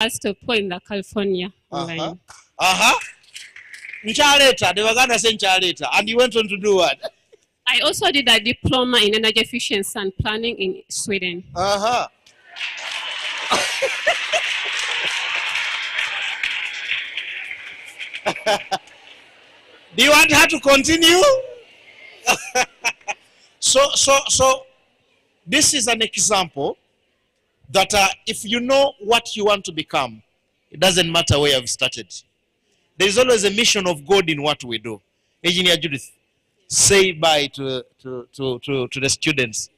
has to put in the California online. Nchaleta, the Waganda said Nchaleta, and you went on to do what? I also did a diploma in energy efficiency and planning in Sweden. Do you want her to continue? So this is an example that if you know what you want to become, it doesn't matter where you've started. There is always a mission of God in what we do. Engineer Judith, say bye to the students.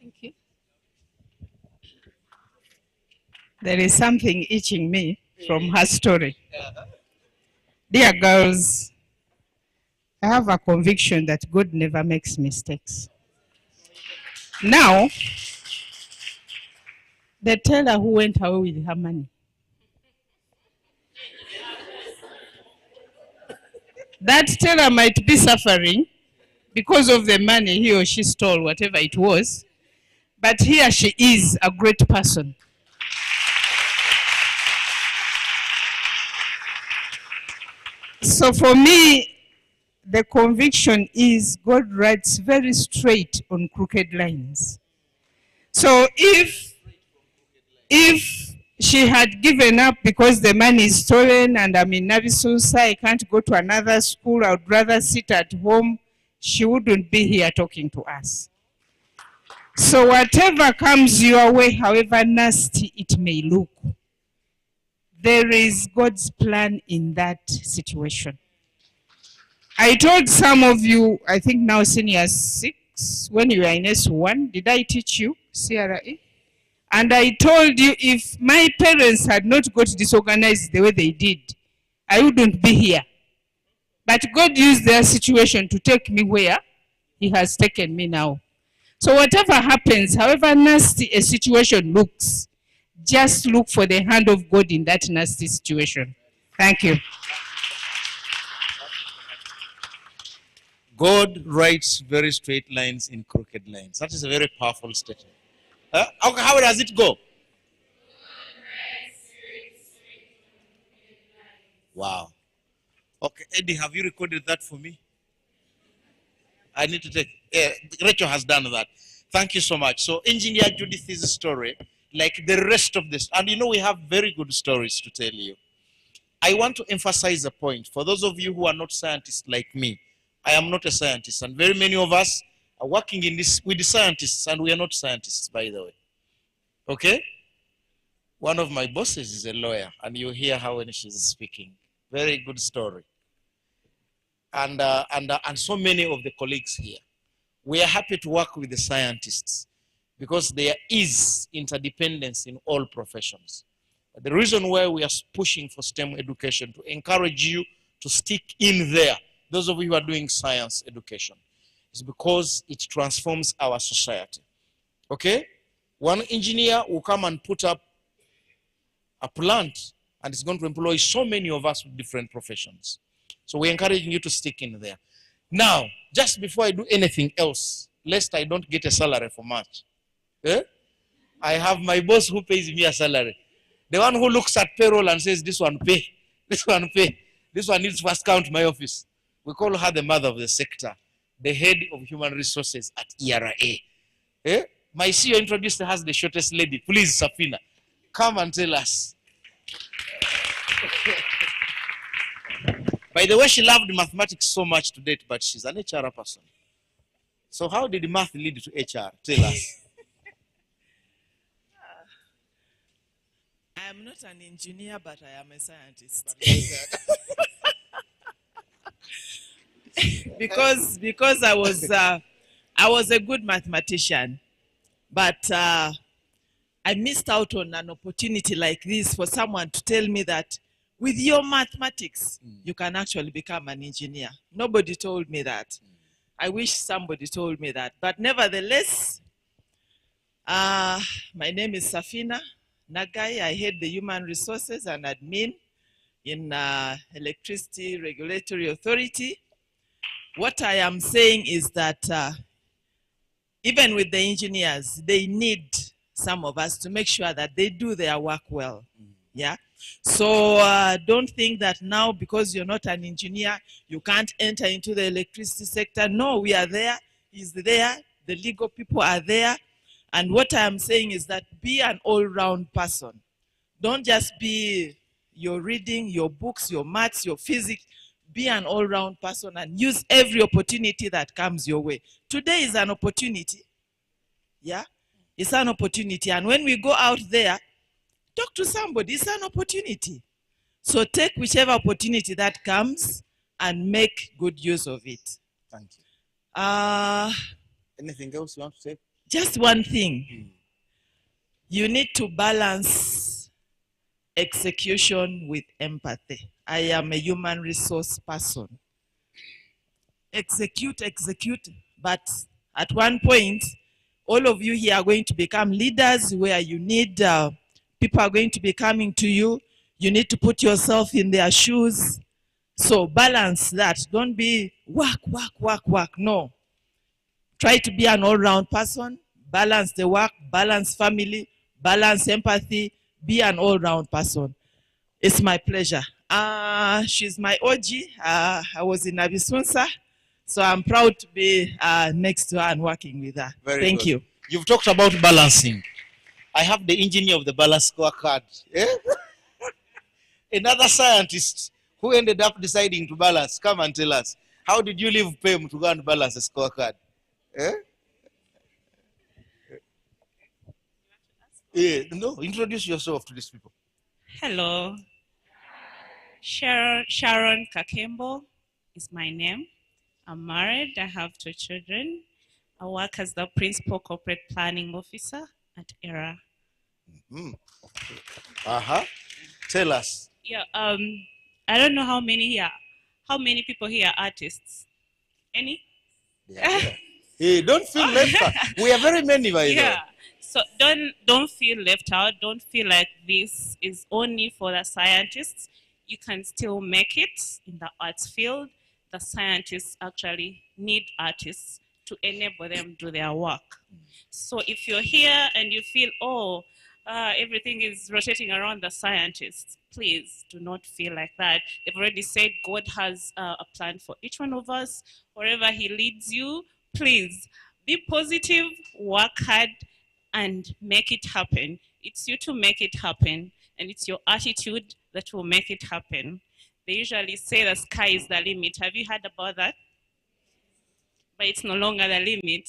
Thank you. There is something itching me from her story. Dear girls, I have a conviction that God never makes mistakes. Now, the teller who went away with her money, that teller might be suffering because of the money he or she stole, whatever it was, but he or she is a great person. So for me, the conviction is God writes very straight on crooked lines. So if she had given up because the money is stolen and I'm in Nabisusa, I can't go to another school, I would rather sit at home, she wouldn't be here talking to us. So whatever comes your way, however nasty it may look, there is God's plan in that situation. I told some of you, I think now senior 6, when you were in S1, did I teach you CRA? And I told you if my parents had not got disorganized the way they did, I wouldn't be here. But God used their situation to take me where He has taken me now. So whatever happens, however nasty a situation looks, just look for the hand of God in that nasty situation. Thank you. God writes very straight lines in crooked lines. That is a very powerful statement. How does it go? Wow. Okay, Eddie, have you recorded that for me? I need to take. Rachel has done that. Thank you so much. So, Engineer Judith's story, like the rest of this, and you know we have very good stories to tell you. I want to emphasize a point. For those of you who are not scientists like me, I am not a scientist, and very many of us are working in this with the scientists, and we are not scientists, by the way. Okay? One of my bosses is a lawyer, and you hear how when she's speaking. Very good story. And so many of the colleagues here. We are happy to work with the scientists because there is interdependence in all professions. The reason why we are pushing for STEM education to encourage you to stick in there, those of you who are doing science education, is because it transforms our society. Okay? One engineer will come and put up a plant and it's going to employ so many of us with different professions. So we're encouraging you to stick in there. Now, just before I do anything else, lest I don't get a salary for much, I have my boss who pays me a salary. The one who looks at payroll and says, this one pay, this one pay, this one needs first count my office. We call her the mother of the sector, the head of human resources at ERA. My CEO introduced her as the shortest lady. Please, Safina, come and tell us. By the way, she loved mathematics so much to date, but she's an HR person. So how did math lead to HR? Tell us. I am not an engineer, but I am a scientist. because I was a good mathematician, but I missed out on an opportunity like this for someone to tell me that with your mathematics, you can actually become an engineer. Nobody told me that. I wish somebody told me that. But nevertheless, my name is Safina Nagai. I head the Human Resources and Admin in Electricity Regulatory Authority. What I am saying is that even with the engineers, they need some of us, to make sure that they do their work well. Yeah. So don't think that now because you're not an engineer, you can't enter into the electricity sector. No, we are there. He's there. The legal people are there. And what I'm saying is that be an all-round person. Don't just be your reading, your books, your maths, your physics. Be an all-round person and use every opportunity that comes your way. Today is an opportunity. Yeah, it's an opportunity. And when we go out there, talk to somebody. It's an opportunity. So take whichever opportunity that comes and make good use of it. Thank you. Anything else you want to say? Just one thing. You need to balance execution with empathy. I am a human resource person. Execute, but at one point, all of you here are going to become leaders where you need, people are going to be coming to you. You need to put yourself in their shoes. So balance that. Don't be work. No. Try to be an all-round person. Balance the work, balance family, balance empathy. Be an all-round person. It's my pleasure. She's my OG. I was in Nabisunsa. So I'm proud to be next to her and working with her. Thank you. You've talked about balancing. I have the engineer of the balance scorecard. Eh? Another scientist who ended up deciding to balance. Come and tell us. How did you leave PEM to go and balance a scorecard? Eh? No, introduce yourself to these people. Hello. Sharon Kakembo is my name. I'm married. I have 2 children. I work as the Principal Corporate Planning Officer at ERA. Tell us. Yeah. I don't know how many people here are artists. Any? Yeah. Hey, don't feel left out. We are very many by yeah. So don't feel left out. Don't feel like this is only for the scientists. You can still make it in the arts field. The scientists actually need artists to enable them to do their work. So if you're here and you feel, everything is rotating around the scientists, please do not feel like that. They've already said God has a plan for each one of us. Wherever he leads you, please be positive, work hard, and make it happen. It's you to make it happen, and it's your attitude that will make it happen. They usually say the sky is the limit. Have you heard about that? But it's no longer the limit.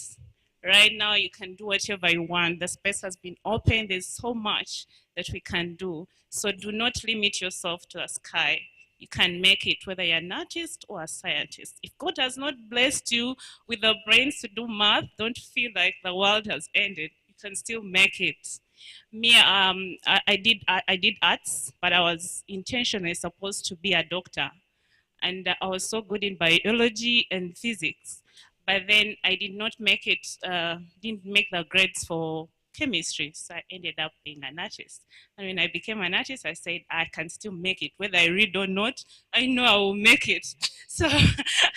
Right now, you can do whatever you want. The space has been opened. There's so much that we can do. So do not limit yourself to the sky. You can make it, whether you're an artist or a scientist. If God has not blessed you with the brains to do math, don't feel like the world has ended. You can still make it. Me, I did arts, but I was intentionally supposed to be a doctor. And I was so good in biology and physics. But then I did not make it, didn't make the grades for chemistry. So I ended up being an artist. And when I became an artist, I said, I can still make it. Whether I read or not, I know I will make it. So,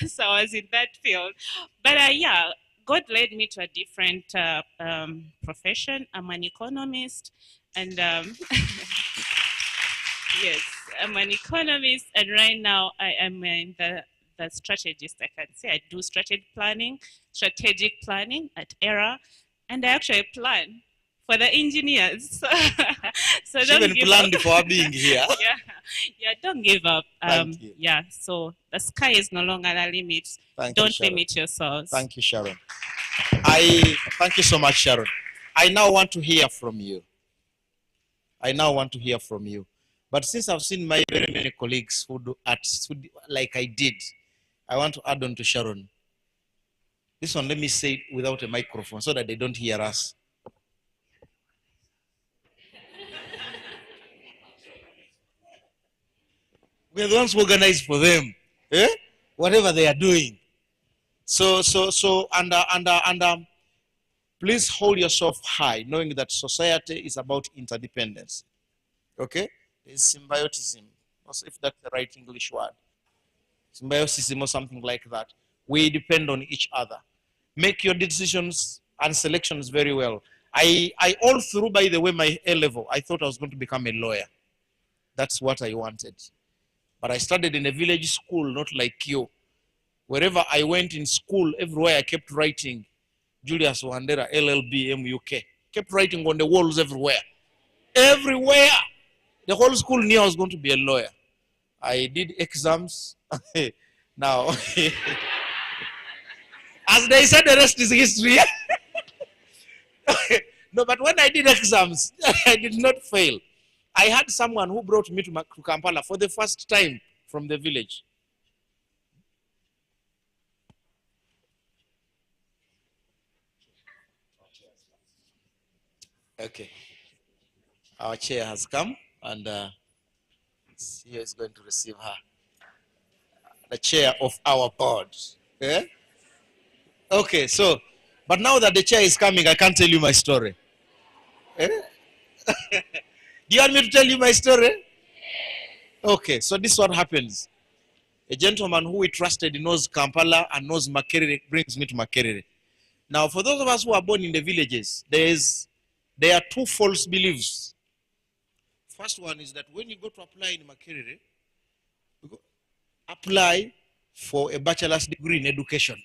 so I was in that field. But yeah, God led me to a different profession. I'm an economist. And yes, I'm an economist. And right now I am in the strategist, I can say. I do strategic planning at ERA. And I actually plan for the engineers. So She don't even give planned up. for being here. Yeah, don't give up. Thank you. Yeah, so the sky is no longer the limit. Thank you, Don't Sharon. limit yourselves. Thank you, Sharon. Thank you so much, Sharon. I now want to hear from you. But since I've seen my very many colleagues who do arts, like I did, I want to add on to Sharon. This one, let me say it without a microphone so that they don't hear us. We are the ones who organize for them, whatever they are doing. So, please hold yourself high, knowing that society is about interdependence. Okay? There's symbiotism, if that's the right English word. Symbiosis or something like that. We depend on each other. Make your decisions and selections very well. I all through, by the way, my A level, I thought I was going to become a lawyer. That's what I wanted. But I studied in a village school, not like you. Wherever I went in school, everywhere I kept writing Julius Wandera, LLB, MUK. Kept writing on the walls everywhere. Everywhere. The whole school knew I was going to be a lawyer. I did exams. Now, as they said, the rest is history. No, but when I did exams, I did not fail. I had someone who brought me to Kampala for the first time from the village. Okay. Our chair has come, and here is going to receive her. The chair of our board. Yeah? Okay, so, but now that the chair is coming, I can't tell you my story. Eh? Do you want me to tell you my story? Okay, so this is what happens. A gentleman who we trusted knows Kampala and knows Makerere brings me to Makerere. Now, for those of us who are born in the villages, there are two false beliefs. First one is that when you go to apply in Makerere, apply for a bachelor's degree in education.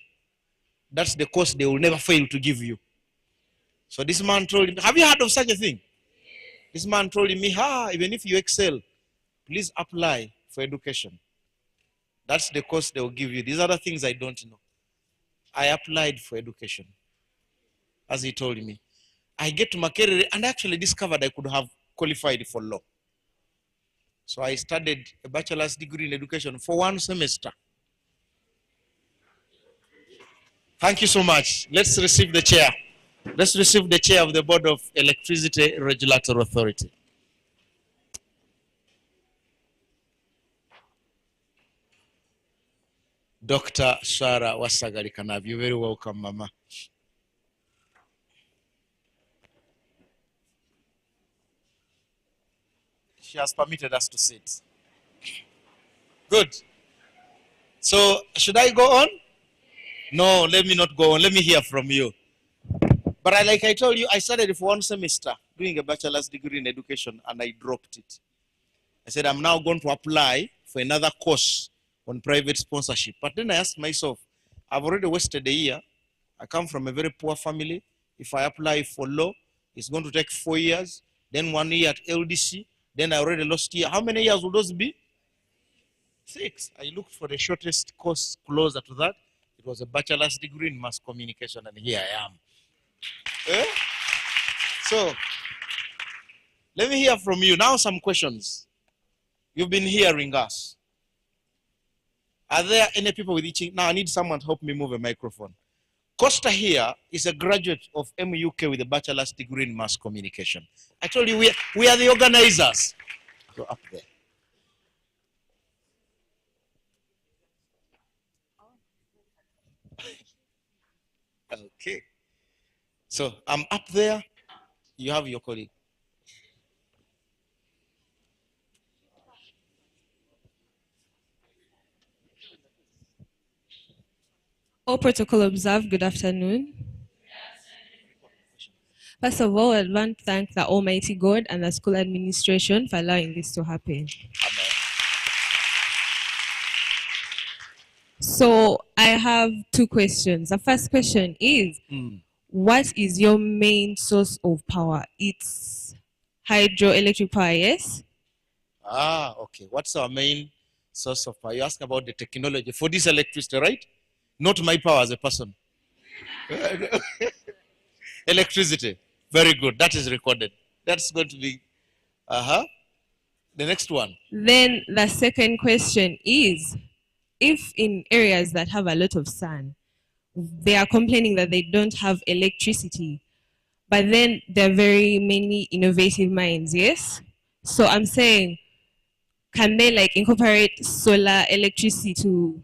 That's the course they will never fail to give you. So this man told him, have you heard of such a thing? This man told me, even if you excel, please apply for education. That's the course they will give you. These other things I don't know. I applied for education, as he told me. I get to Makerere and actually discovered I could have qualified for law. So I studied a bachelor's degree in education for 1 semester. Thank you so much. Let's receive the chair. Let's receive the chair of the Board of Electricity Regulatory Authority. Dr. Shara Wasagali-Kanabi. You're very welcome, Mama. She has permitted us to sit. Good. So, should I go on? No, let me not go on. Let me hear from you. But like I told you, I studied for 1 semester doing a bachelor's degree in education, and I dropped it. I said, I'm now going to apply for another course on private sponsorship. But then I asked myself, I've already wasted a year. I come from a very poor family. If I apply for law, it's going to take 4 years, then 1 year at LDC, then I already lost year. How many years will those be? 6. I looked for the shortest course closer to that. It was a bachelor's degree in mass communication, and here I am. Eh? So, let me hear from you. Now some questions. You've been hearing us. Are there any people with itching? Now I need someone to help me move a microphone. Costa here is a graduate of MUK with a bachelor's degree in mass communication. I told you we are the organizers. Go up there. Okay. So I'm up there. You have your colleague. All protocol observed, good afternoon. First of all, I want to thank the Almighty God and the school administration for allowing this to happen. Amen. So I have 2 questions. The first question is, what is your main source of power? It's hydroelectric power, yes? Okay. What's our main source of power? You ask about the technology for this electricity, right? Not my power as a person. Electricity. Very good. That is recorded. That's going to be, the next one. Then the second question is, if in areas that have a lot of sun, they are complaining that they don't have electricity, but then there are very many innovative minds, yes? So I'm saying, can they like incorporate solar electricity to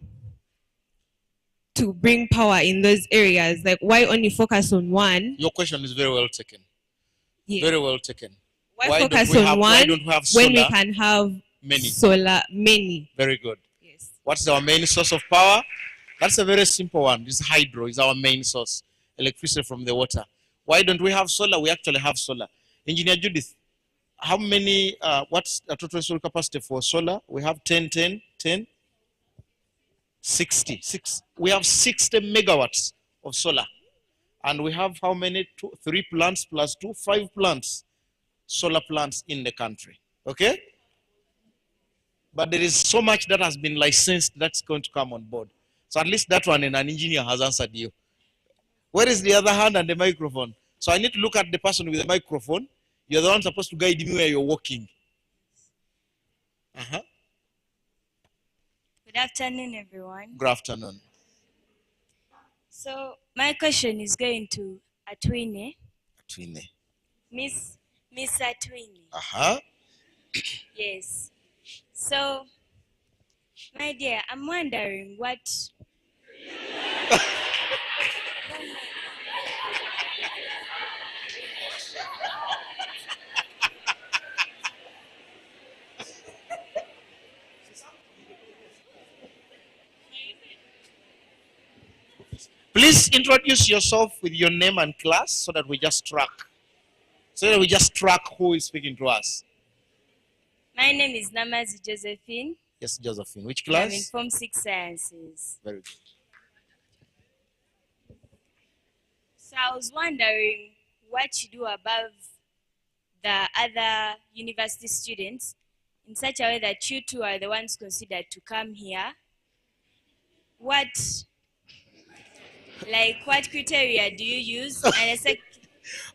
bring power in those areas? Like, why only focus on one? Your question is very well taken. Yeah. Very well taken. Why focus on one why don't we have solar? when we can have Many. solar many? Very good. Yes. What's our main source of power? That's a very simple one. This hydro is our main source. Electricity from the water. Why don't we have solar? We actually have solar. Engineer Judith, how many, what's the total solar capacity for solar? We have 10, 60. We have 60 megawatts of solar. And we have how many? 3 plants plus 2, 5 plants, solar plants in the country. Okay? But there is so much that has been licensed that's going to come on board. So at least that one, and an engineer has answered you. Where is the other hand and the microphone? So I need to look at the person with the microphone. You're the one supposed to guide me where you're walking. Uh-huh. Good afternoon, everyone. Good afternoon. So my question is going to Atwine. Atwine. Miss Atwine. Uh-huh. Yes. So, my dear, I'm wondering what... Please introduce yourself with your name and class so that we just track. Who is speaking to us. My name is Namazi Josephine. Yes, Josephine. Which I'm in class? Form 6 Sciences. Very good. So I was wondering what you do above the other university students in such a way that you two are the ones considered to come here. What criteria do you use? And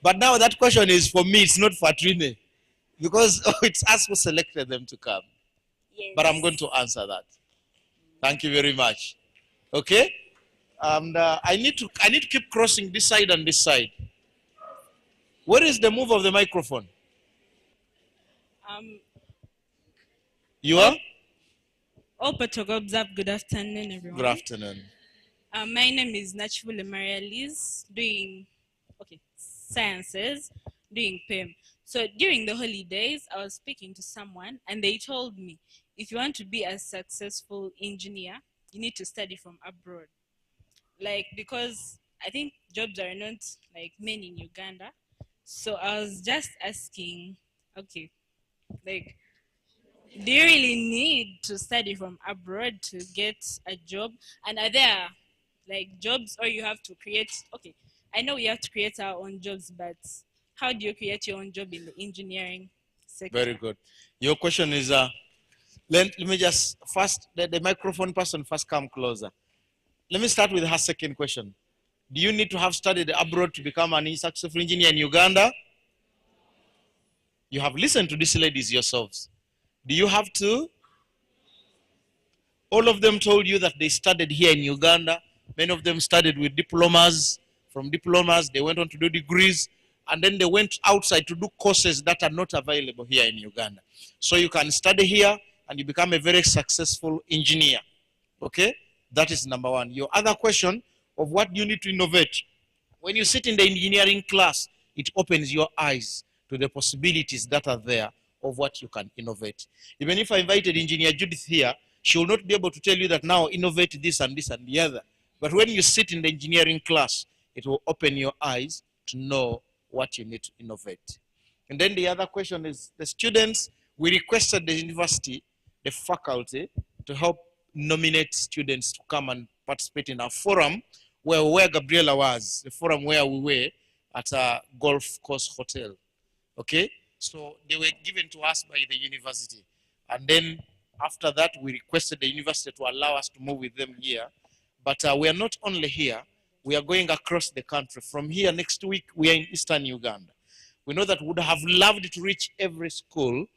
But now that question is for me, it's not for Trine. Because it's us who selected them to come. yes. But I'm going to answer that. Thank you very much. Okay? And I need to keep crossing this side and this side. Where is the move of the microphone? You are? Good afternoon, everyone. Good afternoon. My name is Nachvule Maria Liz, doing sciences, doing PEM. So during the holidays, I was speaking to someone and they told me, if you want to be a successful engineer, you need to study from abroad. Because I think jobs are not many in Uganda. So I was just asking, do you really need to study from abroad to get a job? And are there jobs, or you have to create, I know we have to create our own jobs, but how do you create your own job in the engineering sector? Very good. Your question is, let me just first, the microphone person first come closer. Let me start with her second question. Do you need to have studied abroad to become an successful engineer in Uganda? You have listened to these ladies yourselves. Do you have to? All of them told you that they studied here in Uganda. Many of them studied with diplomas. From diplomas, they went on to do degrees. And then they went outside to do courses that are not available here in Uganda. So you can study here and you become a very successful engineer. Okay? That is number one. Your other question of what you need to innovate. When you sit in the engineering class, it opens your eyes to the possibilities that are there of what you can innovate. Even if I invited Engineer Judith here, she will not be able to tell you that now innovate this and this and the other. But when you sit in the engineering class, it will open your eyes to know what you need to innovate. And then the other question is the students, we requested the university, the faculty, to help nominate students to come and participate in a forum where Gabriela was, the forum where we were at a golf course hotel. Okay? So they were given to us by the university. And then after that, we requested the university to allow us to move with them here. But we are not only here, we are going across the country. From here next week, we are in Eastern Uganda. We know that we would have loved to reach every school,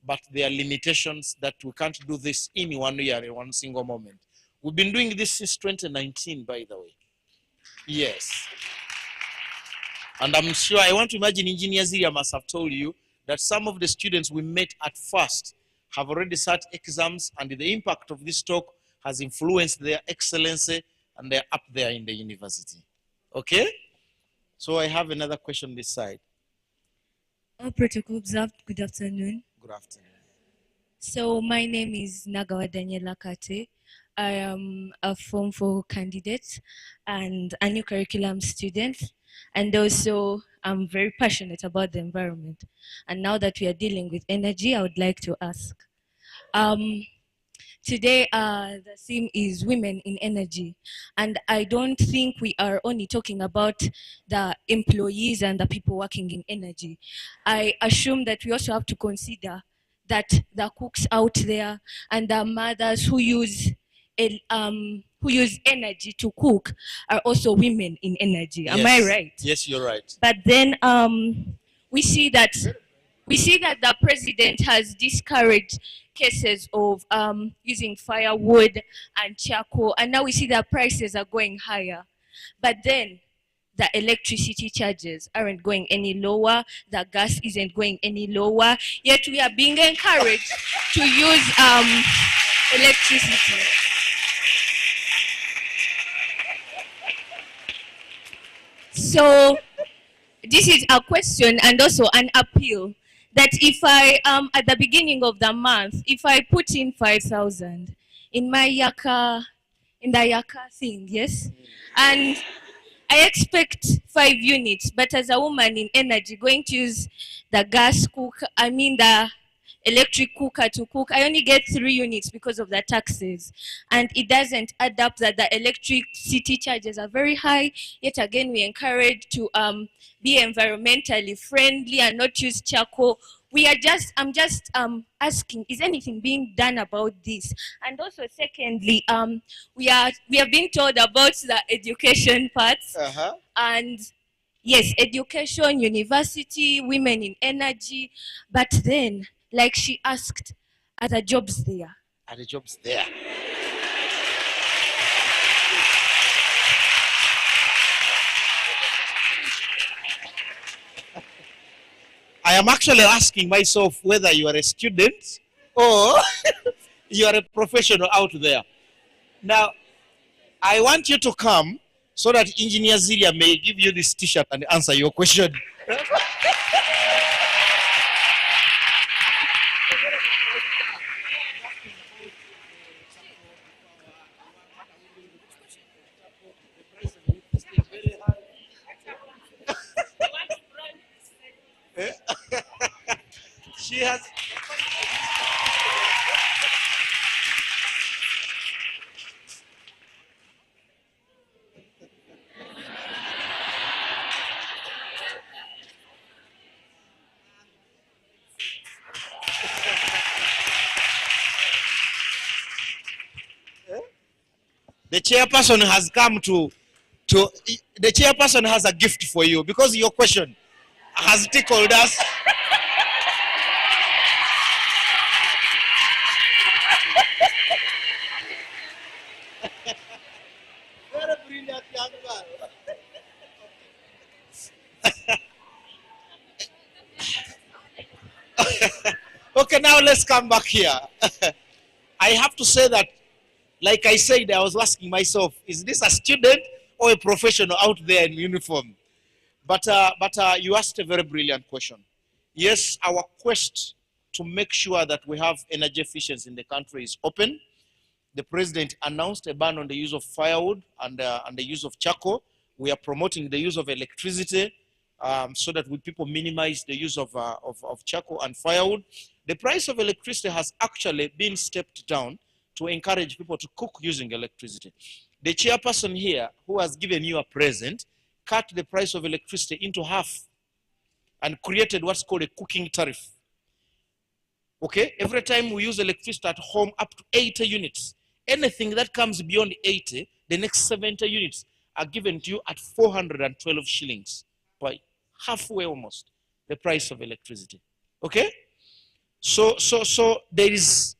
but there are limitations that we can't do this in 1 year, in one single moment. We've been doing this since 2019, by the way. Yes. And I'm sure, I want to imagine engineers here must have told you that some of the students we met at first have already sat exams, and the impact of this talk has influenced their excellency, and they're up there in the university. Okay? So I have another question this side. All protocol observed, good afternoon. Good afternoon. So my name is Nagawa Daniela Kate. I am a Form 4 candidate and a new curriculum student. And also, I'm very passionate about the environment. And now that we are dealing with energy, I would like to ask. Um, Today, the theme is women in energy. And I don't think we are only talking about the employees and the people working in energy. I assume that we also have to consider that the cooks out there and the mothers who use energy to cook are also women in energy. Am I Yes. right? Yes, you're right. But then we see that the president has discouraged cases of using firewood and charcoal, and now we see that prices are going higher. But then the electricity charges aren't going any lower, the gas isn't going any lower, yet we are being encouraged to use electricity. So this is a question and also an appeal that if I at the beginning of the month, if I put in 5,000 in my yaka thing, yes, and I expect 5 units, but as a woman in energy going to use the the electric cooker to cook, I only get 3 units because of the taxes. And it doesn't add up that the electricity charges are very high. Yet again, we encourage to be environmentally friendly and not use charcoal. I'm just asking, is anything being done about this? And also secondly, we have been told about the education parts. And yes, education, university, women in energy, but then, like she asked, are the jobs there? Are the jobs there? I am actually asking myself whether you are a student or you are a professional out there. Now, I want you to come so that Engineer Zilia may give you this t-shirt and answer your question. She has. The chairperson has come to the chairperson has a gift for you because your question has tickled us. Very brilliant young girl. Okay, now let's come back here. I have to say that, like I said, I was asking myself, is this a student or a professional out there in uniform? But you asked a very brilliant question. Yes, our quest to make sure that we have energy efficiency in the country is open. The president announced a ban on the use of firewood and the use of charcoal. We are promoting the use of electricity so that people minimize the use of charcoal and firewood. The price of electricity has actually been stepped down to encourage people to cook using electricity. The chairperson here, who has given you a present, cut the price of electricity into half and created what's called a cooking tariff. Okay, every time we use electricity at home up to 80 units, anything that comes beyond 80, the next 70 units are given to you at 412 shillings, by halfway almost the price of electricity. Okay, so there is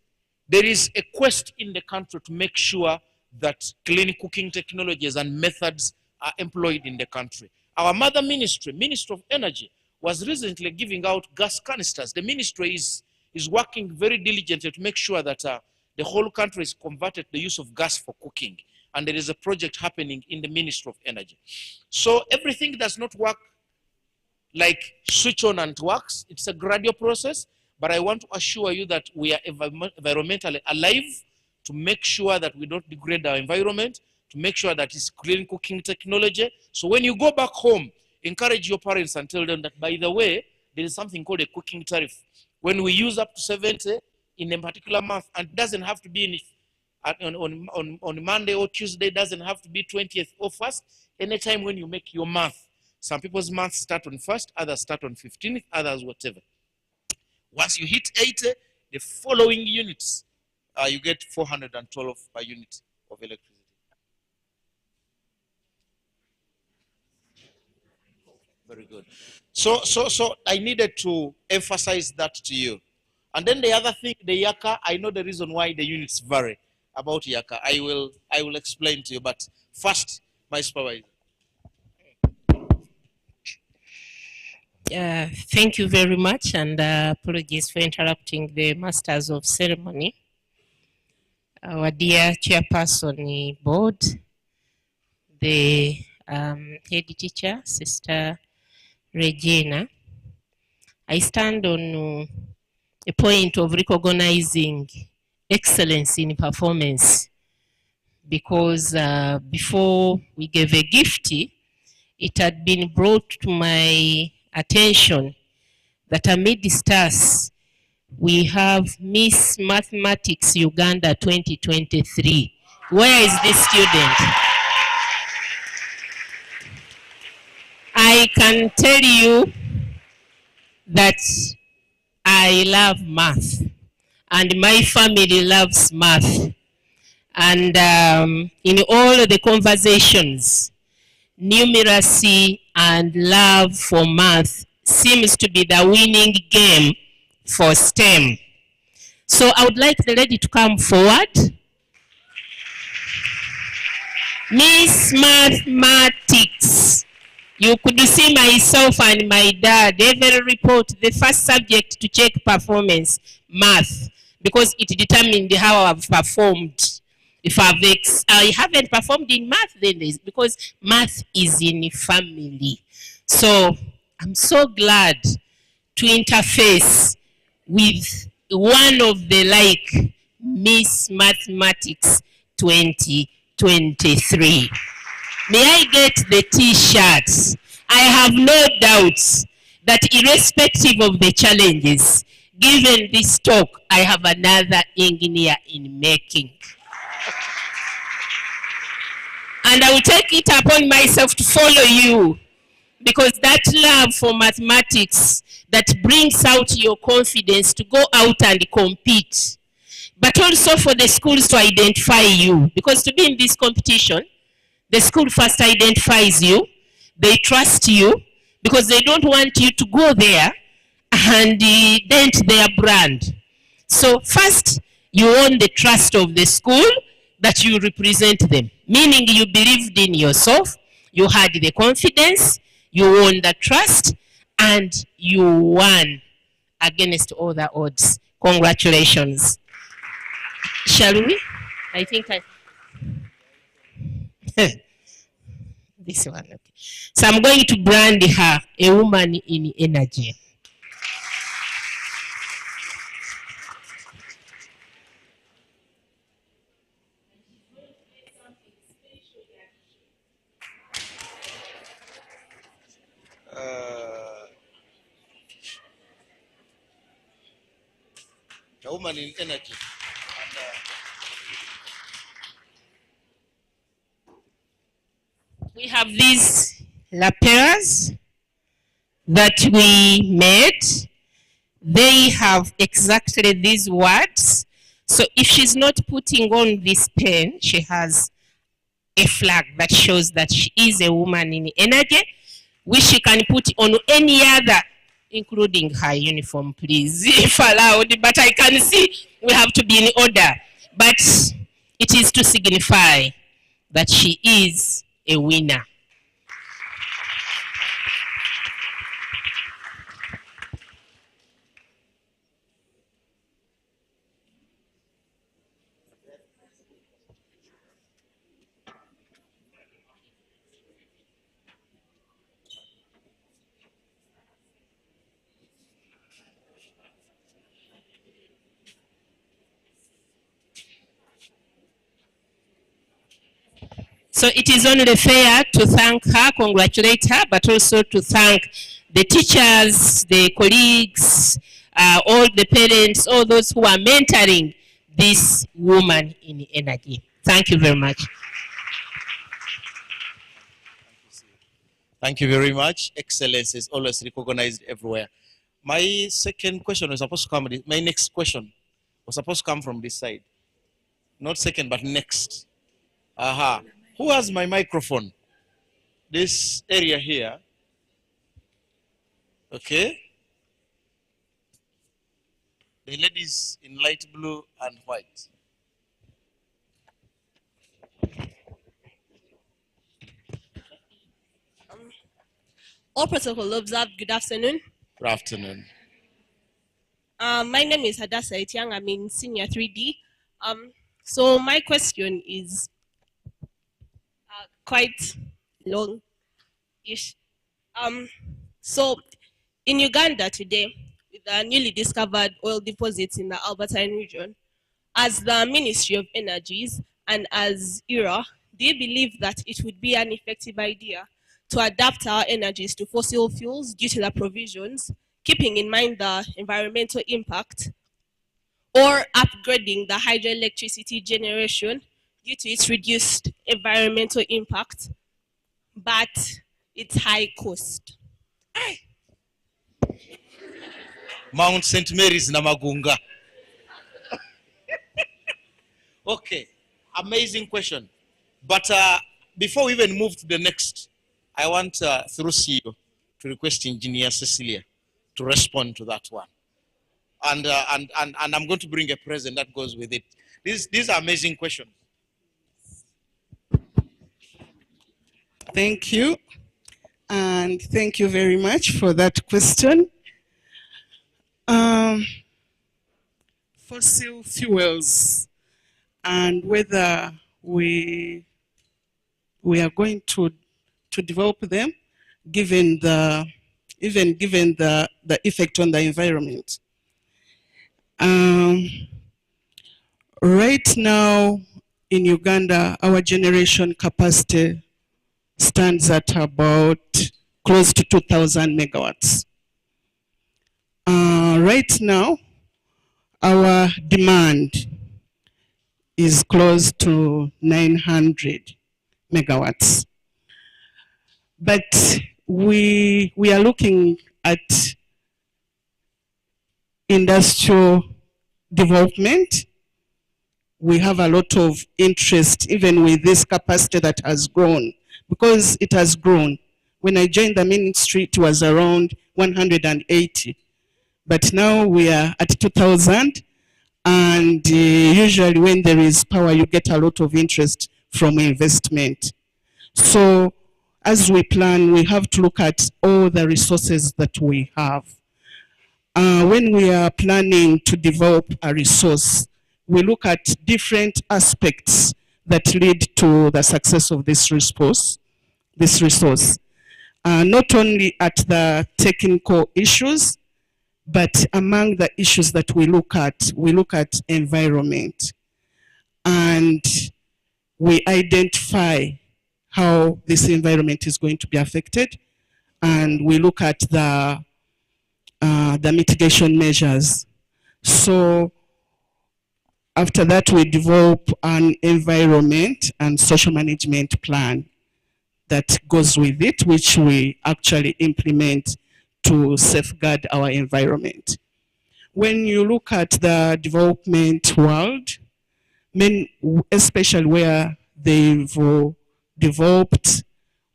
a quest in the country to make sure that clean cooking technologies and methods are employed in the country. Our mother ministry, Ministry of Energy, was recently giving out gas canisters. The ministry is working very diligently to make sure that the whole country is converted to the use of gas for cooking. And there is a project happening in the Ministry of Energy. So everything does not work like switch on and it works. It's a gradual process, but I want to assure you that we are environmentally alive to make sure that we don't degrade our environment, to make sure that it's clean cooking technology. So when you go back home, encourage your parents and tell them that, by the way, there is something called a cooking tariff. When we use up to 70 in a particular month, and it doesn't have to be on Monday or Tuesday, doesn't have to be 20th or 1st, anytime when you make your month. Some people's months start on 1st, others start on 15th, others whatever. Once you hit 80, the following units, you get 412 per unit of electricity. Very good. So I needed to emphasize that to you. And then the other thing, the Yaka, I know the reason why the units vary about Yaka. I will explain to you. But first, my supervisor. Thank you very much, and apologies for interrupting the Masters of Ceremony. Our dear Chairperson Board, the head teacher, Sister Regina. I stand on a point of recognizing excellence in performance, because before we gave a gift, it had been brought to my attention that amidst us, we have Miss Mathematics Uganda 2023. Where is this student? I can tell you that I love math, and my family loves math. And in all the conversations, numeracy and love for math seems to be the winning game for STEM. So I would like the lady to come forward. Miss Mathematics. You could see myself and my dad every report, the first subject to check performance, math, because it determined how I've performed. If I haven't performed in math, then it's because math is in family. So I'm so glad to interface with one of the Miss Mathematics 2023. May I get the t-shirts? I have no doubts that irrespective of the challenges, given this talk, I have another engineer in making. And I will take it upon myself to follow you, because that love for mathematics that brings out your confidence to go out and compete, but also for the schools to identify you, because to be in this competition, the school first identifies you, they trust you, because they don't want you to go there and dent their brand. So first, you earn the trust of the school that you represent them, meaning you believed in yourself, you had the confidence, you won the trust, and you won against all the odds. Congratulations. Shall we? I think this one. Okay. So I'm going to brand her a woman in energy. A woman in energy. We have these lapels that we made. They have exactly these words. So if she's not putting on this pen, she has a flag that shows that she is a woman in energy, which she can put on any other, including her uniform, please, if allowed. But I can see we have to be in order. But it is to signify that she is a winner. So it is only fair to thank her, congratulate her, but also to thank the teachers, the colleagues, all the parents, all those who are mentoring this woman in energy. Thank you very much. Thank you very much. Excellence is always recognized everywhere. My second question was supposed to come, my next question was supposed to come from this side. Not second, but next. Aha. Who has my microphone? This area here. Okay. The ladies in light blue and white. All protocol observed, good afternoon. Good afternoon. My name is Hadassah Etiang. I'm in senior 3D. So my question is quite long-ish. So in Uganda today, with the newly discovered oil deposits in the Albertine region, as the Ministry of Energies and as ERA, do you believe that it would be an effective idea to adapt our energies to fossil fuels due to the provisions, keeping in mind the environmental impact, or upgrading the hydroelectricity generation due to its reduced environmental impact, but its high cost? Mount St. Mary's, Namagunga. Okay, amazing question. But before we even move to the next, I want, through CEO, to request Engineer Cecilia to respond to that one. And I'm going to bring a present that goes with it. These are amazing questions. Thank you. And thank you very much for that question. Fossil fuels and whether we are going to develop them given the effect on the environment. Right now in Uganda, our generation capacity stands at about close to 2,000 megawatts. Right now, our demand is close to 900 megawatts. But we are looking at industrial development. We have a lot of interest even with this capacity that has grown, because it has grown. When I joined the ministry, it was around 180. But now we are at 2,000. And usually when there is power, you get a lot of interest from investment. So as we plan, we have to look at all the resources that we have. When we are planning to develop a resource, we look at different aspects that lead to the success of this resource. Not only at the technical issues, but among the issues that we look at environment. And we identify how this environment is going to be affected. And we look at the mitigation measures. So after that, we develop an environment and social management plan that goes with it, which we actually implement to safeguard our environment. When you look at the development world, especially where they've developed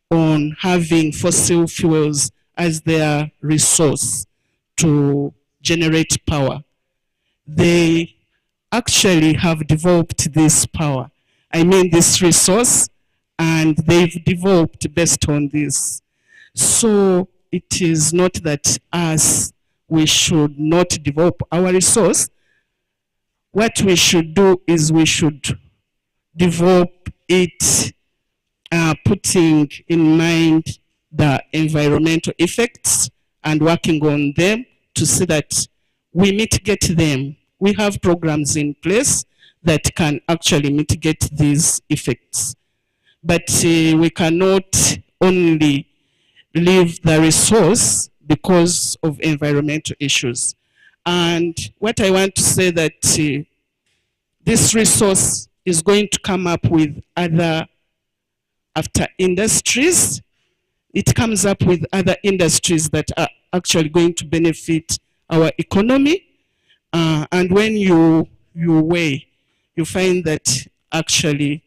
on having fossil fuels as their resource to generate power, they actually have developed this power. I mean this resource, and they've developed based on this. So it is not that we should not develop our resource. What we should do is we should develop it putting in mind the environmental effects and working on them to see that we mitigate them. We have programs in place that can actually mitigate these effects. But we cannot only leave the resource because of environmental issues. And what I want to say that this resource is going to come up with other, after industries, it comes up with other industries that are actually going to benefit our economy. And when you weigh, you find that actually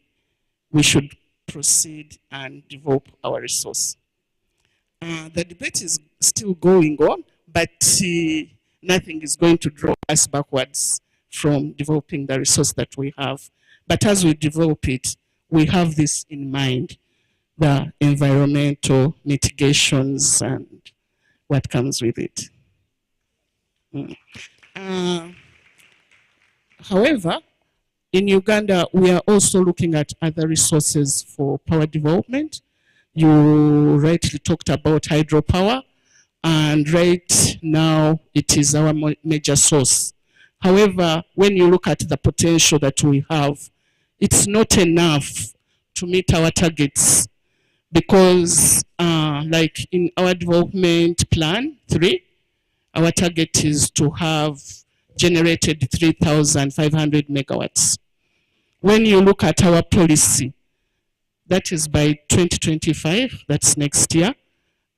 we should proceed and develop our resource. The debate is still going on, but nothing is going to draw us backwards from developing the resource that we have. But as we develop it, we have this in mind, the environmental mitigations and what comes with it. However, in Uganda, we are also looking at other resources for power development. You rightly talked about hydropower, and right now it is our major source. However, when you look at the potential that we have, it's not enough to meet our targets because like in our development plan 3, our target is to have generated 3,500 megawatts. When you look at our policy, that is by 2025, that's next year.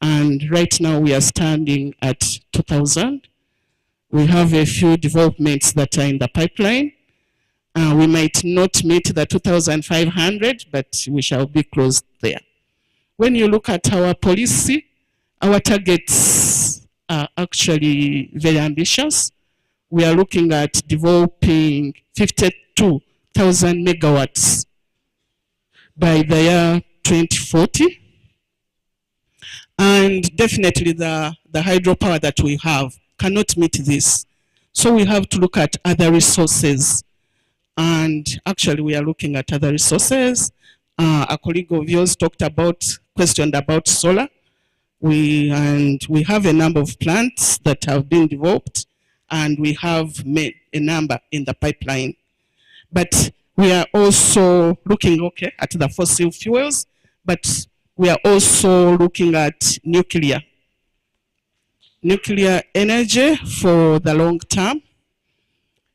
And right now we are standing at 2,000. We have a few developments that are in the pipeline. We might not meet the 2,500, but we shall be close there. When you look at our policy, our targets are actually very ambitious. We are looking at developing 52,000 megawatts by the year 2040. And definitely the hydropower that we have cannot meet this. So we have to look at other resources. And actually we are looking at other resources. A colleague of yours questioned about solar. We have a number of plants that have been developed, and we have made a number in the pipeline. But we are also looking at the fossil fuels, but we are also looking at nuclear energy for the long term.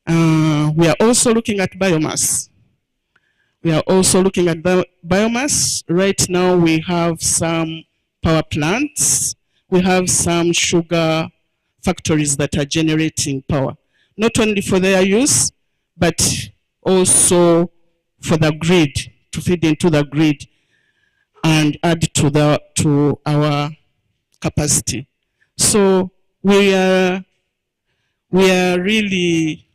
We are also looking at biomass. Right now we have some power plants. We have some sugar factories that are generating power, not only for their use, but also for the grid, to feed into the grid and add to our capacity. So we are really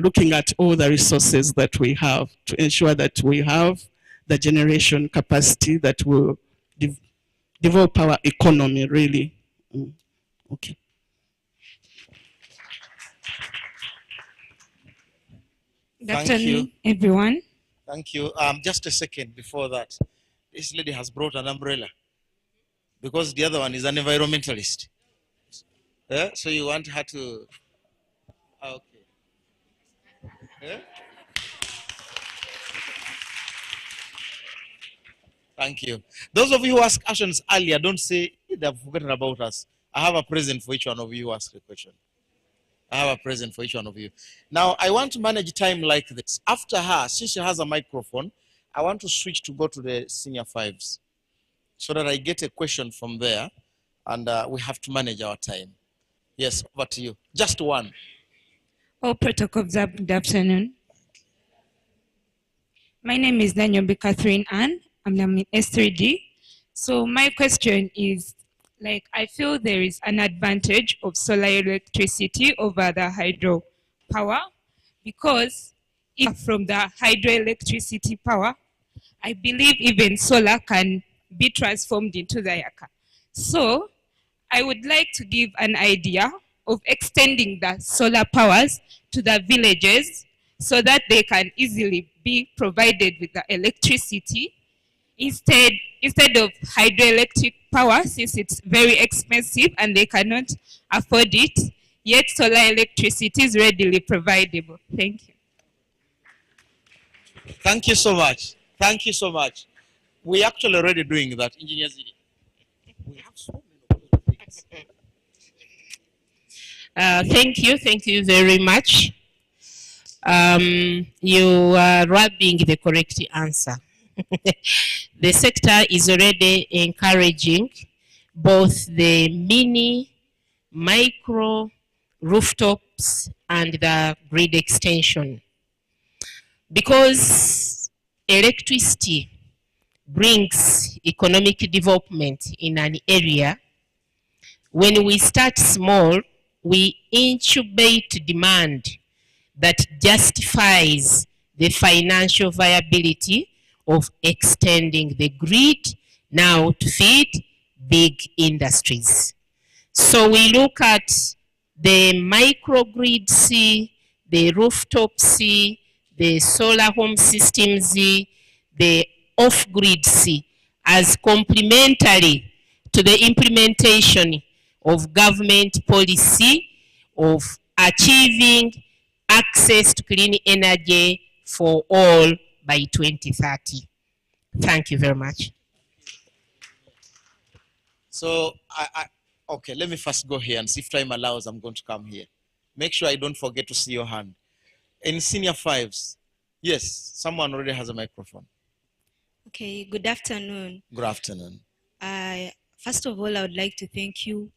looking at all the resources that we have to ensure that we have the generation capacity that will develop our economy, really. Okay. Good afternoon, everyone. Thank you. Just a second before that. This lady has brought an umbrella because the other one is an environmentalist. Yeah? So you want her to... Okay. Yeah? Thank you. Those of you who asked questions earlier, don't say they've forgotten about us. I have a present for each one of you who asked a question. I have a present for each one of you. Now, I want to manage time like this. After her, since she has a microphone, I want to switch to go to the senior fives so that I get a question from there, and we have to manage our time. Yes, over to you. Just one. All protocol observed. Good afternoon. My name is Nanyobi Catherine Ann. I'm in S3D. So my question is, I feel there is an advantage of solar electricity over the hydro power, because if from the hydroelectricity power, I believe even solar can be transformed into the yaka. So I would like to give an idea of extending the solar powers to the villages so that they can easily be provided with the electricity instead of hydroelectric power, since it's very expensive and they cannot afford it, yet solar electricity is readily providable. Thank you. Thank you so much. Thank you so much. We're actually already doing that, Engineer Zidi. We have so many things. Thank you very much. You are rubbing the correct answer. The sector is already encouraging both the mini, micro, rooftops and the grid extension. Because electricity brings economic development in an area, when we start small, we incubate demand that justifies the financial viability of extending the grid now to feed big industries. So we look at the microgrids, the rooftops, the solar home systems, the off-grids as complementary to the implementation of government policy of achieving access to clean energy for all by 2030. Thank you very much. So, okay, let me first go here and see if time allows, I'm going to come here. Make sure I don't forget to see your hand. In senior fives, yes, someone already has a microphone. Okay, good afternoon. Good afternoon. First of all, I would like to thank you,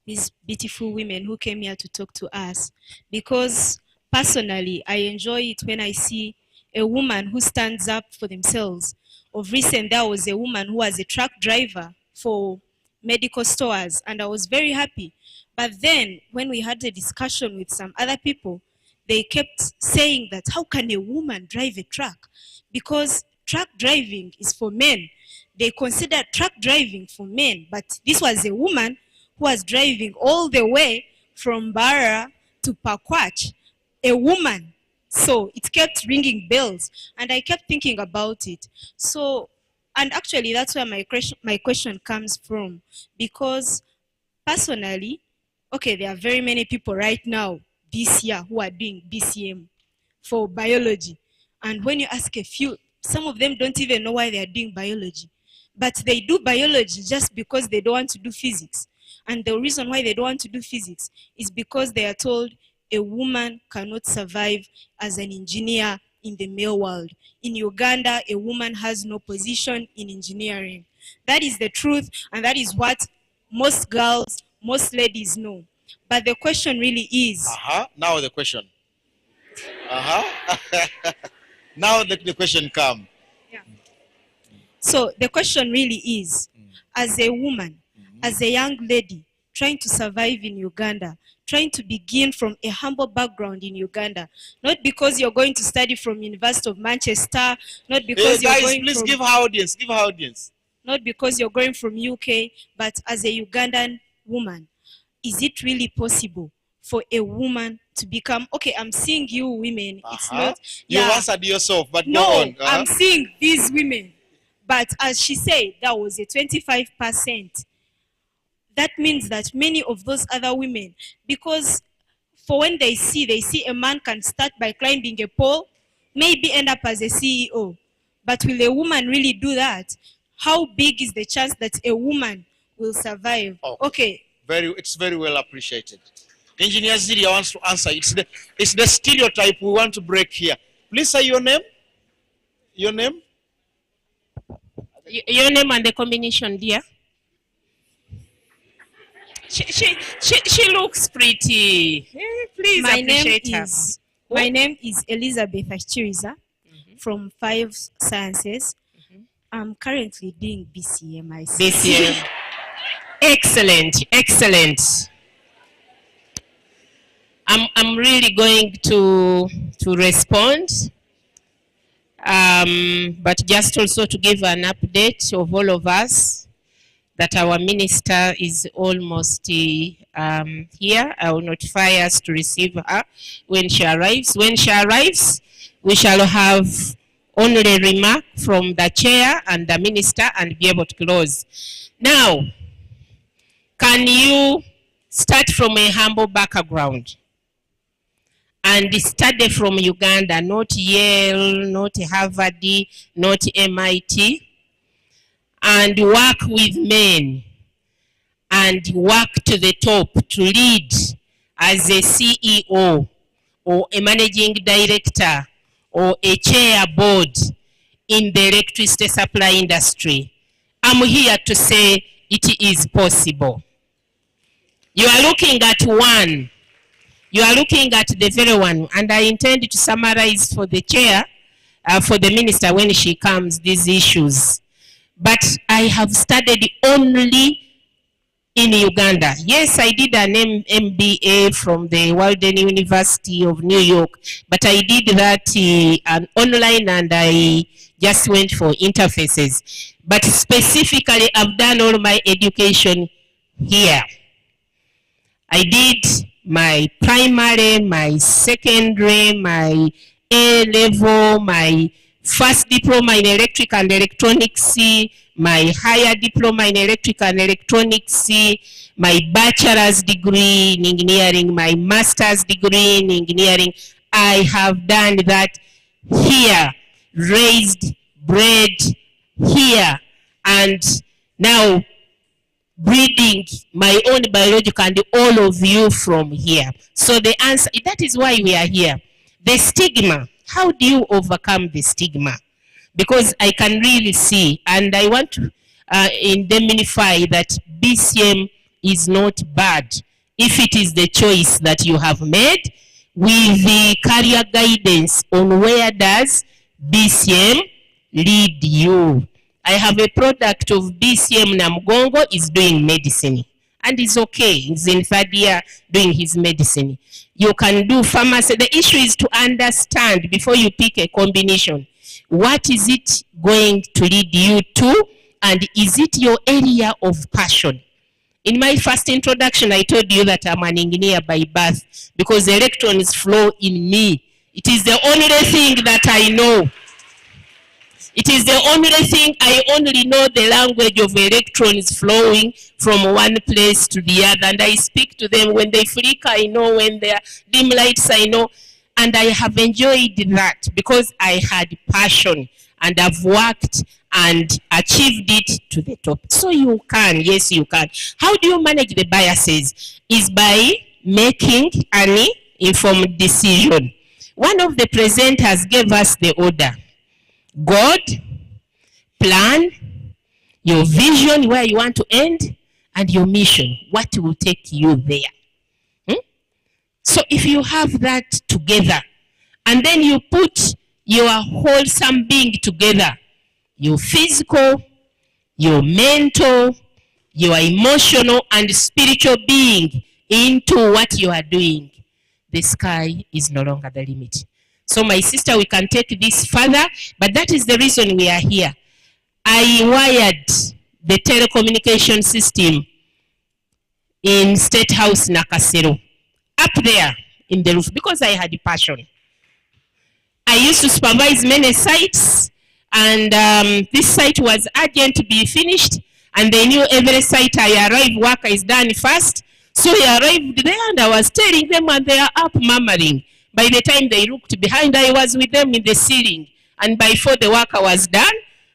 these beautiful women who came here to talk to us, because personally, I enjoy it when I see a woman who stands up for themselves. Of recent, there was a woman who was a truck driver for medical stores, and I was very happy. But then, when we had a discussion with some other people, they kept saying that, how can a woman drive a truck? Because truck driving is for men. They consider truck driving for men, but this was a woman who was driving all the way from Barra to Pakwach, a woman. So it kept ringing bells, and I kept thinking about it. So, and actually that's where my question comes from, because personally, okay, there are very many people right now this year who are doing BCM for biology. And when you ask a few, some of them don't even know why they are doing biology. But they do biology just because they don't want to do physics. And the reason why they don't want to do physics is because they are told a woman cannot survive as an engineer in the male world. In Uganda, a woman has no position in engineering. That is the truth, and that is what most girls, most ladies know. But the question really is... Now the question. Now the question comes. Yeah. So the question really is, as a woman, as a young lady, trying to survive in Uganda, trying to begin from a humble background in Uganda, not because you're going to study from University of Manchester, not because guys, you're going please from... give her audience. Not because you're going from UK, but as a Ugandan woman, is it really possible for a woman to become... Okay, I'm seeing you women. It's not... You answered yourself, but no, go on. I'm seeing these women. But as she said, that was a 25%. That means that many of those other women, because for when they see a man can start by climbing a pole, maybe end up as a CEO. But will a woman really do that? How big is the chance that a woman will survive? Okay. It's very well appreciated. Engineer Ziria wants to answer. It's the stereotype we want to break here. Please say your name. Your name? Your name and the combination, dear. She looks pretty. Please appreciate her. My name is Elizabeth Achiriza from 5 Sciences. I'm currently doing BCM. BCM. Excellent. I'm really going to respond, but just also to give an update of all of us that our minister is almost here. I will notify us to receive her when she arrives. When she arrives, we shall have only a remark from the chair and the minister and be able to close. Now, can you start from a humble background and study from Uganda, not Yale, not Harvard, not MIT, and work with men and work to the top to lead as a CEO or a managing director or a chair board in the electricity supply industry. I'm here to say it is possible. You are looking at one. You are looking at the very one, and I intend to summarize for the chair, for the minister when she comes, these issues. But I have studied only in Uganda. Yes, I did an MBA from the Walden University of New York, but I did that online, and I just went for interfaces. But specifically, I've done all my education here. I did my primary, my secondary, my A-level, my first diploma in electric and electronics, my higher diploma in electric and electronics, my bachelor's degree in engineering, my master's degree in engineering. I have done that here, raised, bred here, and now breeding my own biological and all of you from here. So the answer, that is why we are here. The stigma, how do you overcome the stigma? Because I can really see, and I want to indemnify that BCM is not bad if it is the choice that you have made with the career guidance on where does BCM lead you. I have a product of BCM Namagunga is doing medicine, and it's okay. He's in third year doing his medicine. You can do pharmacy. The issue is to understand before you pick a combination. What is it going to lead you to, and is it your area of passion? In my first introduction, I told you that I'm an engineer by birth because the electrons flow in me. It is the only thing that I know. It is the only thing I only know, the language of electrons flowing from one place to the other. And I speak to them when they flicker, I know, when they are dim lights, I know. And I have enjoyed that because I had passion and I've worked and achieved it to the top. So you can, yes you can. How do you manage the biases? Is by making an informed decision. One of the presenters gave us the order. God, plan, your vision, where you want to end, and your mission, what will take you there. So if you have that together, and then you put your wholesome being together, your physical, your mental, your emotional and spiritual being into what you are doing, the sky is no longer the limit. So my sister, we can take this further, but that is the reason we are here. I wired the telecommunication system in State House Nakasero, up there in the roof, because I had a passion. I used to supervise many sites, and this site was urgent to be finished, and they knew every site I arrived, work is done first. So I arrived there, and I was telling them, and they are up murmuring. By the time they looked behind, I was with them in the ceiling. And before the work was done,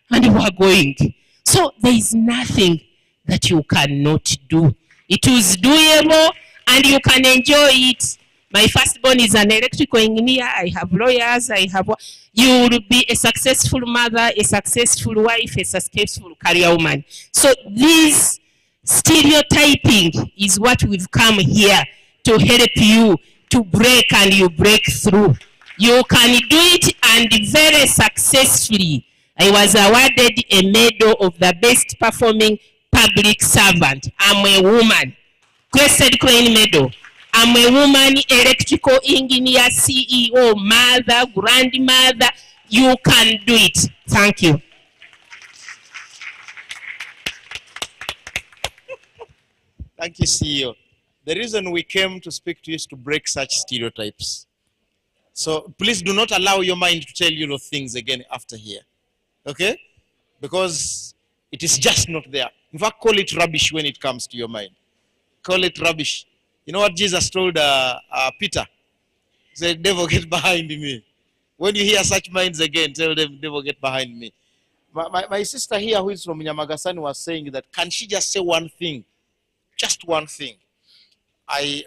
and we were going. So there is nothing that you cannot do. It is doable, and you can enjoy it. My firstborn is an electrical engineer. I have lawyers. You will be a successful mother, a successful wife, a successful career woman. So this stereotyping is what we've come here to help you to break, and you break through. You can do it, and very successfully. I was awarded a medal of the best performing public servant. I'm a woman. Crested Crane Medal. I'm a woman, electrical engineer, CEO, mother, grandmother. You can do it. Thank you. Thank you, CEO. The reason we came to speak to you is to break such stereotypes. So please do not allow your mind to tell you those things again after here. Okay? Because it is just not there. In fact, call it rubbish when it comes to your mind. Call it rubbish. You know what Jesus told Peter? He Say, devil, get behind me. When you hear such minds again, tell them, devil, get behind me. My sister here, who is from Nyamagasani, was saying that, can she just say one thing? Just one thing. I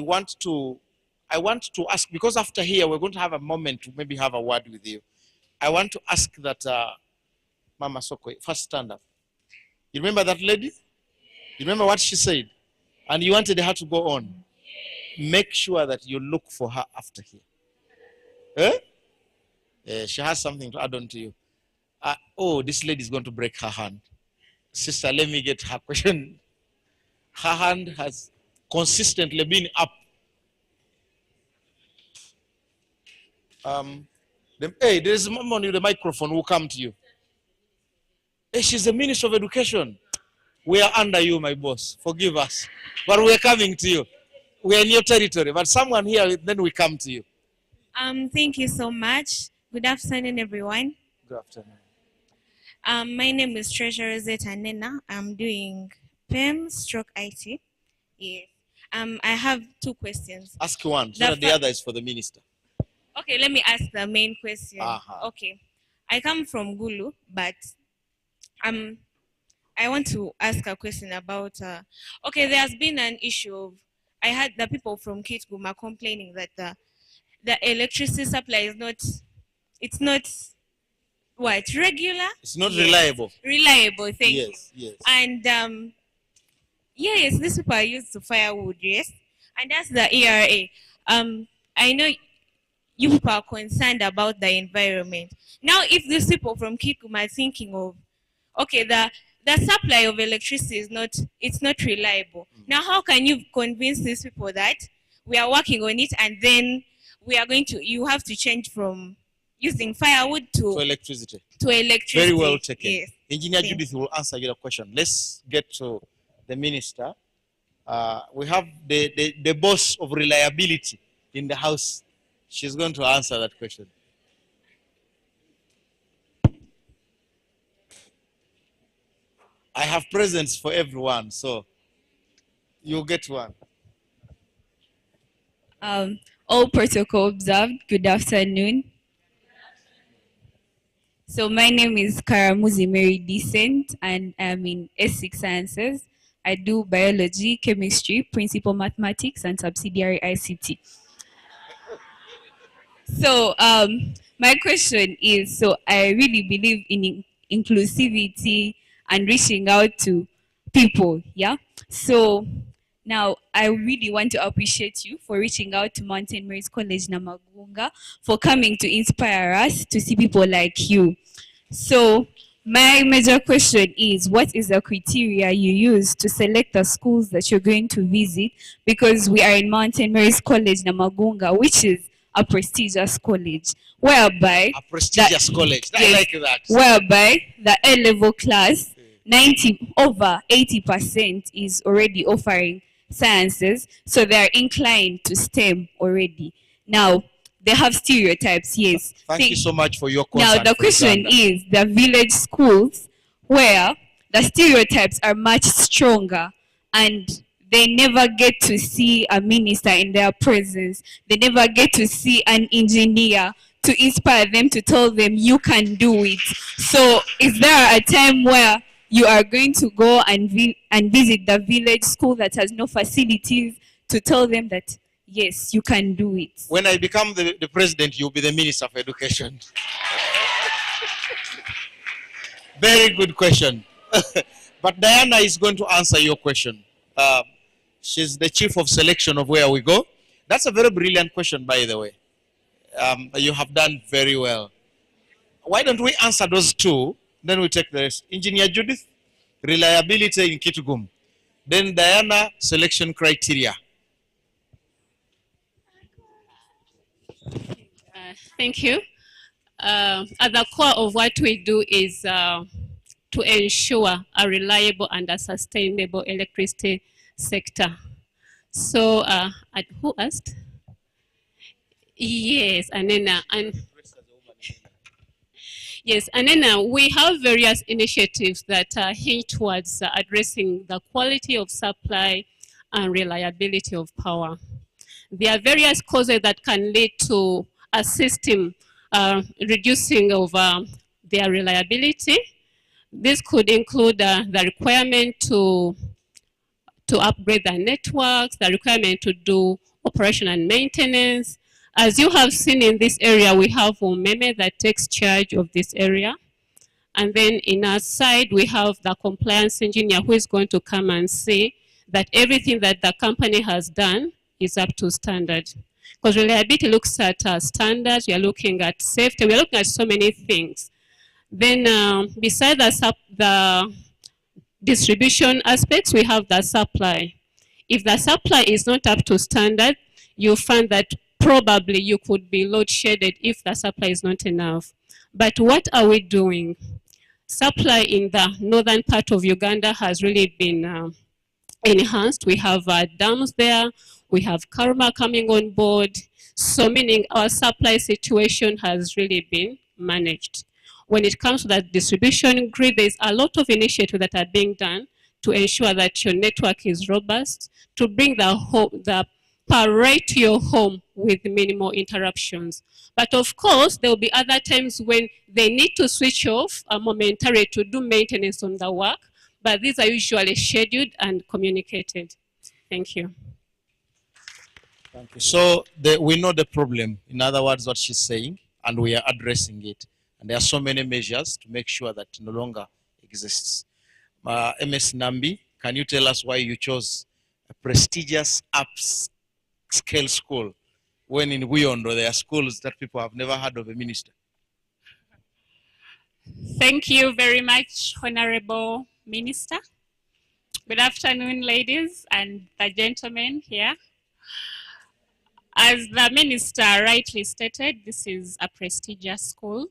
want to ask, because after here, we're going to have a moment to maybe have a word with you. I want to ask that, Mama Soko, first stand up. You remember that lady? You remember what she said? And you wanted her to go on. Make sure that you look for her after here. She has something to add on to you. Oh, this lady is going to break her hand. Sister, let me get her question. Her hand has consistently been up. Hey, there is a mom with the microphone who will come to you. Hey, she's the Minister of Education. We are under you, my boss. Forgive us. But we are coming to you. We are in your territory. But someone here, then we come to you. Thank you so much. Good afternoon, everyone. Good afternoon. My name is Treasurer Zeta Nena. I'm doing PEM stroke IT. Yes. I have two questions. Ask one, so that the other is for the minister. Okay, let me ask the main question. Uh-huh. Okay. I come from Gulu, but I want to ask a question about, okay, there has been an issue of, I had the people from Kitguma complaining that the electricity supply is not, it's not, what, regular? It's not Yes. reliable. Reliable, thank you. Yes. And yes, these people are used to firewood, yes? And that's the ERA. I know you people are concerned about the environment. Now, if these people from Kikuma are thinking of, okay, the supply of electricity is not, it's not reliable. Now, how can you convince these people that we are working on it and then we are going to, you have to change from using firewood to electricity. To electricity. Very well taken. Yes. Engineer Thank Judith will answer your question. Let's get to the minister. We have the boss of reliability in the house. She's going to answer that question. I have presents for everyone, so you'll get one. All protocol observed. Good afternoon. So my name is Karamuzi Mary Decent, and I'm in S6 Sciences. I do biology, chemistry, principal mathematics, and subsidiary ICT. So my question is, so I really believe in inclusivity and reaching out to people, yeah? So now I really want to appreciate you for reaching out to Mountain Mary's College Namagunga, for coming to inspire us to see people like you. So my major question is, what is the criteria you use to select the schools that you're going to visit? Because we are in Mountain Mary's College Namagunga, which is a prestigious college, whereby a prestigious college. I like that. Whereby the A-level class, over 80% is already offering sciences, so they are inclined to STEM already. Now, they have stereotypes, yes. Thank you so much for your concern. Now, the question is, the village schools where the stereotypes are much stronger and they never get to see a minister in their presence. They never get to see an engineer to inspire them, to tell them you can do it. So is there a time where you are going to go and visit the village school that has no facilities to tell them that, yes, you can do it? When I become the president, you'll be the Minister of Education. Very good question. But Diana is going to answer your question. She's the chief of selection of where we go. That's a very brilliant question, by the way. You have done very well. Why don't we answer those two, then we take the rest. Engineer Judith, reliability in Kitgum. Then Diana, selection criteria. Thank you. At the core of what we do is to ensure a reliable and a sustainable electricity sector. So, who asked? Yes, Anena. Yes, Anena, we have various initiatives that hint towards addressing the quality of supply and reliability of power. There are various causes that can lead to a system reducing of their reliability. This could include the requirement to upgrade the networks, the requirement to do operation and maintenance. As you have seen in this area, we have Umeme that takes charge of this area. And then in our side, we have the compliance engineer who is going to come and see that everything that the company has done is up to standard. Because reliability looks at standards, we are looking at safety, we are looking at so many things. Then besides the distribution aspects, we have the supply. If the supply is not up to standard, you find that probably you could be load shedded if the supply is not enough. But what are we doing? Supply in the northern part of Uganda has really been enhanced. We have dams there, we have Karma coming on board, so meaning our supply situation has really been managed. When it comes to that distribution grid, there's a lot of initiatives that are being done to ensure that your network is robust, to bring the power right to your home with minimal interruptions. But of course, there will be other times when they need to switch off momentarily to do maintenance on the work, but these are usually scheduled and communicated. Thank you. Thank you. So we know the problem, in other words, what she's saying, and we are addressing it. And there are so many measures to make sure that no longer exists. MS Nambi, can you tell us why you chose a prestigious upscale school when in Buyondo there are schools that people have never heard of a minister? Thank you very much, Honorable Minister. Good afternoon, ladies and the gentlemen here. As the Minister rightly stated, this is a prestigious school.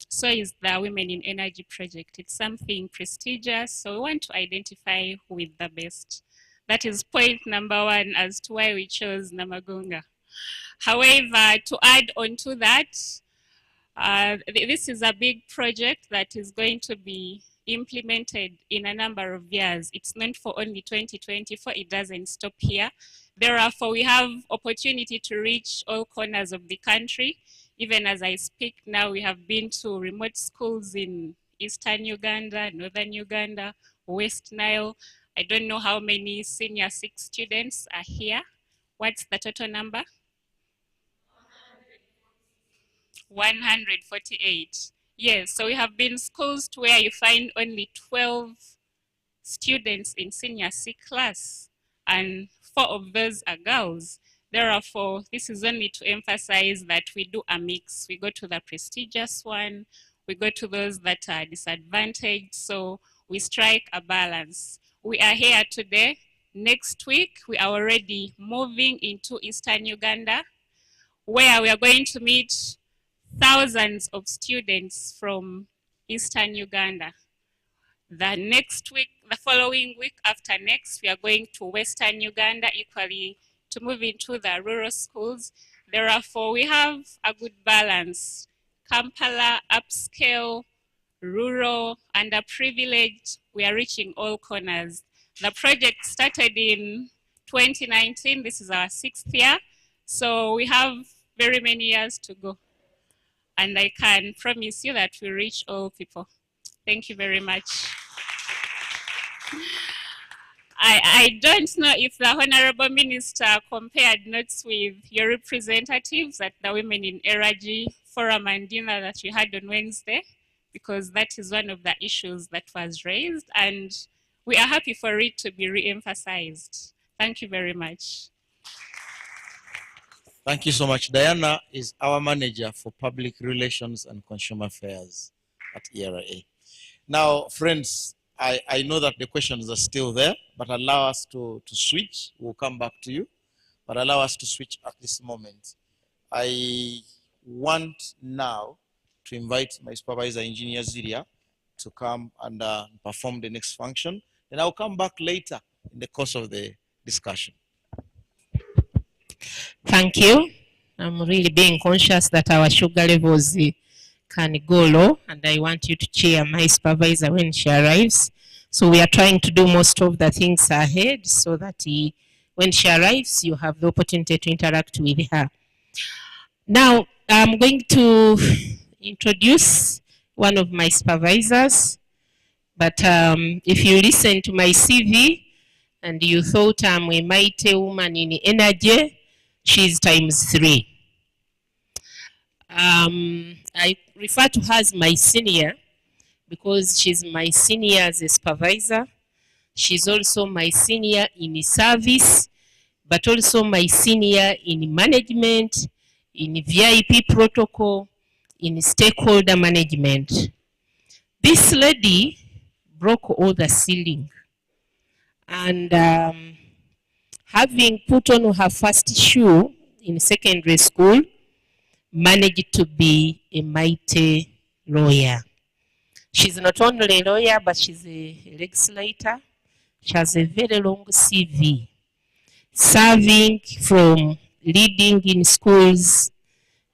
So is the Women in Energy project. It's something prestigious, so we want to identify who is the best. That is point number one as to why we chose Namagunga. However, to add on to that, this is a big project that is going to be implemented in a number of years. It's not for only 2024, it doesn't stop here. Therefore, we have opportunity to reach all corners of the country. Even as I speak now, we have been to remote schools in Eastern Uganda, Northern Uganda, West Nile. I don't know how many senior 6 students are here. What's the total number? 148. Yes, so we have been schools to where you find only 12 students in senior C class, and 4 of those are girls. Therefore, this is only to emphasize that we do a mix. We go to the prestigious one, we go to those that are disadvantaged, so we strike a balance. We are here today. Next week, we are already moving into Eastern Uganda, where we are going to meet thousands of students from Eastern Uganda. The next week, the following week after next, we are going to Western Uganda, equally to move into the rural schools. Therefore, we have a good balance. Kampala, upscale, rural, underprivileged, we are reaching all corners. The project started in 2019. This is our 6th year. So we have very many years to go. And I can promise you that we reach all people. Thank you very much. I don't know if the Honorable Minister compared notes with your representatives at the Women in Energy Forum and dinner that we had on Wednesday, because that is one of the issues that was raised, and we are happy for it to be re-emphasized. Thank you very much. Thank you so much. Diana is our manager for public relations and consumer affairs at ERA. Now, friends, I know that the questions are still there, but allow us to switch. We'll come back to you, but allow us to switch at this moment. I want now to invite my supervisor, Engineer Ziria, to come and perform the next function. Then I'll come back later in the course of the discussion. Thank you. I'm really being conscious that our sugar levels can go low, and I want you to cheer my supervisor when she arrives. So we are trying to do most of the things ahead so that When she arrives, you have the opportunity to interact with her. Now, I'm going to introduce one of my supervisors, but if you listen to my CV and you thought I'm a mighty woman in energy, she's ×3. I refer to her as my senior because she's my senior as a supervisor. She's also my senior in service, but also my senior in management, in VIP protocol, in stakeholder management. This lady broke all the ceiling, and having put on her first shoe in secondary school, managed to be a mighty lawyer. She's not only a lawyer, but she's a legislator. She has a very long CV, serving from leading in schools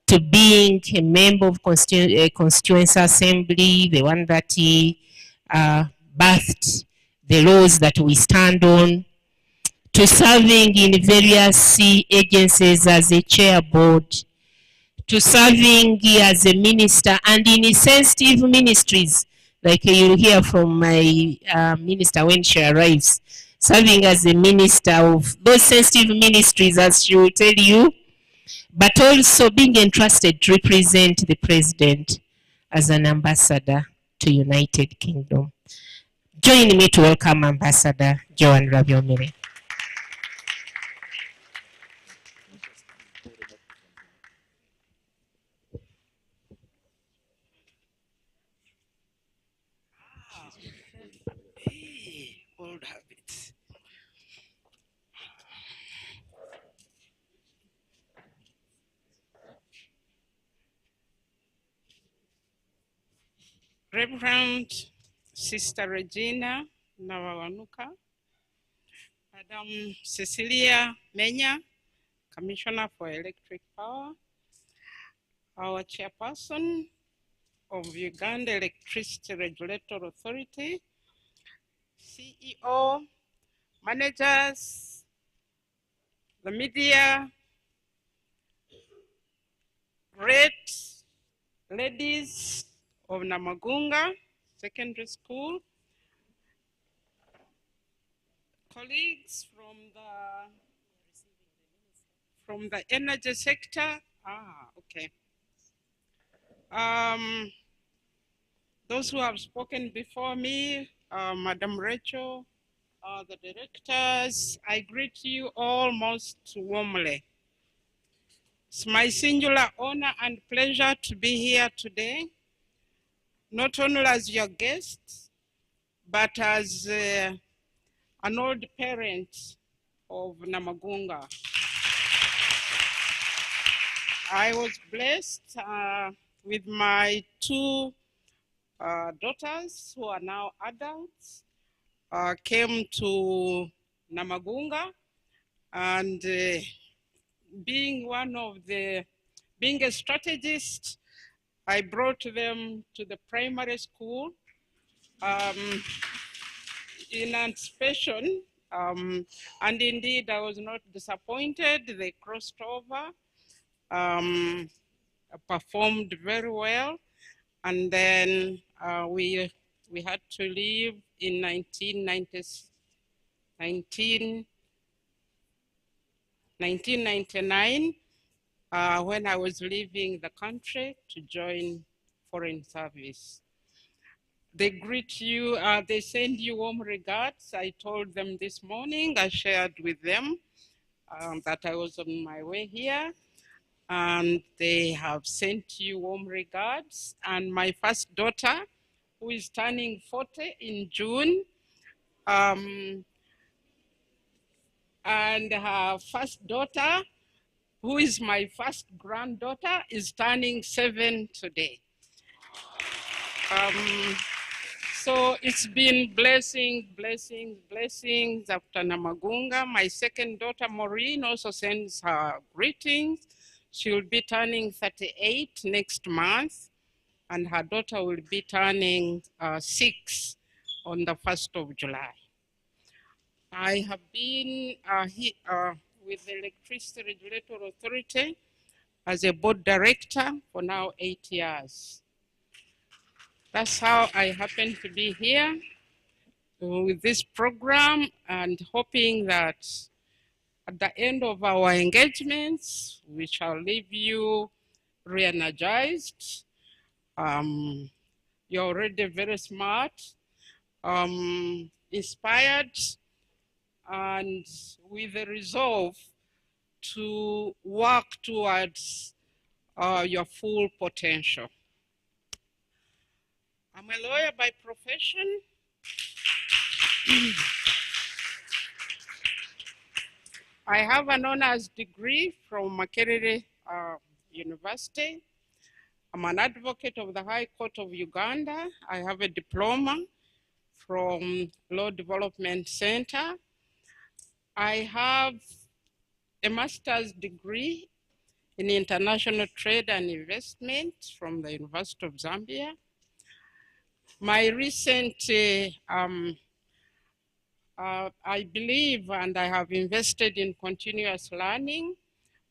to being a member of constituency assembly, the one that birthed the laws that we stand on, to serving in various agencies as a chair board, to serving as a minister and in sensitive ministries, like you'll hear from my minister when she arrives, serving as a minister of those sensitive ministries, as she will tell you, but also being entrusted to represent the president as an ambassador to United Kingdom. Join me to welcome Ambassador Joan Rabiomire. Old habits. Reverend Sister Regina Namagunga, Madam Cecilia Menya, Commissioner for Electric Power, our chairperson of Uganda Electricity Regulatory Authority, CEO, managers, the media, great ladies of Namagunga Secondary School, colleagues from the energy sector. Okay. Those who have spoken before me, Madam Rachel, the directors, I greet you all most warmly. It's my singular honor and pleasure to be here today, not only as your guest, but as an old parent of Namagunga. I was blessed with my two daughters who are now adults, came to Namagunga, and being a strategist, I brought them to the primary school in anticipation, and indeed I was not disappointed. They crossed over, performed very well, and then we had to leave in 1999 when I was leaving the country to join foreign service. They greet you, they send you warm regards. I told them this morning, I shared with them that I was on my way here, and they have sent you warm regards. And my first daughter, who is turning 40 in June, and her first daughter, who is my first granddaughter, is turning 7 today. So it's been blessings, blessings, blessings after Namagunga. My second daughter, Maureen, also sends her greetings. She will be turning 38 next month, and her daughter will be turning 6 on the 1st of July. I have been with the Electricity Regulatory Authority as a board director for now 8 years. That's how I happen to be here with this program, and hoping that at the end of our engagements, we shall leave you re-energized. You're already very smart, inspired, and with a resolve to work towards your full potential. I'm a lawyer by profession. I have an honors degree from Makerere University. I'm an advocate of the High Court of Uganda. I have a diploma from Law Development Center. I have a master's degree in international trade and investment from the University of Zambia. My recent, I believe, and I have invested in continuous learning.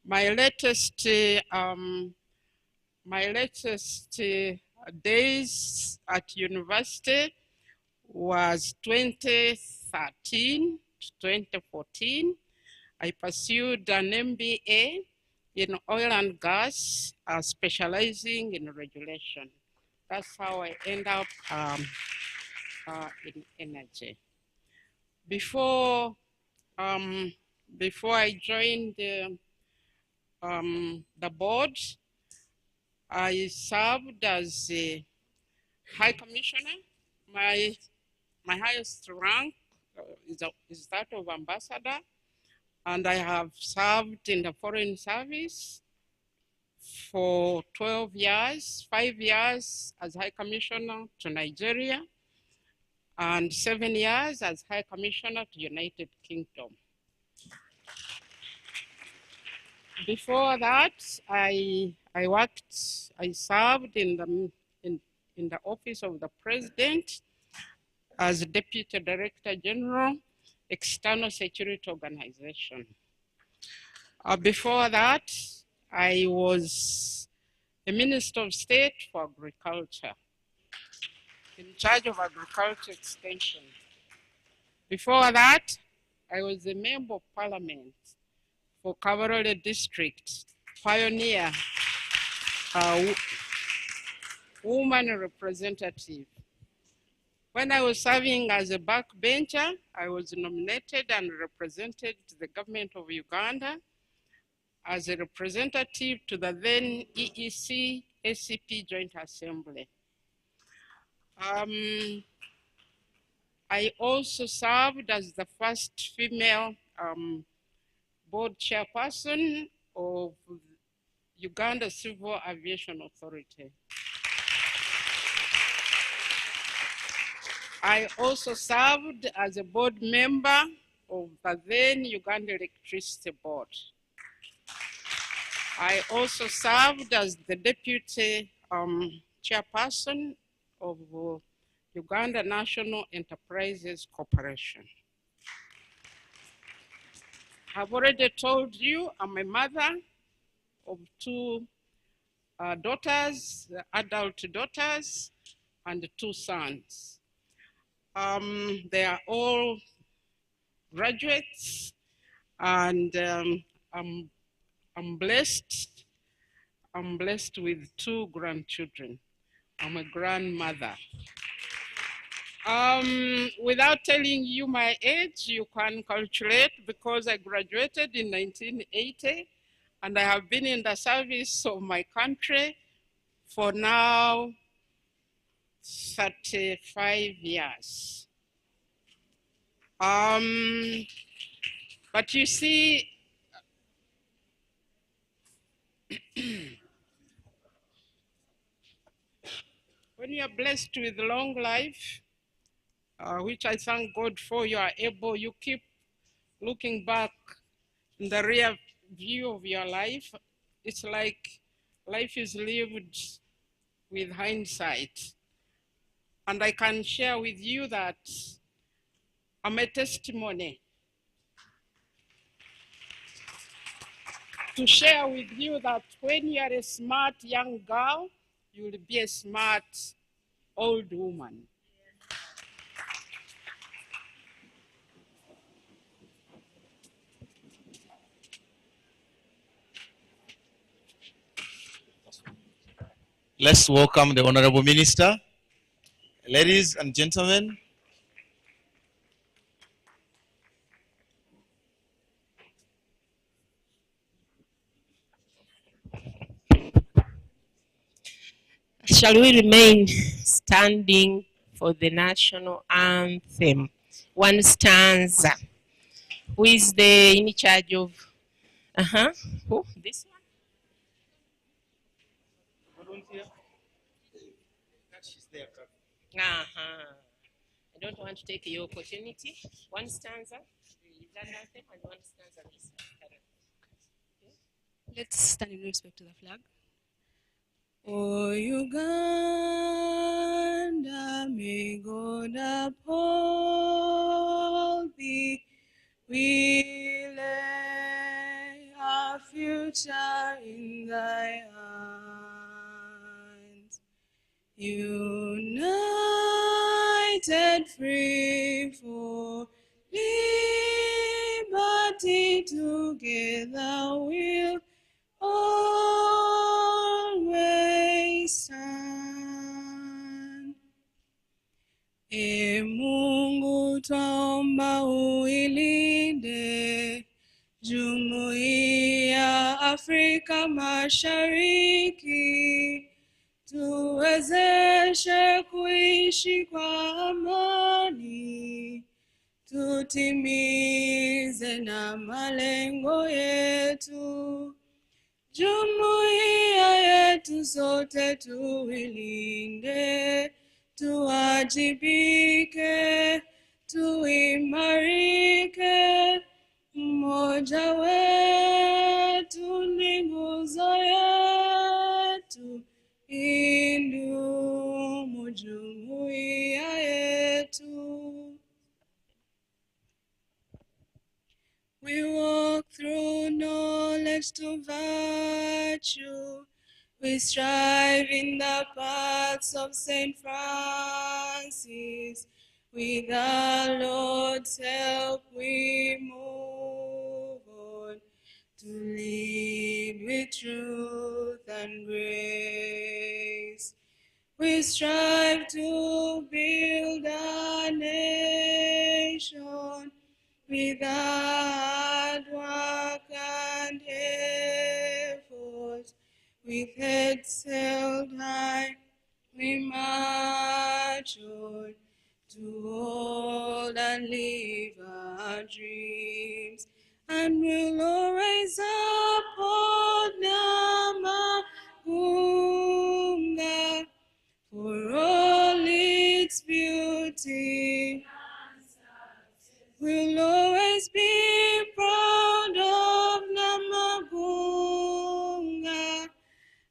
My latest days at university was 2013 to 2014. I pursued an MBA in oil and gas, specializing in regulation. That's how I end up in energy. Before I joined the board, I served as a High Commissioner. My highest rank is that of Ambassador, and I have served in the Foreign Service for 12 years, 5 years as High Commissioner to Nigeria, and 7 years as High Commissioner to United Kingdom. Before that, I served in the office of the President as Deputy Director General, External Security Organization. Before that, I was a Minister of State for Agriculture, in charge of Agriculture Extension. Before that, I was a Member of Parliament for Kabarole District, pioneer woman representative. When I was serving as a backbencher, I was nominated and represented the government of Uganda as a representative to the then EEC ACP Joint Assembly. I also served as the first female board chairperson of Uganda Civil Aviation Authority. I also served as a board member of the then Uganda Electricity Board. I also served as the deputy chairperson of Uganda National Enterprises Corporation. I've already told you I'm a mother of 2 daughters, adult daughters, and 2 sons. They are all graduates, and I'm blessed. I'm blessed with 2 grandchildren. I'm a grandmother. Without telling you my age, you can calculate, because I graduated in 1980, and I have been in the service of my country for now 35 years. But you see, when you are blessed with long life, which I thank God for, you keep looking back in the rear view of your life. It's like life is lived with hindsight. And I can share with you that I'm a testimony to share with you that when you are a smart young girl, you will be a smart old woman. Let's welcome the Honorable Minister. Ladies and gentlemen, shall we remain standing for the national anthem? One stanza. Who is in charge of? Who? This one? I don't want to take your opportunity. One stanza, the anthem, and one stanza. Let's stand in respect to the flag. O Uganda, may God uphold thee. We lay our future in thy hands. United, free for liberty, together we'll always stand. E Mungu twaomba uilinde Jumuiya Afrika Mashariki, tuwezeshe kuishi kwa amani, tutimize na malengo yetu. Jumuiya yetu sote tuilinde, tuwajibike, tuimarike. Mmoja wetu ni nguzo yetu, idumu jumuiya yetu. We walk through knowledge to virtue. We strive in the paths of St. Francis. With our Lord's help we move on to lead with truth and grace. We strive to build a nation with hard work and effort, with heads held high, we march on to hold and live our dreams, and we'll always uphold Namagunga for all its beauty. We'll always be proud of Namagunga,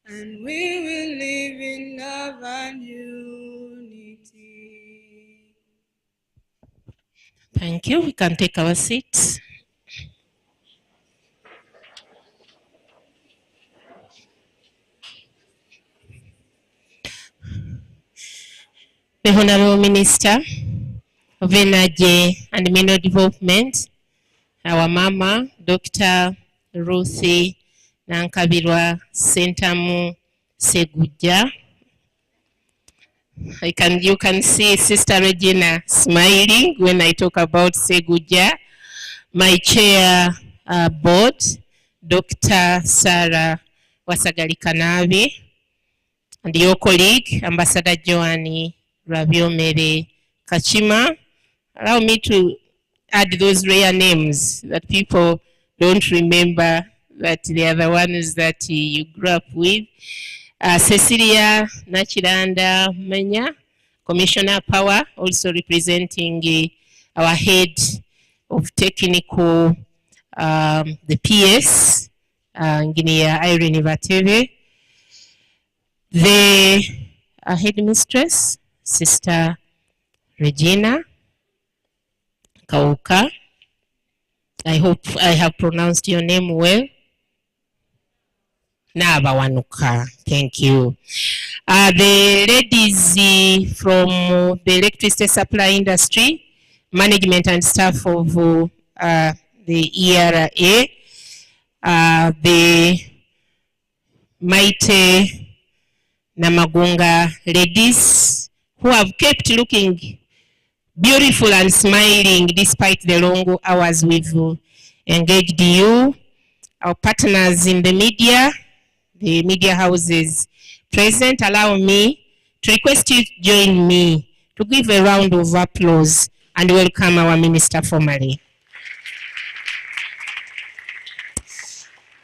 and we will live in love and unity. Thank you. We can take our seats. The Honorable Minister of Energy and Mineral Development, our Mama, Dr. Ruthie Nankabirwa Sentamu Seguja. You can see Sister Regina smiling when I talk about Seguja. My chair board, Dr. Sarah Wasagali-Kanabi, and your colleague, Ambassador Joanny Rabiomere Kachima. Allow me to add those rare names that people don't remember, that they are the ones that you grew up with. Cecilia Nachiranda Menya, Commissioner Power, also representing our head of technical, the PS, Engineer Irene Vateve, the headmistress, Sister Regina Kauka. I hope I have pronounced your name well. N'abawanuka. Thank you. The ladies from the electricity supply industry, management and staff of the ERA, the mighty Namagunga ladies who have kept looking beautiful and smiling despite the long hours we've engaged you, our partners in the media houses present. Allow me to request you to join me to give a round of applause and welcome our minister formally.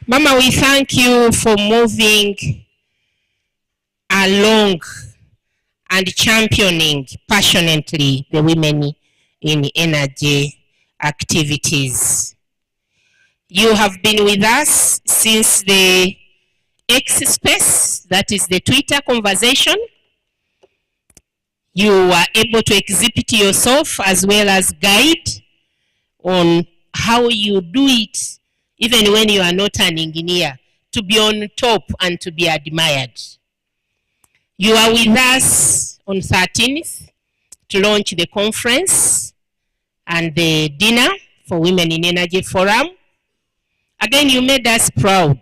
Mama, we thank you for moving along and championing passionately the women in energy activities. You have been with us since the X space, that is the Twitter conversation. You were able to exhibit yourself as well as guide on how you do it, even when you are not an engineer, to be on top and to be admired. You are with us on 13th to launch the conference and the dinner for Women in Energy Forum. Again, you made us proud,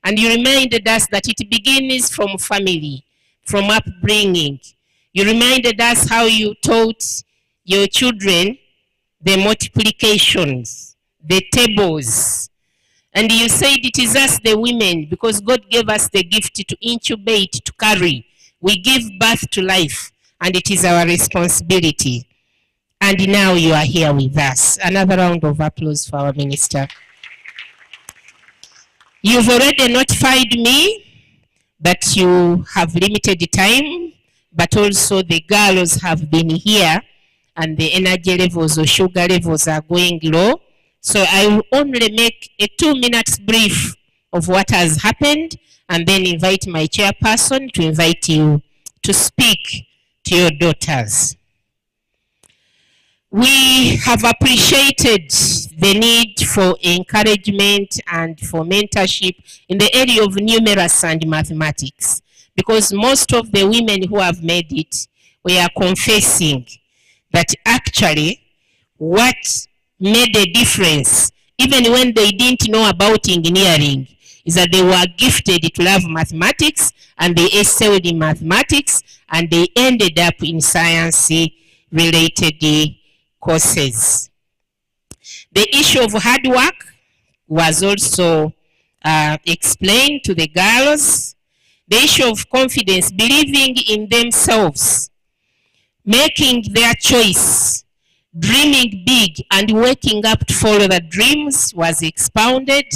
and you reminded us that it begins from family, from upbringing. You reminded us how you taught your children the multiplications, the tables. And you said it is us, the women, because God gave us the gift to incubate, to carry. We give birth to life, and it is our responsibility. And now you are here with us. Another round of applause for our minister. You've already notified me that you have limited time, but also the girls have been here and the energy levels or sugar levels are going low. So I will only make a 2-minute brief of what has happened and then invite my chairperson to invite you to speak to your daughters. We have appreciated the need for encouragement and for mentorship in the area of numeracy and mathematics, because most of the women who have made it, we are confessing that actually what made a difference, even when they didn't know about engineering, is that they were gifted to love mathematics and they excelled in mathematics and they ended up in science-related courses. The issue of hard work was also explained to the girls. The issue of confidence, believing in themselves, making their choice, dreaming big and waking up to follow the dreams was expounded.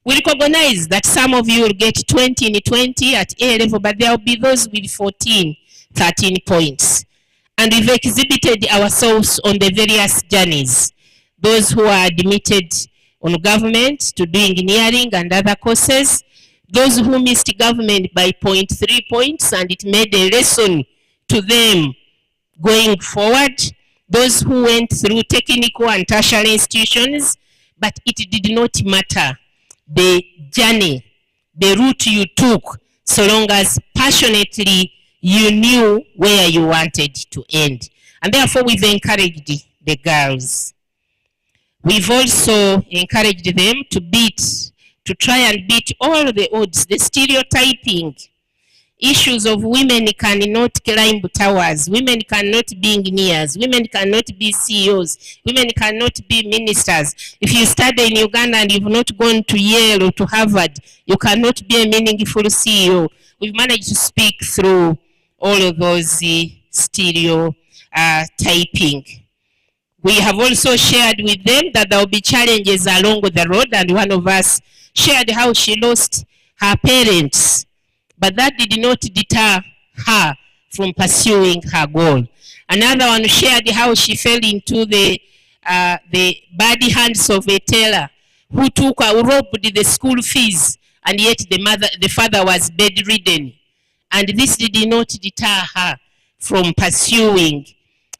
We recognize that some of you will get 20 in 20 at A level, but there will be those with 14, 13 points. And we've exhibited ourselves on the various journeys. Those who are admitted on government to do engineering and other courses, those who missed government by 0.3 points and it made a lesson to them going forward, those who went through technical and tertiary institutions, but it did not matter the journey, the route you took, so long as passionately you knew where you wanted to end. And therefore we've encouraged the girls. We've also encouraged them to try and beat all the odds, the stereotyping issues of women cannot climb towers, women cannot be engineers, women cannot be CEOs, women cannot be ministers. If you study in Uganda and you've not gone to Yale or to Harvard, you cannot be a meaningful CEO. We've managed to speak through all of those stereotyping. We have also shared with them that there will be challenges along the road, and one of us shared how she lost her parents, but that did not deter her from pursuing her goal. Another one shared how she fell into the bad hands of a teller who robbed the school fees, and yet the father was bedridden. And this did not deter her from pursuing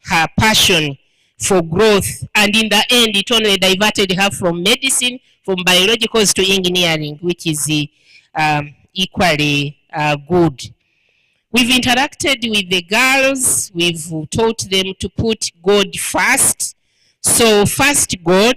her passion for growth. And in the end, it only diverted her from medicine, from biologicals to engineering, which is equally good. We've interacted with the girls. We've taught them to put God first. So first God,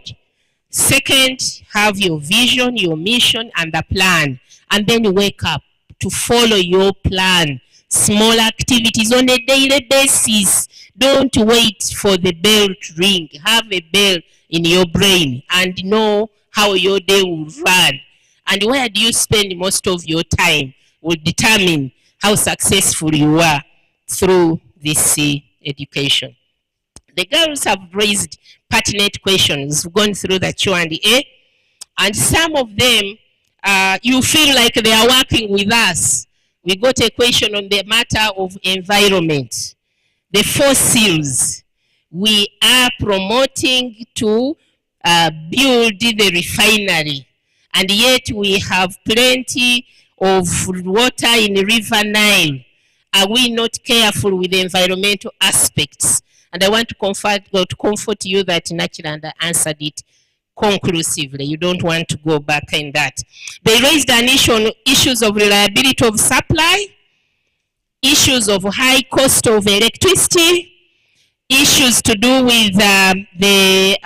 second have your vision, your mission, and the plan. And then wake up to follow your plan. Small activities on a daily basis. Don't wait for the bell to ring. Have a bell in your brain and know how your day will run. And where do you spend most of your time will determine how successful you are through this education. The girls have raised pertinent questions. We've gone through the Q&A, and some of them you feel like they are working with us. We got a question on the matter of environment. The fossils, we are promoting to build the refinery, and yet we have plenty of water in River Nile. Are we not careful with the environmental aspects? And I want to comfort you that Nachilanda answered it conclusively. You don't want to go back in that. They raised an issue on issues of reliability of supply, issues of high cost of electricity, issues to do with the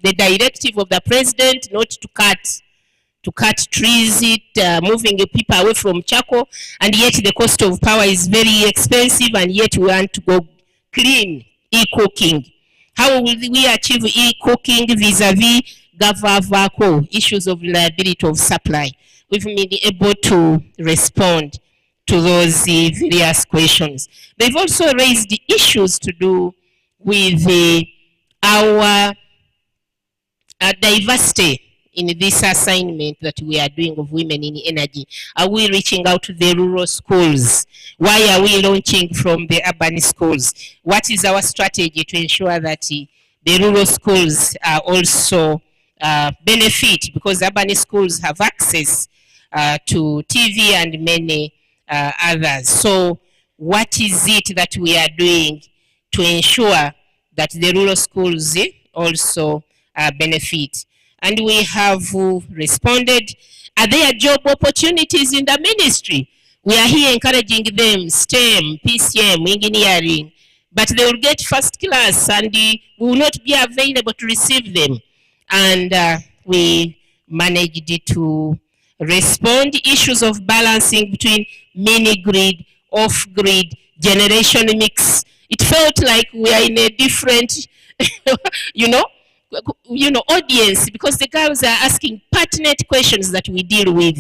directive of the president not to cut trees, moving people away from charcoal, and yet the cost of power is very expensive, and yet we want to go clean e-cooking. How will we achieve e-cooking vis-a-vis Gavavaco, issues of reliability of supply? We've been able to respond to those various questions. They've also raised the issues to do with our diversity in this assignment that we are doing of women in energy. Are we reaching out to the rural schools? Why are we launching from the urban schools? What is our strategy to ensure that the rural schools are also benefit, because urban schools have access to TV and many others. So what is it that we are doing to ensure that the rural schools also benefit? And we have responded, are there job opportunities in the ministry? We are here encouraging them, STEM, PCM, engineering, but they will get first class and we will not be available to receive them. And we managed to respond issues of balancing between mini-grid, off-grid, generation mix. It felt like we are in a different, audience, because the girls are asking pertinent questions that we deal with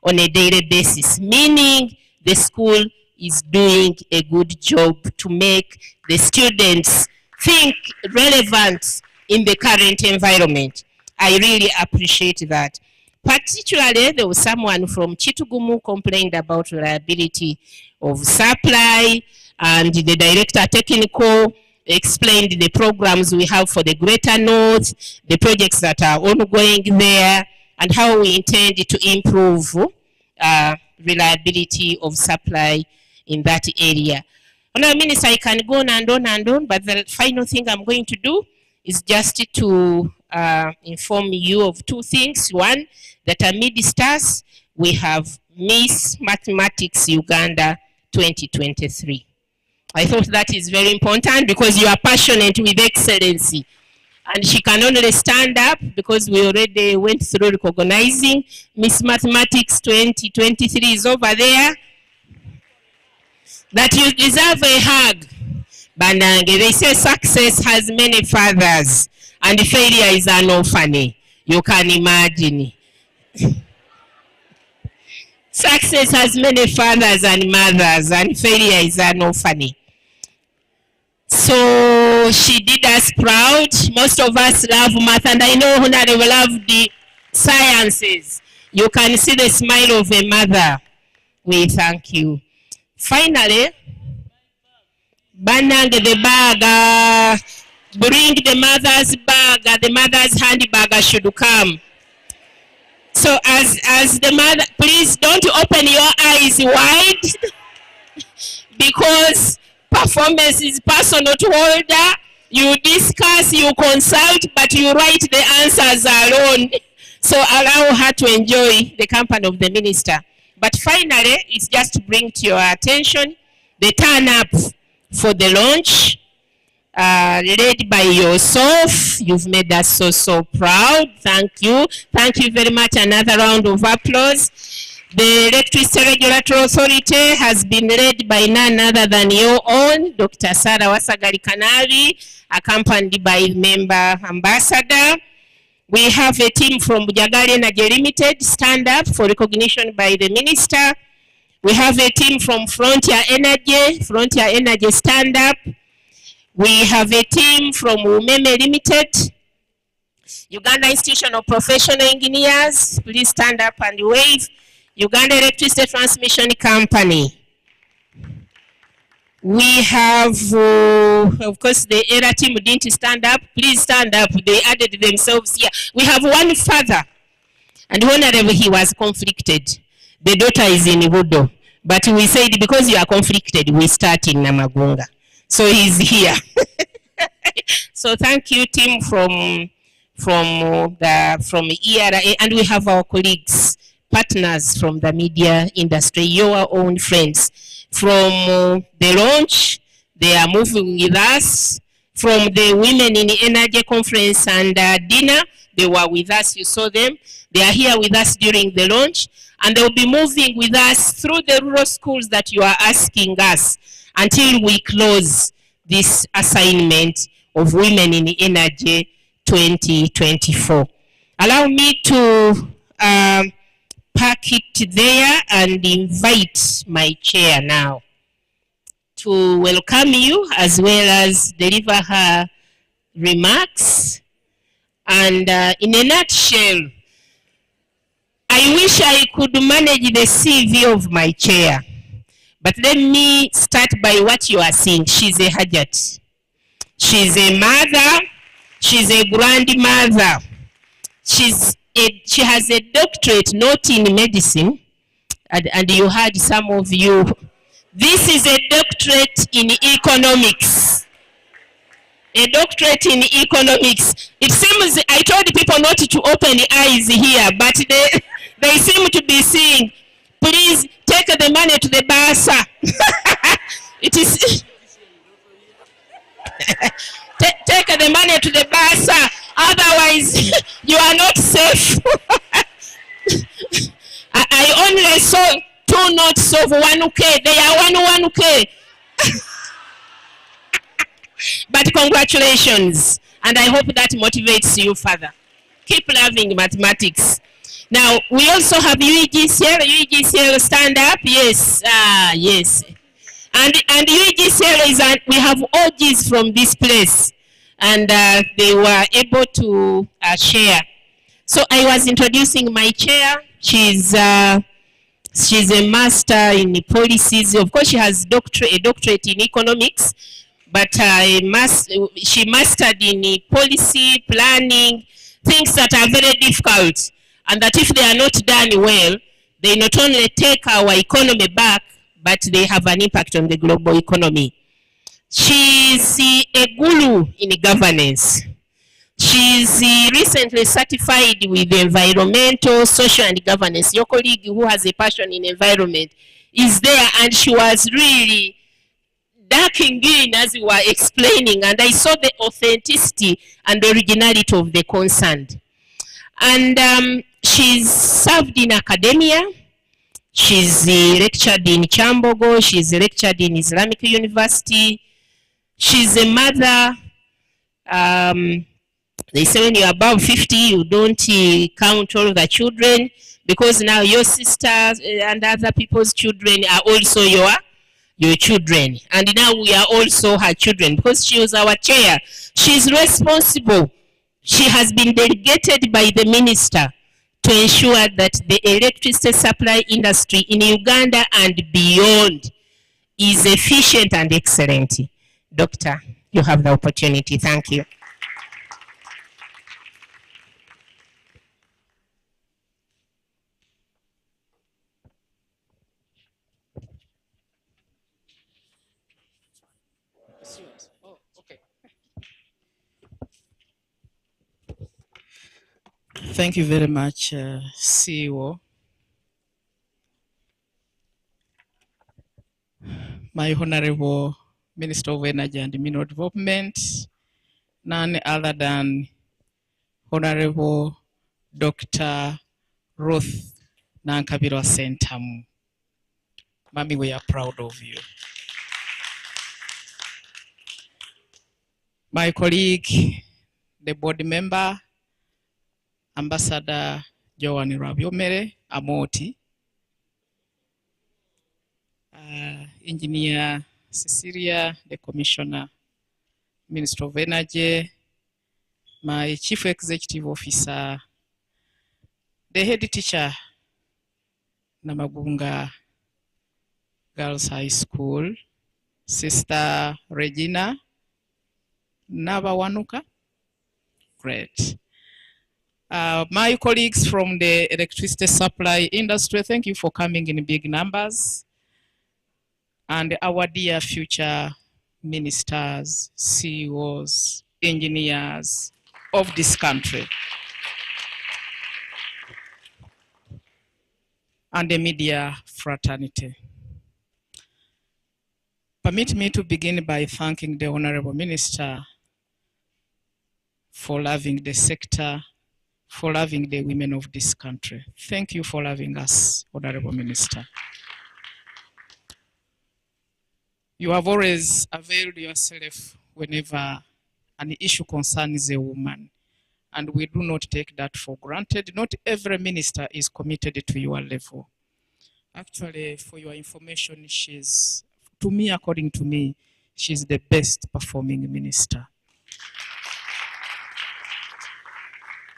on a daily basis, meaning the school is doing a good job to make the students think relevant in the current environment. I really appreciate that. Particularly, there was someone from Chitugumu complained about reliability of supply, and the director technical explained the programs we have for the Greater North, the projects that are ongoing there, and how we intend to improve reliability of supply in that area. Honourable Minister, I can go on and on and on, but the final thing I'm going to do is just to inform you of two things. One, that amid stars, we have Miss Mathematics Uganda 2023. I thought that is very important because you are passionate with excellency. And she can only stand up because we already went through recognizing Miss Mathematics 2023 is over there. That you deserve a hug. Banange, they say success has many fathers and failure is an orphan. You can imagine. Success has many fathers and mothers, and failure is an orphan. So she did us proud. Most of us love math, and I know Honorable love the sciences. You can see the smile of a mother. We thank you. Finally, Banang the bag, bring the mother's bag, the mother's handbag should come. So as the mother, please don't open your eyes wide because performance is personal to order. You discuss, you consult, but you write the answers alone. So allow her to enjoy the company of the minister. But finally, it's just to bring to your attention the turn up for the launch, led by yourself. You've made us so proud. Thank you. Thank you very much. Another round of applause. The Electricity Regulatory Authority has been led by none other than your own, Dr. Sarah Wasagali Kanavi, accompanied by member ambassador. We have a team from Bujagali Energy Limited, stand up for recognition by the minister. We have a team from Frontier Energy, stand up. We have a team from Umeme Limited, Uganda Institution of Professional Engineers, please stand up and wave. Uganda Electricity Transmission Company. We have, of course, the ERA team didn't stand up. Please stand up. They added themselves here. We have one father, and whenever he was conflicted, the daughter is in Ibudo. But we said, because you are conflicted, we start in Namagunga. So he's here. So thank you, team from ERA, and we have our colleagues, partners from the media industry, your own friends. From the launch, they are moving with us. From the Women in Energy Conference and dinner, they were with us, you saw them. They are here with us during the launch, and they will be moving with us through the rural schools that you are asking us until we close this assignment of Women in Energy 2024. Allow me to park it there and invite my chair now to welcome you as well as deliver her remarks. And in a nutshell, I wish I could manage the CV of my chair. But let me start by what you are seeing. She's a Hajat. She's a mother. She's a grandmother. She has a doctorate, not in medicine. And you heard some of you. This is a doctorate in economics. A doctorate in economics. It seems I told people not to open the eyes here, but they seem to be seeing. Please take the money to the Basa. It is take the money to the Basa. Otherwise, you are not safe. I only saw 2 notes of 1K. They are 1K. But congratulations. And I hope that motivates you further. Keep loving mathematics. Now, we also have UEGCL. UEGCL, stand up. Yes. Yes. And UEGCL is, we have OGs from this place. And they were able to share. So I was introducing my chair. She's a master in policies. Of course, she has a doctorate in economics, but she mastered in policy, planning, things that are very difficult, and that if they are not done well, they not only take our economy back, but they have an impact on the global economy. She's a guru in governance. She's recently certified with environmental, social, and governance. Your colleague who has a passion in environment is there, and she was really darking in as we were explaining, and I saw the authenticity and the originality of the concern. And she's served in academia. She's lectured in Chambogo. She's lectured in Islamic University. She's a mother. They say when you're above 50, you don't count all the children, because now your sisters and other people's children are also your children. And now we are also her children, because she was our chair. She's responsible. She has been delegated by the minister to ensure that the electricity supply industry in Uganda and beyond is efficient and excellent. Doctor, you have the opportunity. Thank you. Thank you very much, CEO. My Honorable Minister of Energy and Mineral Development, none other than Honorable Dr. Ruth Nankabirwa Sentamu. Mami, we are proud of you. My colleague, the board member, Ambassador Joan Rabiomere Amoti, Engineer Cecilia, the Commissioner, Minister of Energy, my Chief Executive Officer, the head teacher, Namagunga Girls High School, Sister Regina Nabawanuka. Great. My colleagues from the electricity supply industry, thank you for coming in big numbers. And our dear future ministers, CEOs, engineers of this country. And the media fraternity. Permit me to begin by thanking the Honorable Minister for loving the sector, for loving the women of this country. Thank you for loving us, Honorable Minister. You have always availed yourself whenever an issue concerns a woman, and we do not take that for granted. Not every minister is committed to your level. Actually, for your information, she's, to me, according to me, she's the best performing minister.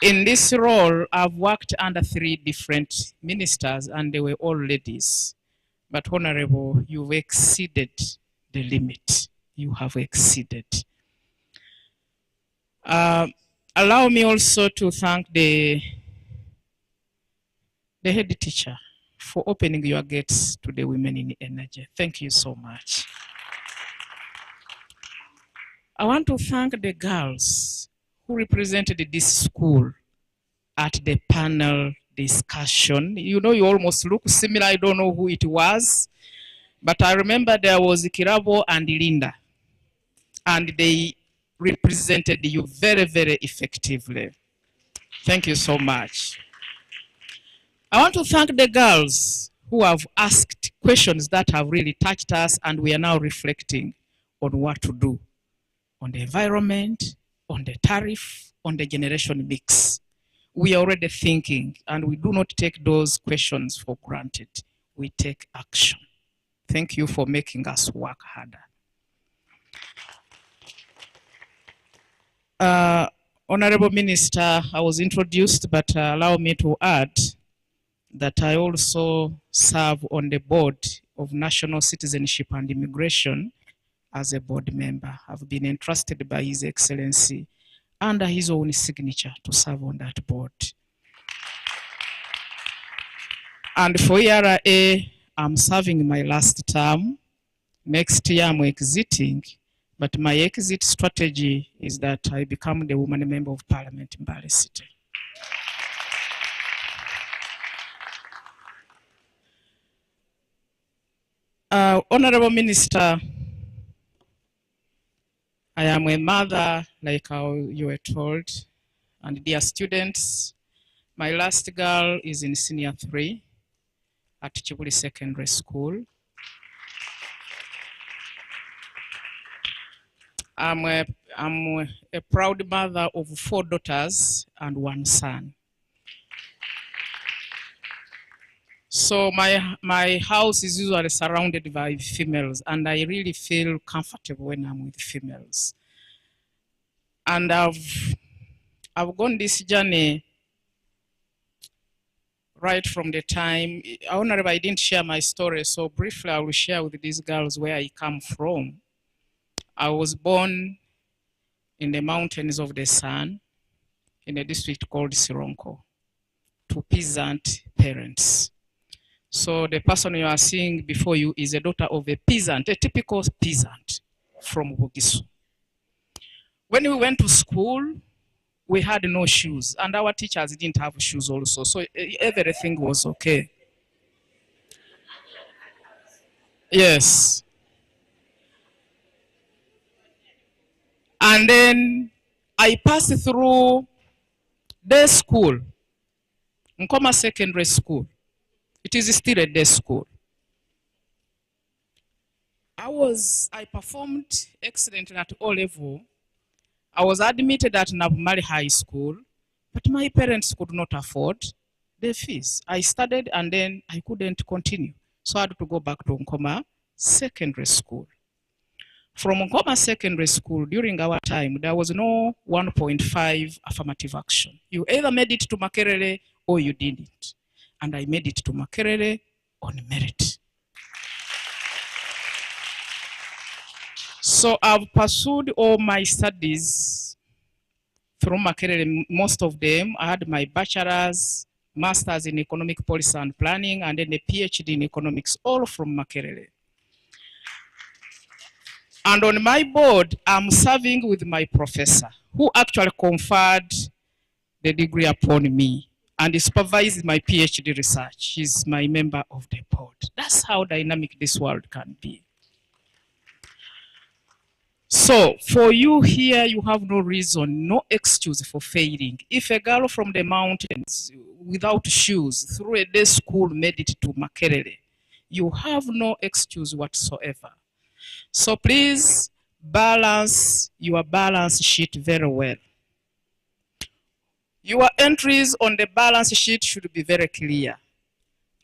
In this role, I've worked under 3 different ministers, and they were all ladies. But Honorable, you've exceeded the limit. You have exceeded. Allow me also to thank the head teacher for opening your gates to the women in energy. Thank you so much. I want to thank the girls who represented this school at the panel discussion. You know, you almost look similar. I don't know who it was, but I remember there was Kirabo and Linda, and they represented you very, very effectively. Thank you so much. I want to thank the girls who have asked questions that have really touched us, and we are now reflecting on what to do on the environment, on the tariff, on the generation mix. We are already thinking, and we do not take those questions for granted. We take action. Thank you for making us work harder. Honorable Minister, I was introduced, but allow me to add that I also serve on the board of National Citizenship and Immigration as a board member. I've been entrusted by His Excellency under his own signature to serve on that board. And for ERA, I'm serving my last term. Next year I'm exiting, but my exit strategy is that I become the woman member of parliament in Mbale City. Honorable Minister, I am a mother, like how you were told, and dear students, my last girl is in senior 3 at Chibuli Secondary School. I'm a proud mother of 4 daughters and 1 son. So my house is usually surrounded by females, and I really feel comfortable when I'm with females. And I've gone this journey right from the time, Honorable, I didn't share my story, so briefly I will share with these girls where I come from. I was born in the mountains of the Sun, in a district called Sironko, to peasant parents. So the person you are seeing before you is a daughter of a peasant, a typical peasant from Bugisu. When we went to school, we had no shoes, and our teachers didn't have shoes also, so everything was okay. Yes. And then I passed through day school, Nkoma Secondary School. It is still a day school. I performed excellently at O level. I was admitted at Nabumali High School, but my parents could not afford the fees. I studied and then I couldn't continue. So I had to go back to Nkoma Secondary School. From Nkoma Secondary School, during our time, there was no 1.5 affirmative action. You either made it to Makerere or you didn't. And I made it to Makerere on merit. So I've pursued all my studies through Makerere, most of them. I had my bachelor's, master's in economic policy and planning, and then a PhD in economics, all from Makerere. And on my board, I'm serving with my professor, who actually conferred the degree upon me and supervised my PhD research. She's my member of the board. That's how dynamic this world can be. So for you here, you have no reason, no excuse for failing. If a girl from the mountains without shoes through a day school made it to Makerere, you have no excuse whatsoever. So please balance your balance sheet very well. Your entries on the balance sheet should be very clear.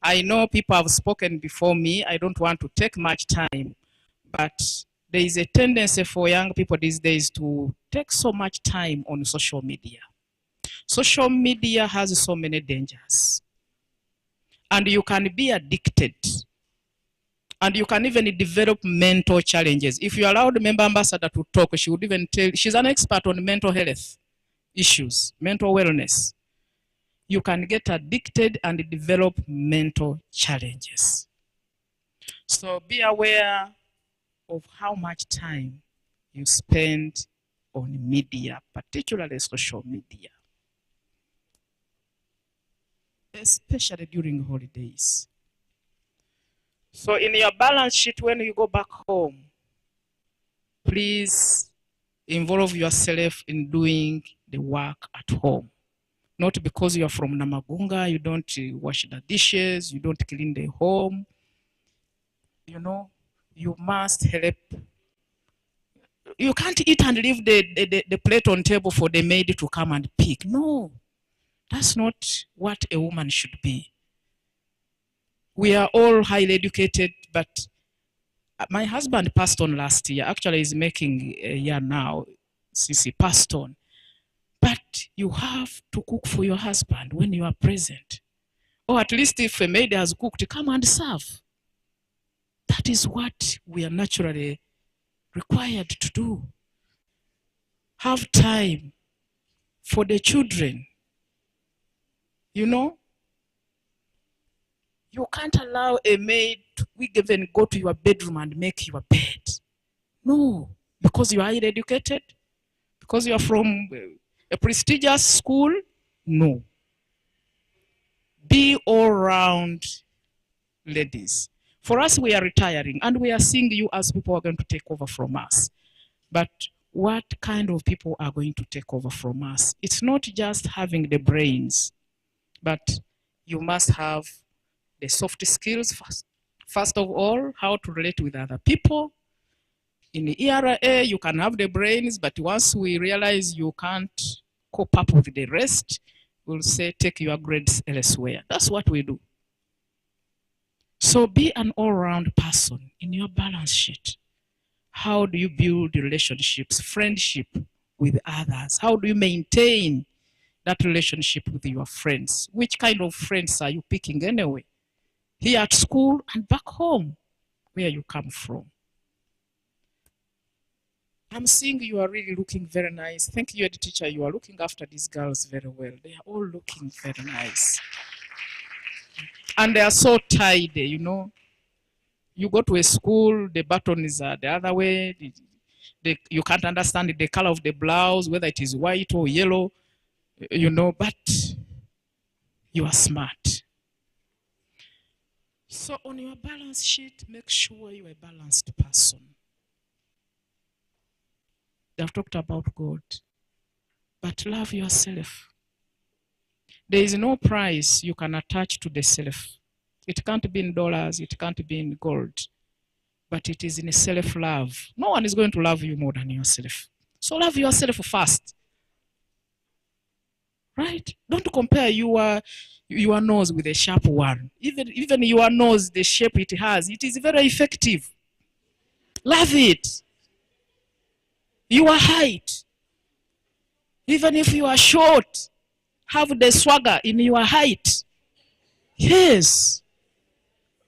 I know people have spoken before me. I don't want to take much time, but there is a tendency for young people these days to take so much time on social media. Social media has so many dangers, and you can be addicted. And you can even develop mental challenges. If you allow the member ambassador to talk, she would even tell, she's an expert on mental health issues, mental wellness. You can get addicted and develop mental challenges. So be aware of how much time you spend on media, particularly social media, especially during holidays. So in your balance sheet, when you go back home, please involve yourself in doing the work at home. Not because you're from Namagunga, you don't wash the dishes, you don't clean the home. You know, you must help. You can't eat and leave the plate on table for the maid to come and pick. No, that's not what a woman should be. We are all highly educated, but my husband passed on last year. Actually, he's making a year now since he passed on. But you have to cook for your husband when you are present. Or at least if a maid has cooked, come and serve. That is what we are naturally required to do. Have time for the children. You know, you can't allow a maid to even go to your bedroom and make your bed. No, because you are highly educated, because you are from a prestigious school. No. Be all round ladies. For us, we are retiring and we are seeing you as people who are going to take over from us. But what kind of people are going to take over from us? It's not just having the brains, but you must have the soft skills first. First of all, how to relate with other people. In the ERA, you can have the brains, but once we realize you can't cope up with the rest, we'll say, take your grades elsewhere. That's what we do. So be an all-round person in your balance sheet. How do you build relationships, friendship with others? How do you maintain that relationship with your friends? Which kind of friends are you picking anyway? Here at school and back home, where you come from. I'm seeing you are really looking very nice. Thank you, head teacher. You are looking after these girls very well. They are all looking very nice. And they are so tidy, you know. You go to a school, the button is the other way. You can't understand the color of the blouse, whether it is white or yellow. you know, but you are smart. So on your balance sheet, make sure you're a balanced person. They've talked about God, but love yourself. There is no price you can attach to the self. It can't be in dollars, it can't be in gold, but it is in self-love. No one is going to love you more than yourself. So love yourself first. Right? Don't compare your nose with a sharp one. Even your nose, the shape it has, it is very effective. Love it. Your height. Even if you are short, have the swagger in your height. Yes.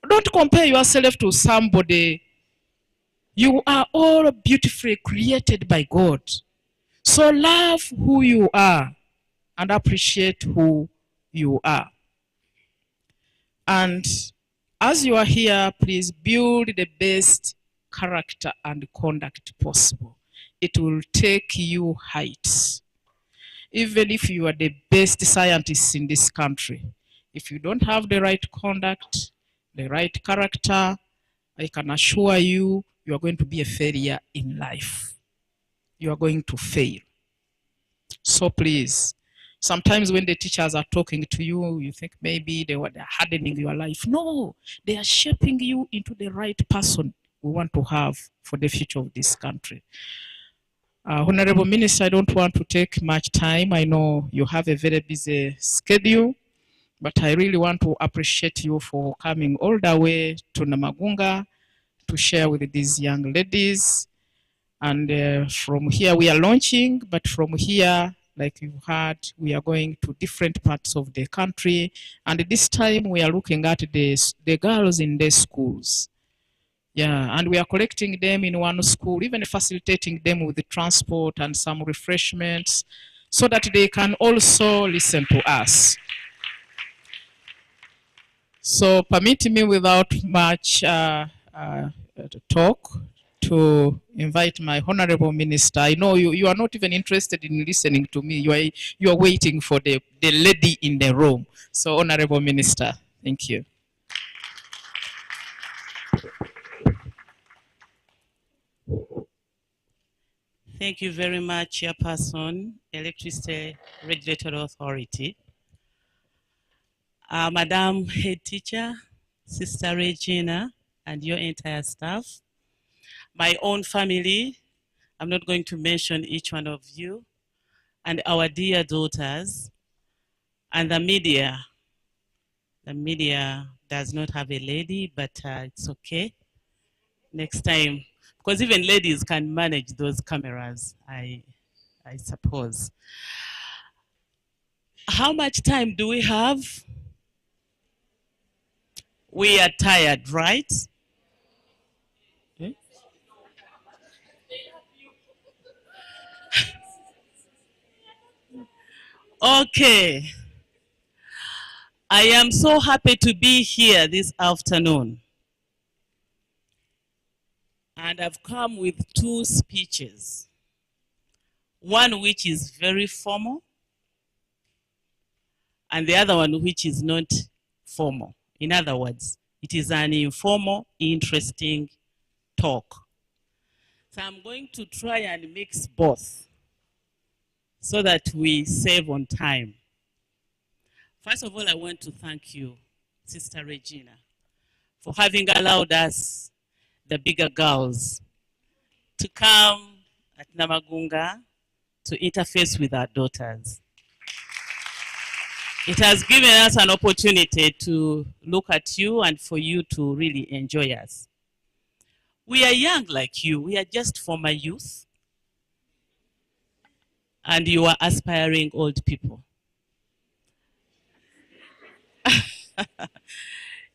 Don't compare yourself to somebody. You are all beautifully created by God. So love who you are and appreciate who you are. And as you are here, please build the best character and conduct possible. It will take you heights. Even if you are the best scientists in this country, if you don't have the right conduct, the right character, I can assure you, you are going to be a failure in life. You are going to fail. So please, sometimes when the teachers are talking to you, you think maybe they're hardening your life. No, they are shaping you into the right person we want to have for the future of this country. Honorable Minister, I don't want to take much time. I know you have a very busy schedule, but I really want to appreciate you for coming all the way to Namagunga to share with these young ladies. And from here we are launching, but from here, like you heard, we are going to different parts of the country. And this time we are looking at the girls in their schools. Yeah, and we are collecting them in one school, even facilitating them with the transport and some refreshments so that they can also listen to us. So permit me without much talk to invite my honorable minister. I know you are not even interested in listening to me. You are waiting for the lady in the room. So honorable minister, thank you. Thank you very much, Chairperson, Electricity Regulatory Authority. Madam Head Teacher, Sister Regina, and your entire staff. My own family, I'm not going to mention each one of you, and our dear daughters, and the media. The media does not have a lady, but it's okay. Next time, because even ladies can manage those cameras, I suppose. How much time do we have? We are tired, right? Okay. Okay. I am so happy to be here this afternoon. And I've come with two speeches. One which is very formal, and the other one which is not formal. In other words, it is an informal, interesting talk. So I'm going to try and mix both so that we save on time. First of all, I want to thank you, Sister Regina, for having allowed us, the bigger girls, to come at Namagunga to interface with our daughters. It has given us an opportunity to look at you and for you to really enjoy us. We are young like you. We are just former youth. And you are aspiring old people.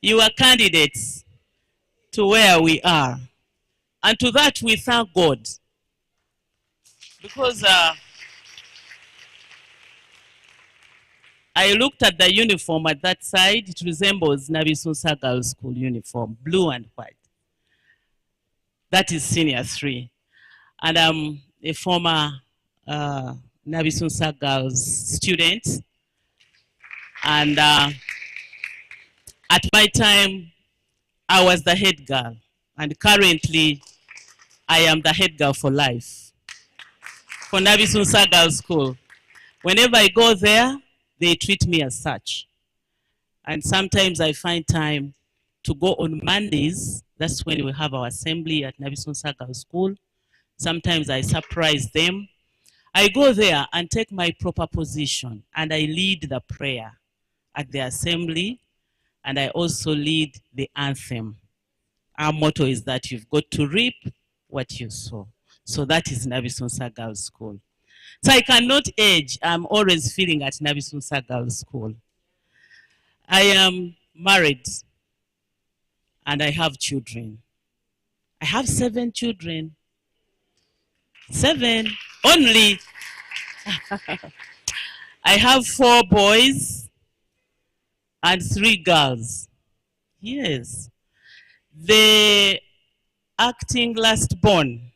You are candidates to where we are. And to that we thank God. Because I looked at the uniform at that side. It resembles Nabisusa Girls' School uniform, blue and white. That is senior 3. And I'm a former Nabisunsa Girls student. And at my time, I was the head girl. And currently, I am the head girl for life for Nabisunsa Girls School. Whenever I go there, they treat me as such. And sometimes I find time to go on Mondays. That's when we have our assembly at Nabisunsa Girls School. Sometimes I surprise them. I go there and take my proper position, and I lead the prayer at the assembly, and I also lead the anthem. Our motto is that you've got to reap what you sow. So that is Nabisunsa Girls School. So I cannot age. I'm always feeling at Nabisunsa Girls School. I am married and I have children. I have 7 children. 7 only. I have 4 boys and 3 girls. Yes. The acting last born.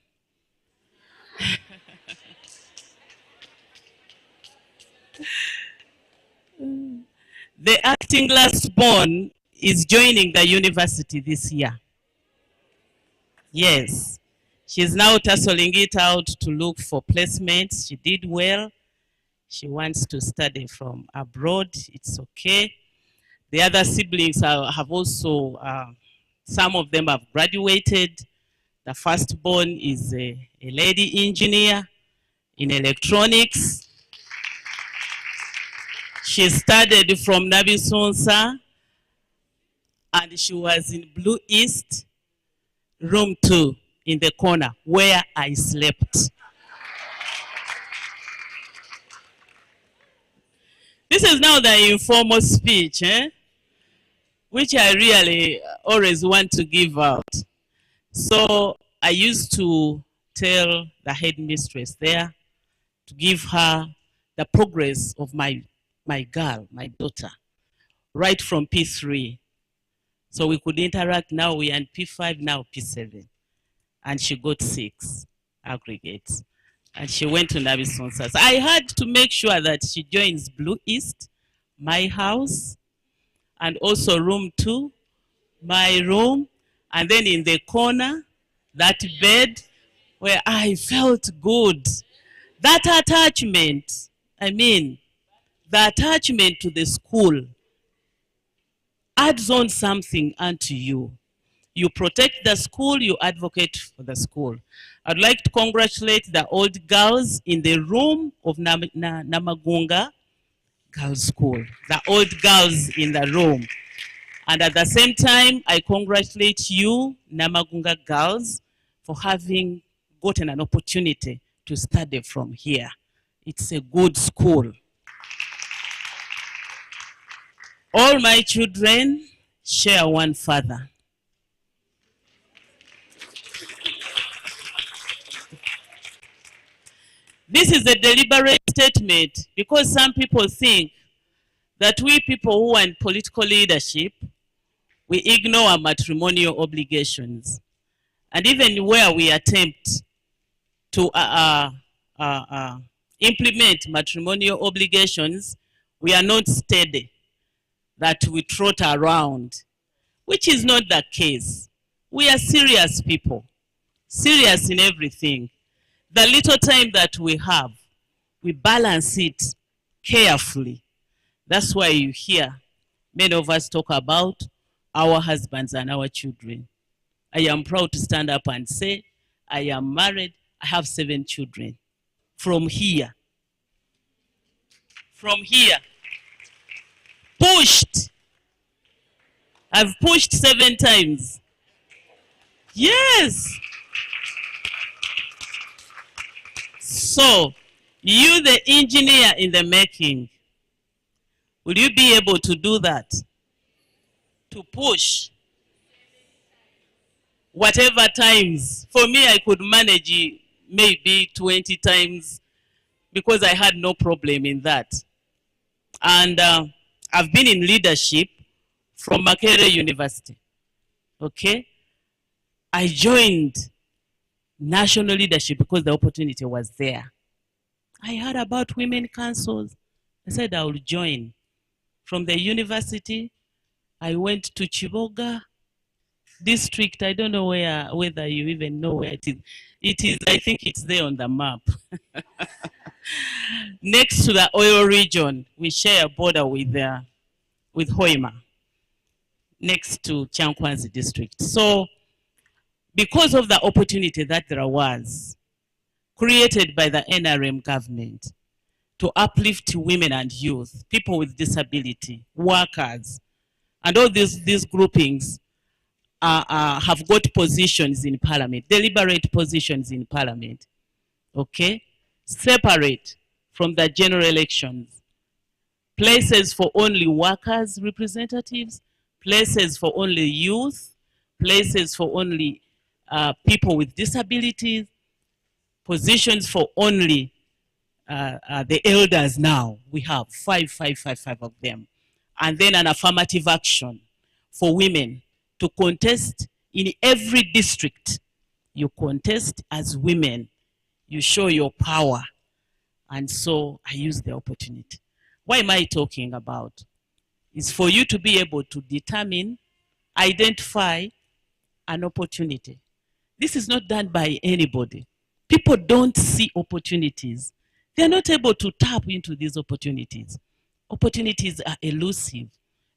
The acting last born is joining the university this year. Yes. She's now tussling it out to look for placements. She did well. She wants to study from abroad. It's okay. The other siblings have also, some of them have graduated. The firstborn is a lady engineer in electronics. She studied from Nabisunsa, and she was in Blue East, room 2 in the corner where I slept. This is now the informal speech, which I really always want to give out. So I used to tell the headmistress there to give her the progress of my girl, my daughter, right from P3. So we could interact. Now we are in P5, now P7. And she got 6 aggregates. And she went to Nabisunsa. So I had to make sure that she joins Blue East, my house, and also room 2, my room, and then in the corner, that bed where I felt good. That attachment, I mean, the attachment to the school adds on something unto you. You protect the school, you advocate for the school. I'd like to congratulate the old girls in the room of Namagunga Girls School, the old girls in the room. And at the same time, I congratulate you, Namagunga girls, for having gotten an opportunity to study from here. It's a good school. All my children share one father. This is a deliberate statement because some people think that we people who are in political leadership, we ignore our matrimonial obligations. And even where we attempt to implement matrimonial obligations, we are not steady, that we trot around, which is not the case. We are serious people, serious in everything. The little time that we have, we balance it carefully. That's why you hear many of us talk about our husbands and our children. I am proud to stand up and say, I am married, I have 7 children. From here. From here. Pushed. I've pushed 7 times. Yes. So, you the engineer in the making, will you be able to do that? To push whatever times. For me, I could manage maybe 20 times because I had no problem in that. And I've been in leadership from Makerere University. Okay? I joined national leadership because the opportunity was there. I heard about women councils. I said I will join. From the university, I went to Chiboga district. I don't know whether you even know where it is. It is, I think it's there on the map. Next to the oil region, we share a border with Hoima, next to Chankwanzi district. So because of the opportunity that there was created by the NRM government to uplift women and youth, people with disability, workers, and all these groupings have got positions in parliament, deliberate positions in parliament, okay? Separate from the general elections. Places for only workers' representatives, places for only youth, places for only people with disabilities, positions for only the elders now. We have five of them. And then an affirmative action for women to contest in every district. You contest as women. You show your power. And so I use the opportunity. What am I talking about? It's for you to be able to determine, identify an opportunity. This is not done by anybody. People don't see opportunities. They're not able to tap into these opportunities. Opportunities are elusive.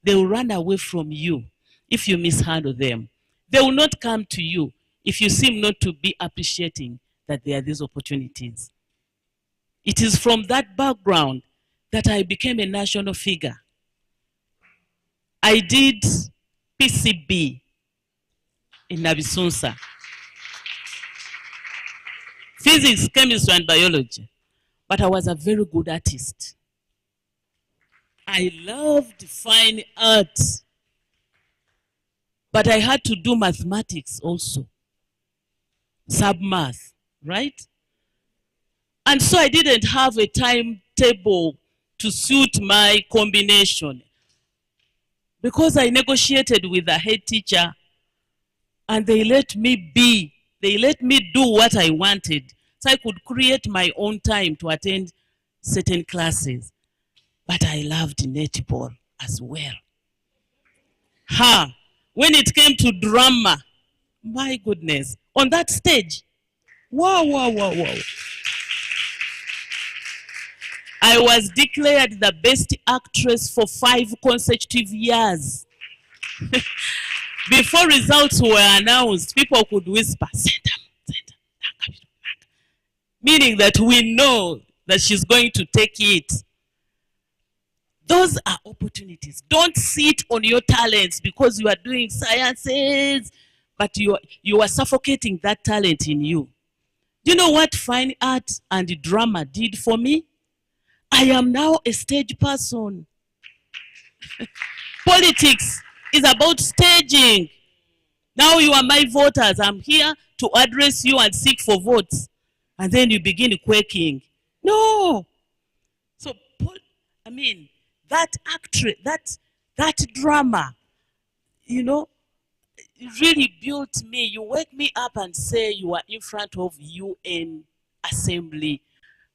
They will run away from you if you mishandle them. They will not come to you if you seem not to be appreciating that there are these opportunities. It is from that background that I became a national figure. I did PCB in Nabisunsa. Physics, chemistry, and biology. But I was a very good artist. I loved fine art. But I had to do mathematics also. Sub-math, right? And so I didn't have a timetable to suit my combination. Because I negotiated with the head teacher and they let me be. They let me do what I wanted. So I could create my own time to attend certain classes. But I loved netball as well. When it came to drama, my goodness, on that stage, wow. I was declared the best actress for 5 consecutive years. Before results were announced, people could whisper, meaning that we know that she's going to take it. Those are opportunities. Don't sit on your talents because you are doing sciences, but you are suffocating that talent in you. Do you know what fine art and drama did for me? I am now a stage person. Politics is about staging. Now you are my voters. I'm here to address you and seek for votes. And then you begin quaking. No. So, that actress, that drama, it really built me. You wake me up and say you are in front of UN Assembly.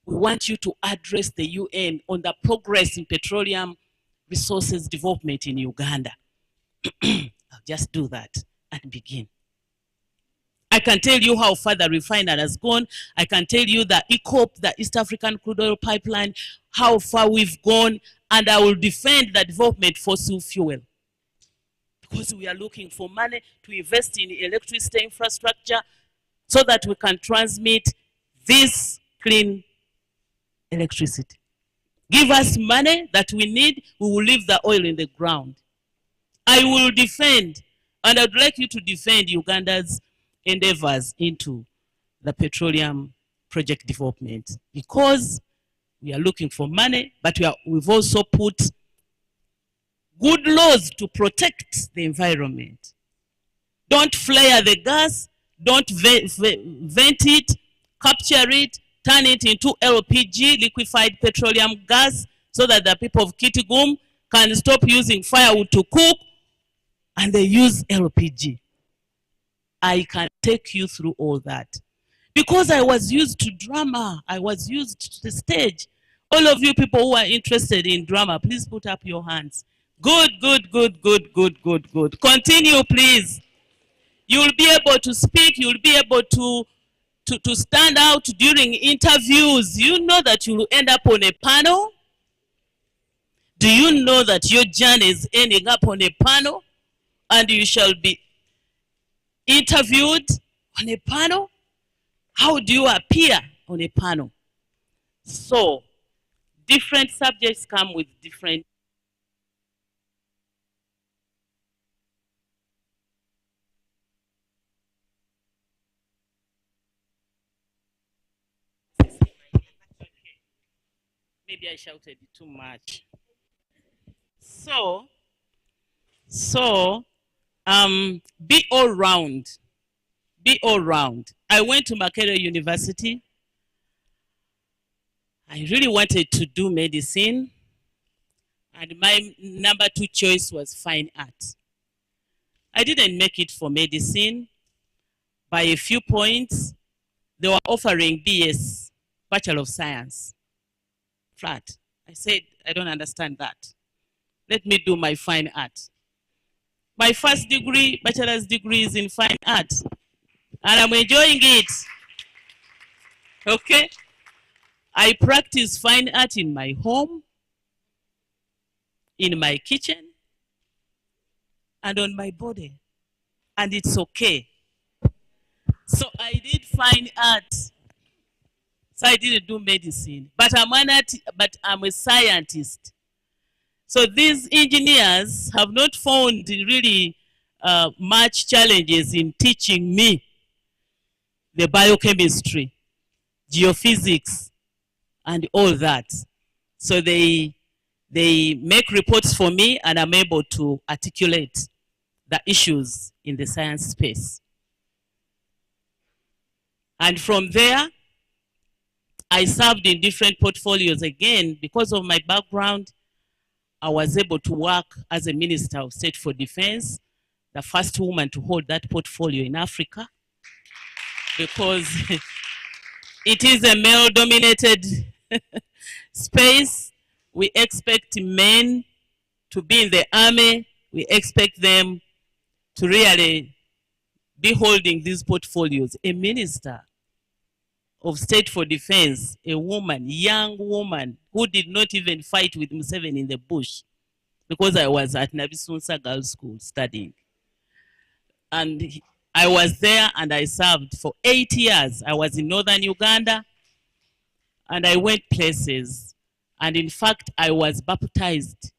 We want you to address the UN on the progress in petroleum resources development in Uganda. I'll just do that and begin. I can tell you how far the refinery has gone. I can tell you the ECOP, the East African Crude Oil Pipeline, how far we've gone, and I will defend the development of fossil fuel. Because we are looking for money to invest in electricity infrastructure so that we can transmit this clean electricity. Give us money that we need, we will leave the oil in the ground. I will defend, and I'd like you to defend Uganda's endeavors into the petroleum project development, because we are looking for money, but we've also put good laws to protect the environment. Don't flare the gas, don't vent it, capture it, turn it into LPG, liquefied petroleum gas, so that the people of Kitgum can stop using firewood to cook and they use LPG. I can take you through all that. Because I was used to drama. I was used to the stage. All of you people who are interested in drama, please put up your hands. Good, good, good, good, good, good, good. Continue, please. You'll be able to speak. You'll be able to stand out during interviews. You know that you'll end up on a panel. Do you know that your journey is ending up on a panel and you shall be interviewed on a panel? How do you appear on a panel? So, different subjects come with different. Maybe I shouted too much. So, be all round. Be all round. I went to Makerere University. I really wanted to do medicine. And my number 2 choice was fine art. I didn't make it for medicine. By a few points, they were offering BS, Bachelor of Science, flat. I said, I don't understand that. Let me do my fine art. My first degree, bachelor's degree, is in fine art. And I'm enjoying it. Okay? I practice fine art in my home, in my kitchen, and on my body. And it's okay. So I did fine art. So I didn't do medicine. But I'm a scientist. So these engineers have not found really much challenges in teaching me the biochemistry, geophysics, and all that. So they make reports for me, and I'm able to articulate the issues in the science space. And from there, I served in different portfolios again. Because of my background, I was able to work as a Minister of State for Defense, the first woman to hold that portfolio in Africa, because it is a male-dominated space. We expect men to be in the army. We expect them to really be holding these portfolios. A Minister of State for Defense, a woman, young woman, who did not even fight with Museveni in the bush, because I was at Nabisunsa Girls' School studying. And I was there and I served for 8 years. I was in northern Uganda and I went places. And in fact, I was baptized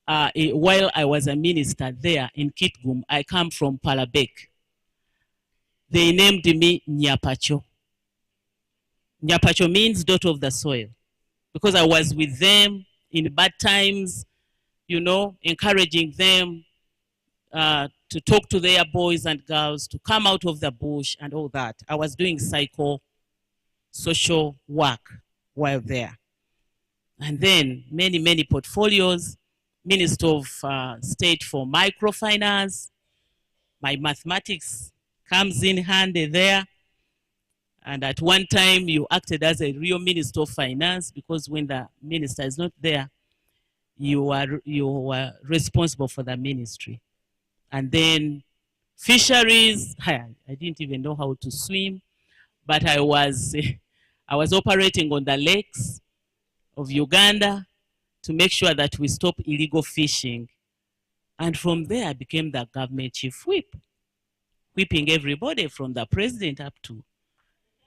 while I was a minister there in Kitgum. I come from Palabek. They named me Nyapacho. Nyapacho means daughter of the soil, because I was with them in bad times, you know, encouraging them to talk to their boys and girls, to come out of the bush and all that. I was doing social work while there. And then many portfolios, Minister of State for Microfinance. My mathematics comes in handy there. And at one time, you acted as a real Minister of Finance, because when the minister is not there, you are responsible for the ministry. And then fisheries, I didn't even know how to swim, but I was operating on the lakes of Uganda to make sure that we stop illegal fishing. And from there, I became the government chief whip, whipping everybody from the president up to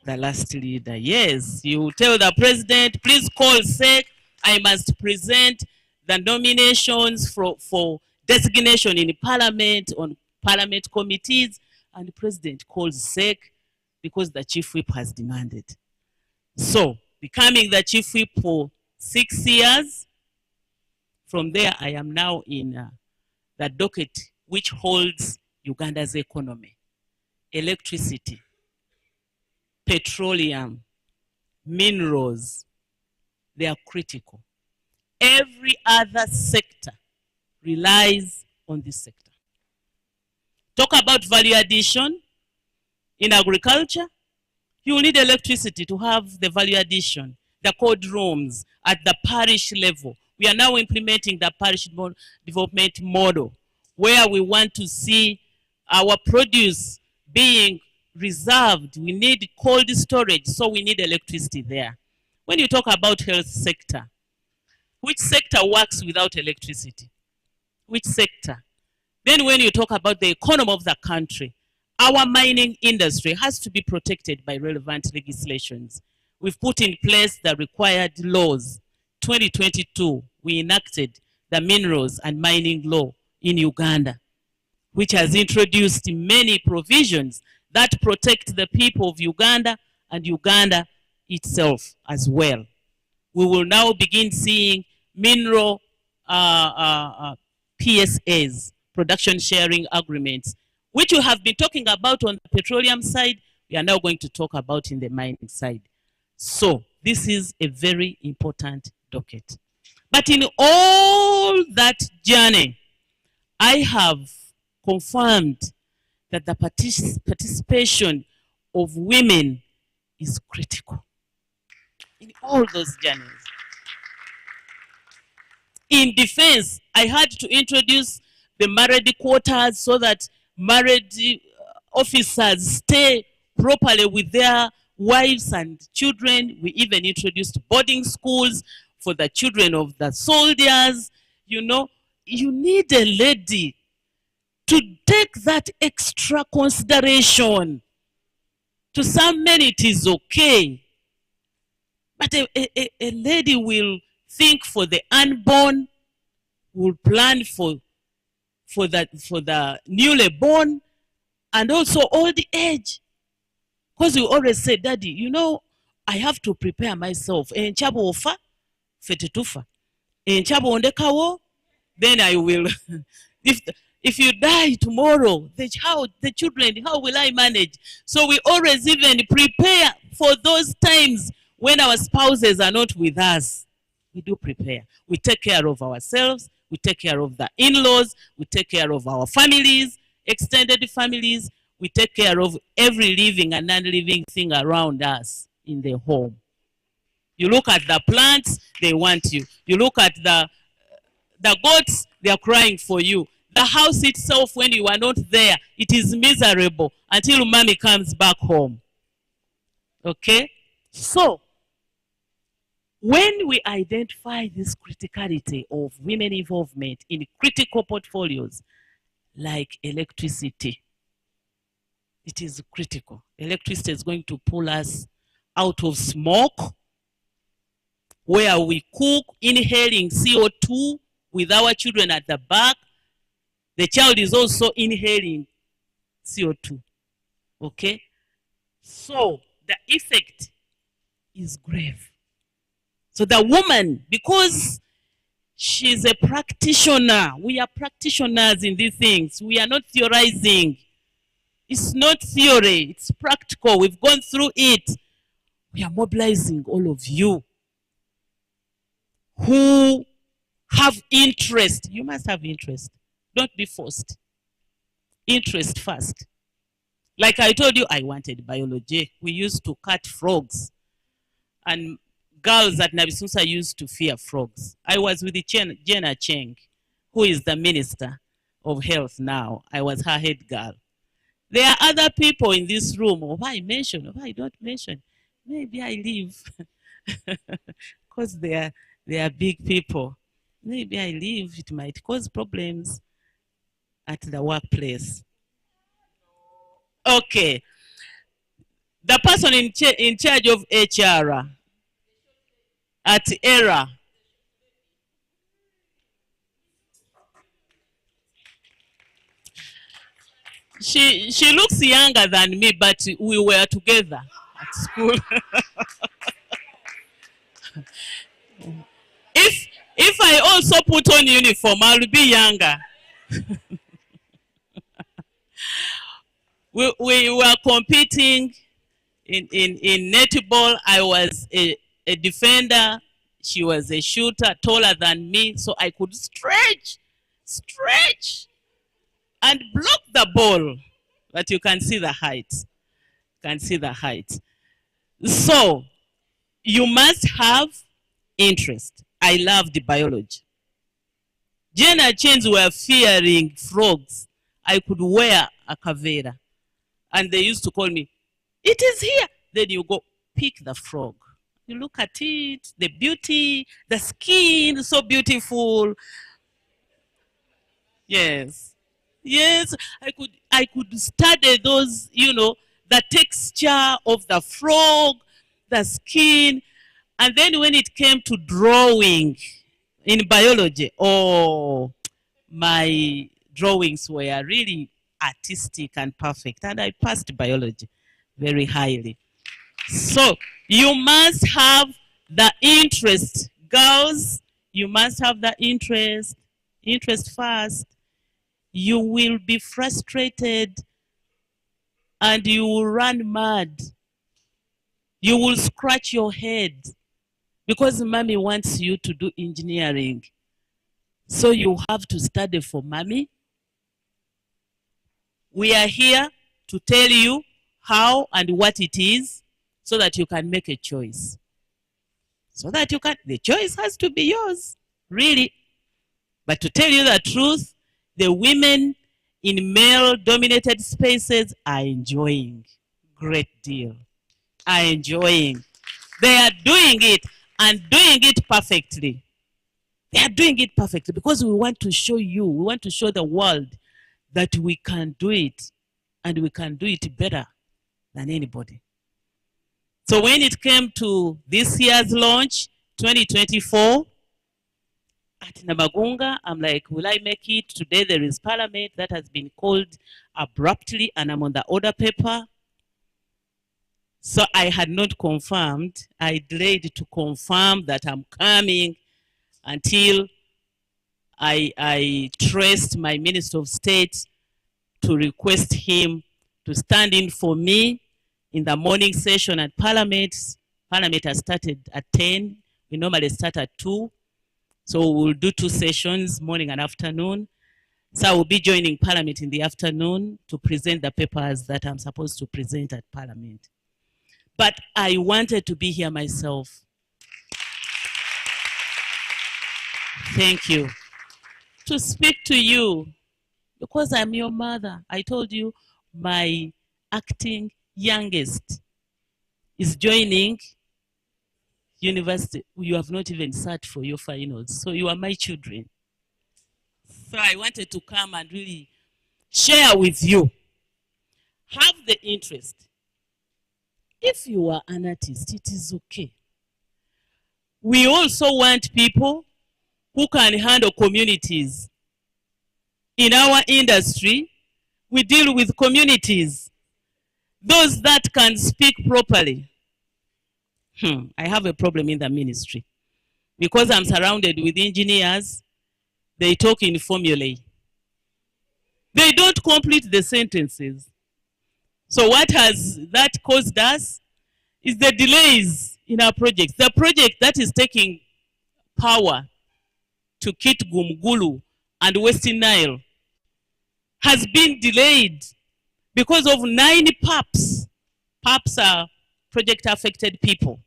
the last leader. Yes, you tell the president, please call SEC. I must present the nominations for designation in parliament, on parliament committees, and the president calls SEC because the chief whip has demanded. So, becoming the chief whip for 6 years, from there I am now in the docket which holds Uganda's economy, electricity, petroleum, minerals. They are critical. Every other sector relies on this sector. Talk about value addition in agriculture. You need electricity to have the value addition, the code rooms at the parish level. We are now implementing the parish development model where we want to see our produce being reserved. We need cold storage, so we need electricity there. When you talk about health sector, which sector works without electricity? Which sector? Then when you talk about the economy of the country, our mining industry has to be protected by relevant legislations. We've put in place the required laws. 2022, we enacted the Minerals and Mining Law in Uganda, which has introduced many provisions that protect the people of Uganda and Uganda itself as well. We will now begin seeing mineral PSAs, production sharing agreements, which we have been talking about on the petroleum side, we are now going to talk about in the mining side. So this is a very important docket. But in all that journey, I have confirmed that the participation of women is critical in all those journeys. In defense, I had to introduce the married quotas so that married officers stay properly with their wives and children. We even introduced boarding schools for the children of the soldiers. You know, you need a lady to take that extra consideration. To some men it is okay, but a lady will think for the unborn, will plan for the newly born, and also old age. Because we always say, Daddy, you know, I have to prepare myself. Enchabo ofa, fetetufa. Enchabo ondekawo, then I will. If you die tomorrow, the children, how will I manage? So we always even prepare for those times when our spouses are not with us. We do prepare. We take care of ourselves. We take care of the in-laws. We take care of our families, extended families. We take care of every living and non-living thing around us in the home. You look at the plants, they want you. You look at the goats, they are crying for you. The house itself, when you are not there, it is miserable until mommy comes back home. Okay? So, when we identify this criticality of women involvement in critical portfolios like electricity, it is critical. Electricity is going to pull us out of smoke, where we cook, inhaling CO2 with our children at the back. The child is also inhaling CO2. Okay? So the effect is grave. So the woman, because she's a practitioner, we are practitioners in these things. We are not theorizing. It's not theory, it's practical. We've gone through it. We are mobilizing all of you who have interest. You must have interest. Don't be forced. Interest first. Like I told you, I wanted biology. We used to cut frogs. And girls at Nabisunsa used to fear frogs. I was with Jenna Cheng, who is the Minister of Health now. I was her head girl. There are other people in this room. Or why mention? Or why don't mention? Maybe I leave. Because they are big people. Maybe I leave. It might cause problems at the workplace. Okay. The person in charge of HR at ERA. She looks younger than me, but we were together at school. If I also put on uniform, I'll be younger. We were competing in netball. I was a defender. She was a shooter, taller than me, so I could stretch, and block the ball. But you can see the height. So you must have interest. I loved biology. Jane and Chains were fearing frogs. I could wear a kavera. And they used to call me, it is here. Then you go pick the frog. You look at it, the beauty, the skin, so beautiful. Yes. Yes, I could study those, the texture of the frog, the skin. And then when it came to drawing in biology, oh, my drawings were really artistic and perfect. And I passed biology very highly. So you must have the interest. Girls, you must have the interest. Interest first. You will be frustrated and you will run mad. You will scratch your head because mommy wants you to do engineering. So you have to study for mommy. We are here to tell you how and what it is so that you can make a choice. So that the choice has to be yours, really. But to tell you the truth, the women in male-dominated spaces are enjoying great deal. Are enjoying. They are doing it and doing it perfectly. They are doing it perfectly because we want to show you, we want to show the world that we can do it and we can do it better than anybody. So when it came to this year's launch, 2024, at Namagunga, I'm like, will I make it? Today there is parliament that has been called abruptly and I'm on the order paper. So I had not confirmed. I delayed to confirm that I'm coming until I traced my Minister of State to request him to stand in for me in the morning session at Parliament. Parliament has started at 10. We normally start at 2. So we'll do 2 sessions, morning and afternoon. So I will be joining Parliament in the afternoon to present the papers that I'm supposed to present at Parliament. But I wanted to be here myself. Thank you. To speak to you, because I'm your mother. I told you my acting youngest is joining university. You have not even sat for your finals. So you are my children. So I wanted to come and really share with you. Have the interest. If you are an artist, it is okay. We also want people who can handle communities. In our industry, we deal with communities. Those that can speak properly. I have a problem in the ministry. Because I'm surrounded with engineers, they talk in formulae. They don't complete the sentences. So what has that caused us is the delays in our projects. The project that is taking power to Kitgum, Gulu, and Western Nile has been delayed because of 9 PAPs. PAPs are project-affected people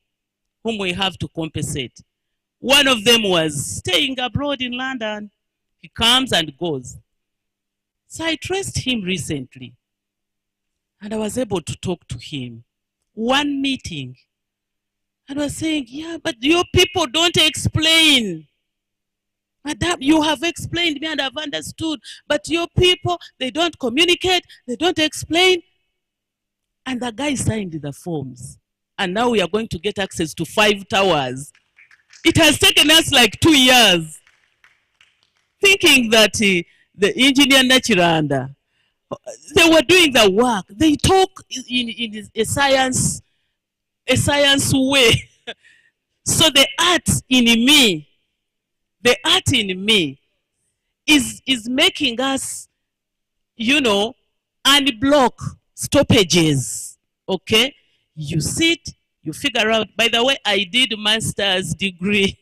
whom we have to compensate. One of them was staying abroad in London. He comes and goes. So I traced him recently, and I was able to talk to him. One meeting, and I was saying, yeah, but your people don't explain. Madam, you have explained me and I've understood, but your people, they don't communicate, they don't explain. And the guy signed the forms. And now we are going to get access to 5 towers. It has taken us like 2 years. Thinking that the engineer Nachiranda, they were doing the work. They talk in a science way. So the art in me is making us, unblock stoppages. Okay? You sit, you figure out. By the way, I did a master's degree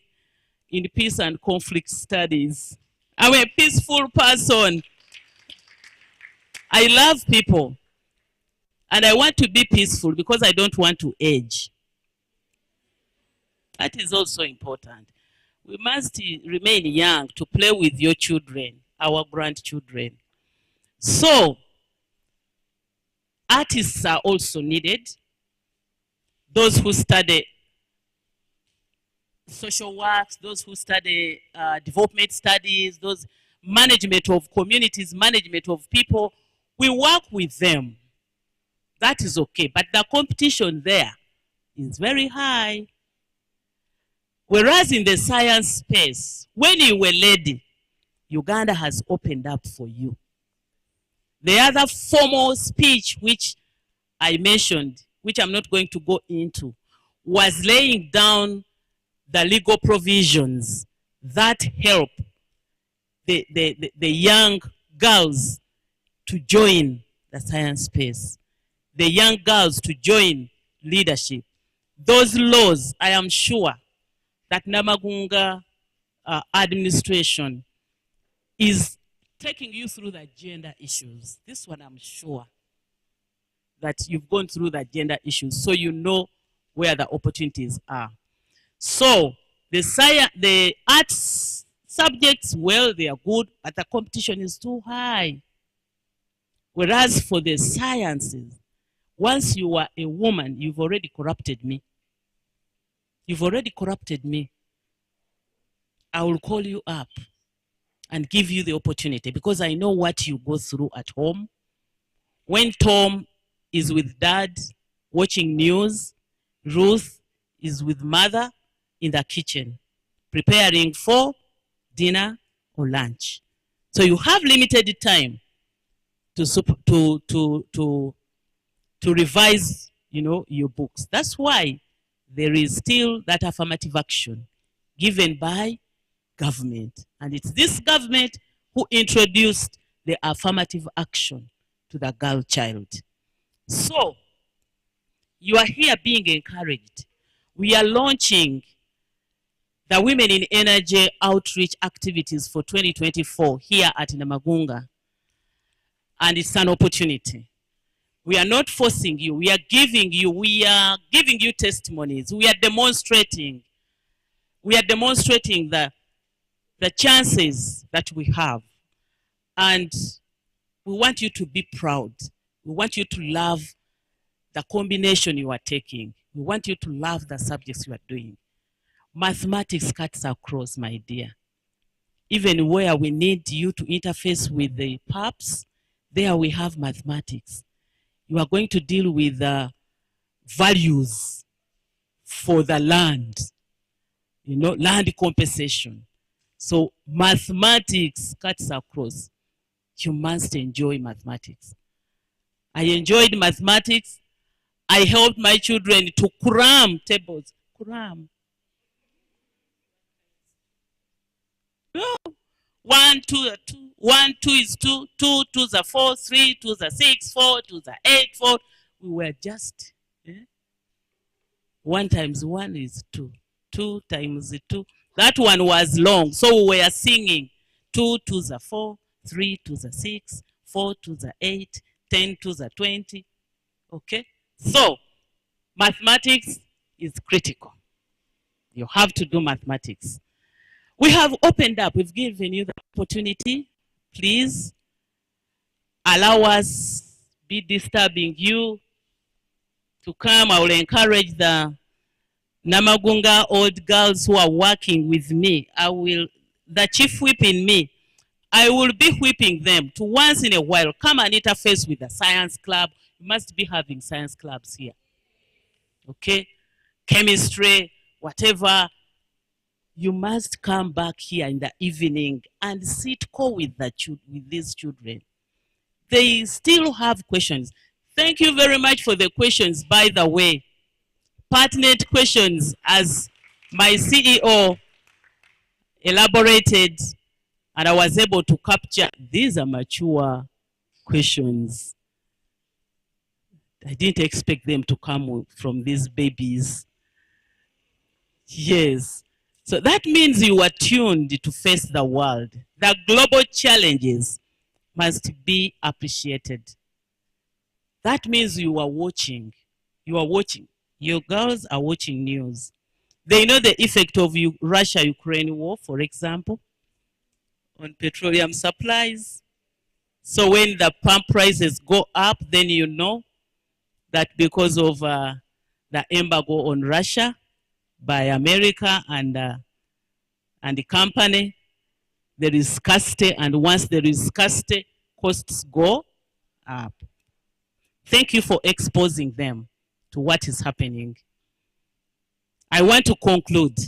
in peace and conflict studies. I'm a peaceful person. I love people. And I want to be peaceful because I don't want to age. That is also important. We must remain young to play with your children, our grandchildren. So, artists are also needed. Those who study social work, those who study development studies, those management of communities, management of people, we work with them. That is okay. But the competition there is very high. Whereas in the science space, when you were ready, Uganda has opened up for you. The other formal speech which I mentioned, which I'm not going to go into, was laying down the legal provisions that help the young girls to join the science space, the young girls to join leadership. Those laws, I am sure that Namagunga administration is taking you through the gender issues. This one I'm sure that you've gone through the gender issues, so you know where the opportunities are. So the arts subjects, well, they are good, but the competition is too high. Whereas for the sciences, once you are a woman, you've already corrupted me. You've already corrupted me. I will call you up and give you the opportunity because I know what you go through at home. When Tom is with dad watching news, Ruth is with mother in the kitchen preparing for dinner or lunch. So you have limited time to revise, your books. That's why there is still that affirmative action given by government. And it's this government who introduced the affirmative action to the girl child. So, you are here being encouraged. We are launching the Women in Energy outreach activities for 2024 here at Namagunga. And it's an opportunity. We are not forcing you. We are giving you testimonies. We are demonstrating the chances that we have. And we want you to be proud. We want you to love the combination you are taking. We want you to love the subjects you are doing. Mathematics cuts across, my dear. Even where we need you to interface with the PAPs, there we have mathematics. You are going to deal with values for the land, land compensation. So mathematics cuts across. You must enjoy mathematics. I enjoyed mathematics. I helped my children to cram tables. Cram. No. 1, 2, 2. 1, 2 is 2. 2, 2s are 4. 3, 2s are 6. 4, 2s are 8. 4. We were just 1 times 1 is 2. 2 times 2. That one was long, so we were singing. 2, 2s are 4. 3, 2s are 6. 4, 2s are 8. 10, 2s are 20. Okay? So, mathematics is critical. You have to do mathematics. We have opened up. We've given you the opportunity. Please allow us be disturbing you to come. I will encourage the Namagunga old girls who are working with me. The chief whip in me, I will be whipping them to once in a while come and interface with the science club. You must be having science clubs here. Okay? Chemistry, whatever. You must come back here in the evening and sit with these children. They still have questions. Thank you very much for the questions, by the way. Pertinent questions, as my CEO elaborated, and I was able to capture. These are mature questions. I didn't expect them to come from these babies. Yes. So that means you are tuned to face the world. The global challenges must be appreciated. That means you are watching. You are watching. Your girls are watching news. They know the effect of Russia-Ukraine war, for example, on petroleum supplies. So when the pump prices go up, then you know that because of the embargo on Russia by America and the company, there is scarcity, and once there is scarcity, costs go up. Thank you for exposing them to what is happening. I want to conclude,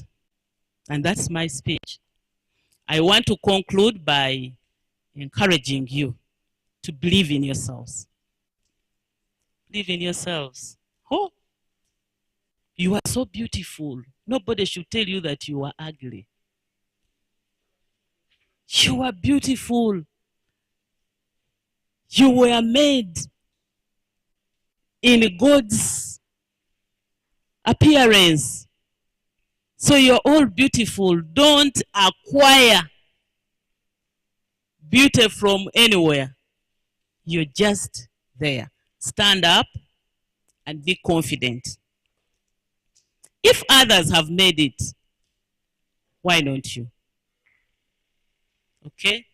and that's my speech. I want to conclude by encouraging you to believe in yourselves. Believe in yourselves. Oh, you are so beautiful. Nobody should tell you that you are ugly. You are beautiful. You were made in God's appearance. So you're all beautiful. Don't acquire beauty from anywhere. You're just there. Stand up and be confident. If others have made it, why don't you? Okay?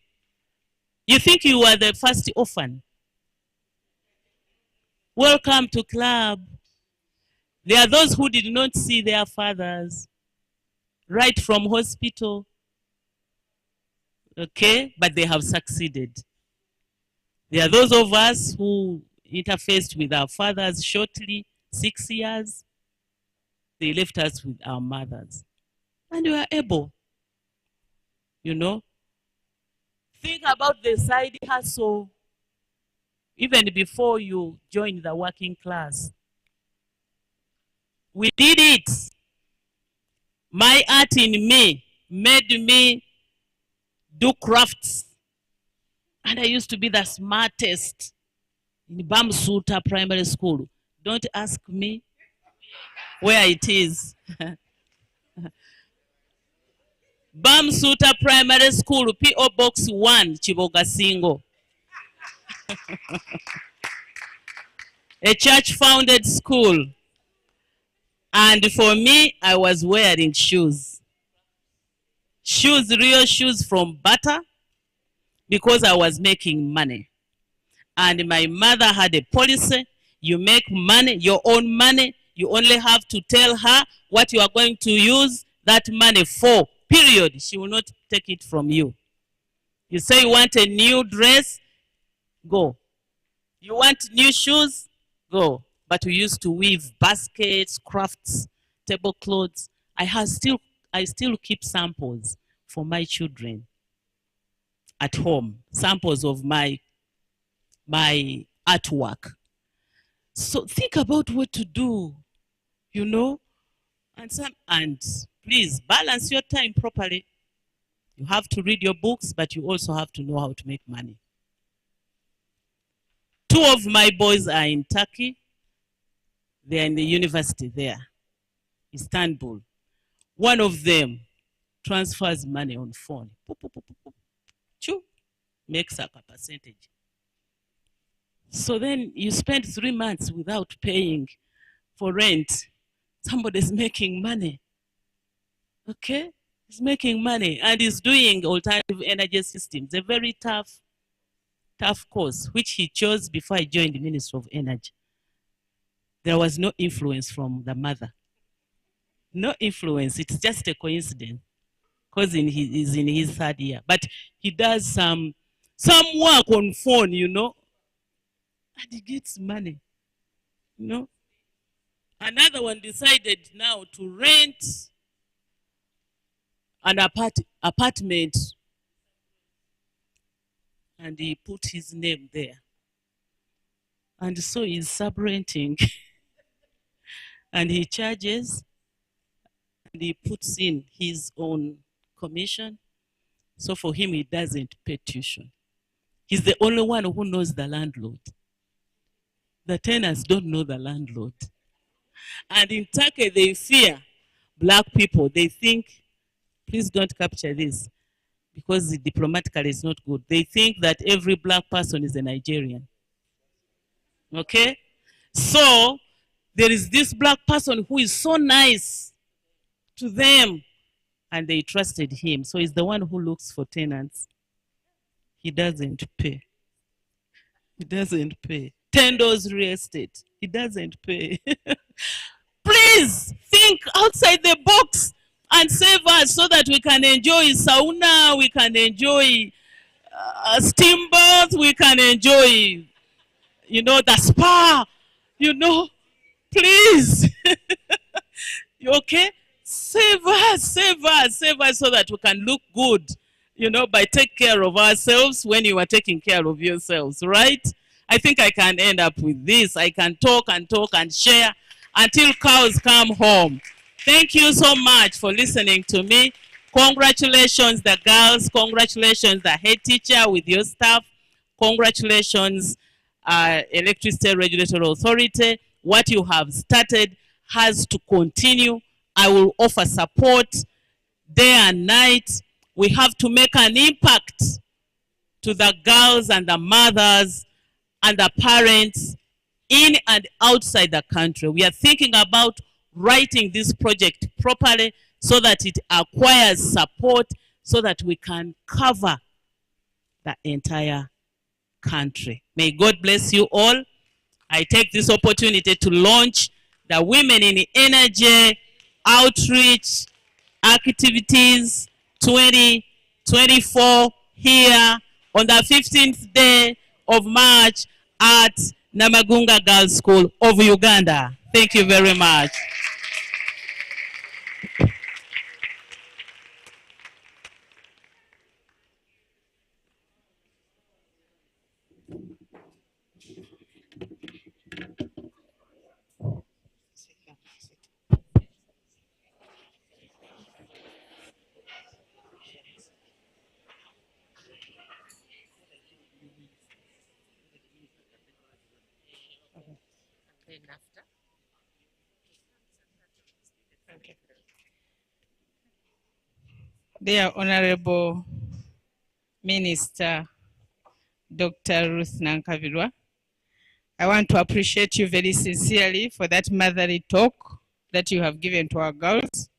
You think you are the first orphan? Welcome to club. There are those who did not see their fathers right from hospital. Okay? But they have succeeded. There are those of us who interfaced with our fathers shortly, 6 years. They left us with our mothers. And we are able, you know. Think about the side hustle even before you join the working class. We did it. My art in me made me do crafts. And I used to be the smartest in Bamsuta Primary School. Don't ask me where it is. Bamsuta Primary School, P.O. Box 1, Chiboga Singo. A church-founded school. And for me, I was wearing shoes. Shoes, real shoes from butter, because I was making money. And my mother had a policy: you make money, your own money, you only have to tell her what you are going to use that money for, period. She will not take it from you. You say you want a new dress, go. You want new shoes, go. But we used to weave baskets, crafts, tablecloths. I still keep samples for my children at home, samples of my artwork. So think about what to do, you know, and please balance your time properly. You have to read your books, but you also have to know how to make money. 2 of my boys are in Turkey. They're in the university there, Istanbul. One of them transfers money on phone. Choo, makes up a percentage. So then you spend 3 months without paying for rent. Somebody's making money. Okay? He's making money and he's doing alternative energy systems. A very tough course, which he chose before he joined the Ministry of Energy. There was no influence from the mother. No influence. It's just a coincidence. Because he's in his 3rd year. But he does some work on phone, you know. And he gets money. You know. Another one decided now to rent an apartment. And he put his name there. And so he's sub-renting. And he charges. And he puts in his own commission. So for him, he doesn't pay tuition. He's the only one who knows the landlord. The tenants don't know the landlord. And in Turkey, they fear black people. They think, please don't capture this, because diplomatically it's not good. They think that every black person is a Nigerian. Okay? So there is this black person who is so nice to them and they trusted him. So he's the one who looks for tenants. He doesn't pay. He doesn't pay. Tendo's real estate. He doesn't pay. Please think outside the box and save us so that we can enjoy sauna, we can enjoy steam bath, we can enjoy, the spa, please. Okay? Save us so that we can look good, by take care of ourselves when you are taking care of yourselves, right? I think I can end up with this. I can talk and share until cows come home. Thank you so much for listening to me. Congratulations, the girls. Congratulations, the head teacher with your staff. Congratulations, Electricity Regulatory Authority. What you have started has to continue. I will offer support day and night. We have to make an impact to the girls and the mothers and the parents in and outside the country. We are thinking about writing this project properly so that it acquires support so that we can cover the entire country. May God bless you all. I take this opportunity to launch the Women in Energy Outreach Activities 2024 here on the 15th day of March at Namagunga Girls School of Uganda. Thank you very much. Dear Honorable Minister Dr. Ruth Nankabirwa, I want to appreciate you very sincerely for that motherly talk that you have given to our girls.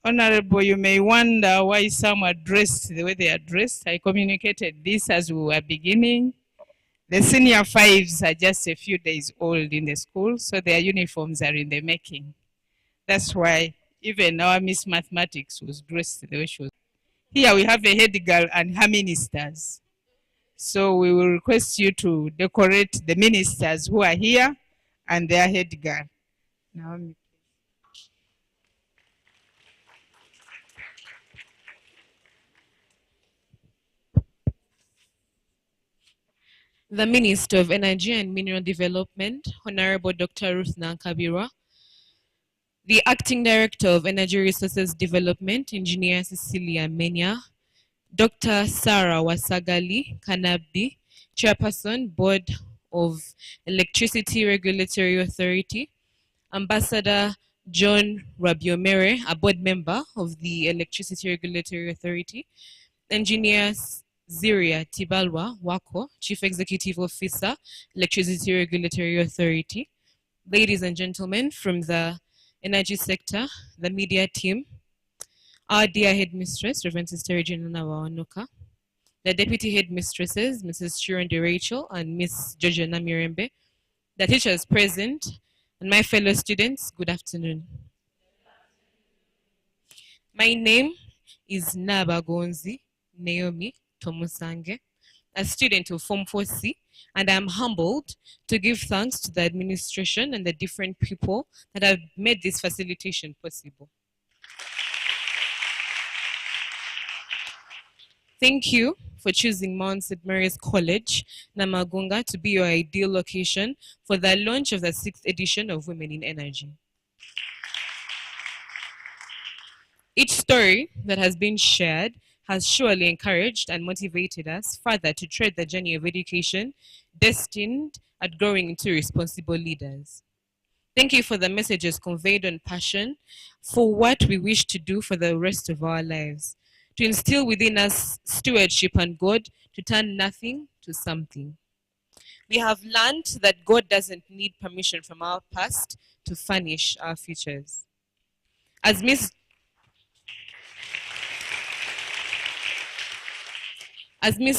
Honorable, you may wonder why some are dressed the way they are dressed. I communicated this as we were beginning. The senior fives are just a few days old in the school, so their uniforms are in the making. That's why even our Miss Mathematics was dressed the way she was. Here we have a head girl and her ministers. So we will request you to decorate the ministers who are here and their head girl. Naomi. The Minister of Energy and Mineral Development, Honorable Dr. Ruth Nankabirwa, the Acting Director of Energy Resources Development, Engineer Cecilia Menya, Dr. Sarah Wasagali Kanabdi, Chairperson, Board of Electricity Regulatory Authority, Ambassador John Rabiomere, a board member of the Electricity Regulatory Authority, Engineer Ziria Tibalwa Wako, Chief Executive Officer, Electricity Regulatory Authority, ladies and gentlemen from the energy sector, the media team, our dear headmistress, Reverend Sister Regina Nawaonuka, the deputy headmistresses, Mrs. Chironde Rachel and Miss Georgia Namirembe, the teachers present, and my fellow students, good afternoon. My name is Namagunga Naomi Tomusange, a student of Form 4C, and I'm humbled to give thanks to the administration and the different people that have made this facilitation possible. Thank you for choosing Mount St. Mary's College, Namagunga, to be your ideal location for the launch of the 6th edition of Women in Energy. Each story that has been shared has surely encouraged and motivated us further to tread the journey of education destined at growing into responsible leaders. Thank you for the messages conveyed on passion for what we wish to do for the rest of our lives, to instill within us stewardship and God to turn nothing to something. We have learned that God doesn't need permission from our past to furnish our futures. As Miss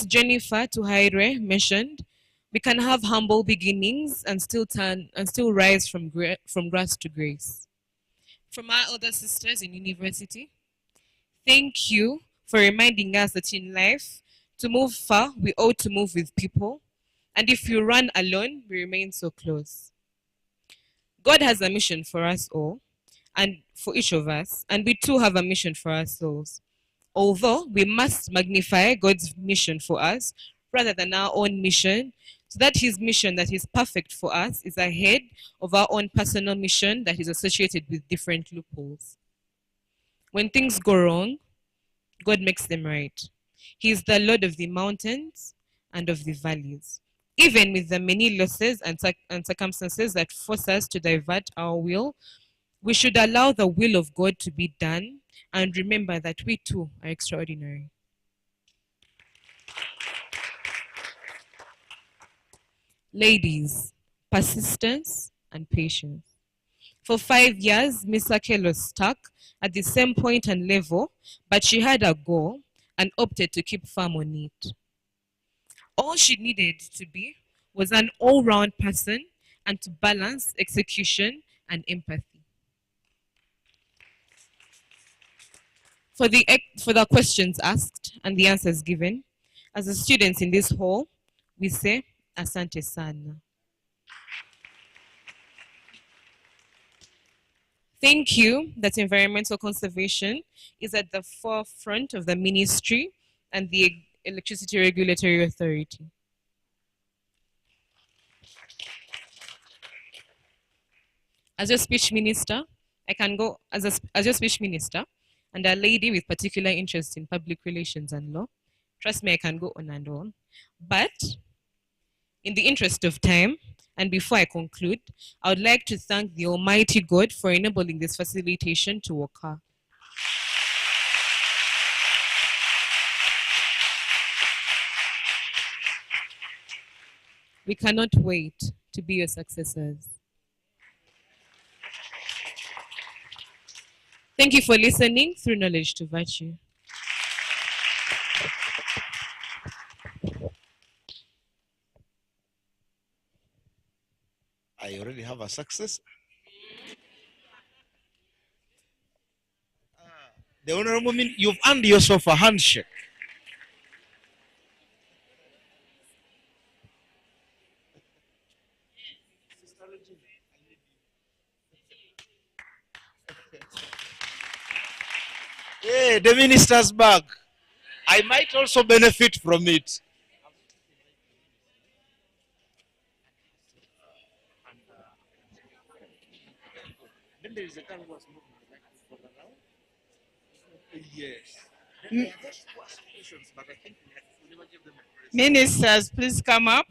Jennifer Tuhaire mentioned, we can have humble beginnings and still rise from grass to grace. From our elder sisters in university, thank you for reminding us that in life, to move far, we ought to move with people. And if you run alone, we remain so close. God has a mission for us all, and for each of us, and we too have a mission for our souls. Although we must magnify God's mission for us rather than our own mission, so that his mission that is perfect for us is ahead of our own personal mission that is associated with different loopholes. When things go wrong, God makes them right. He is the Lord of the mountains and of the valleys. Even with the many losses and circumstances that force us to divert our will, we should allow the will of God to be done and remember that we too are extraordinary. Ladies, persistence and patience. For 5 years, Miss Akel was stuck at the same point and level, but she had a goal and opted to keep firm on it. All she needed to be was an all-round person and to balance execution and empathy. For the questions asked and the answers given, as the students in this hall, we say, Asante sana. Thank you that environmental conservation is at the forefront of the ministry and the Electricity Regulatory Authority. As your speech minister, I can go as your speech minister and a lady with particular interest in public relations and law. Trust me, I can go on and on. But in the interest of time, and before I conclude, I would like to thank the Almighty God for enabling this facilitation to occur. We cannot wait to be your successors. Thank you for listening through Knowledge to Virtue. I already have a success. The Honorable Minister, you've earned yourself a handshake. Hey, the minister's bag. I might also benefit from it. Then there is a girl who was moving the microphone around. Yes. Mm. Questions, but I think we never give them a present. Ministers, please come up.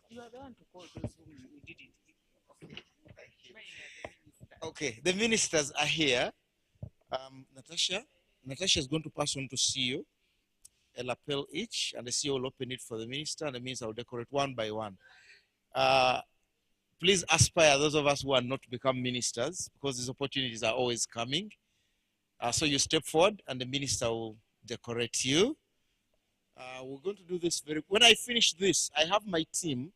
You are the one to call those who we didn't. Okay, the ministers are here. Natasha is going to pass on to CEO a lapel each, and the CEO will open it for the minister, and the minister will decorate one by one. Please aspire, those of us who are not to become ministers, because these opportunities are always coming. So you step forward, and the minister will decorate you. We're going to do this when I finish this, I have my team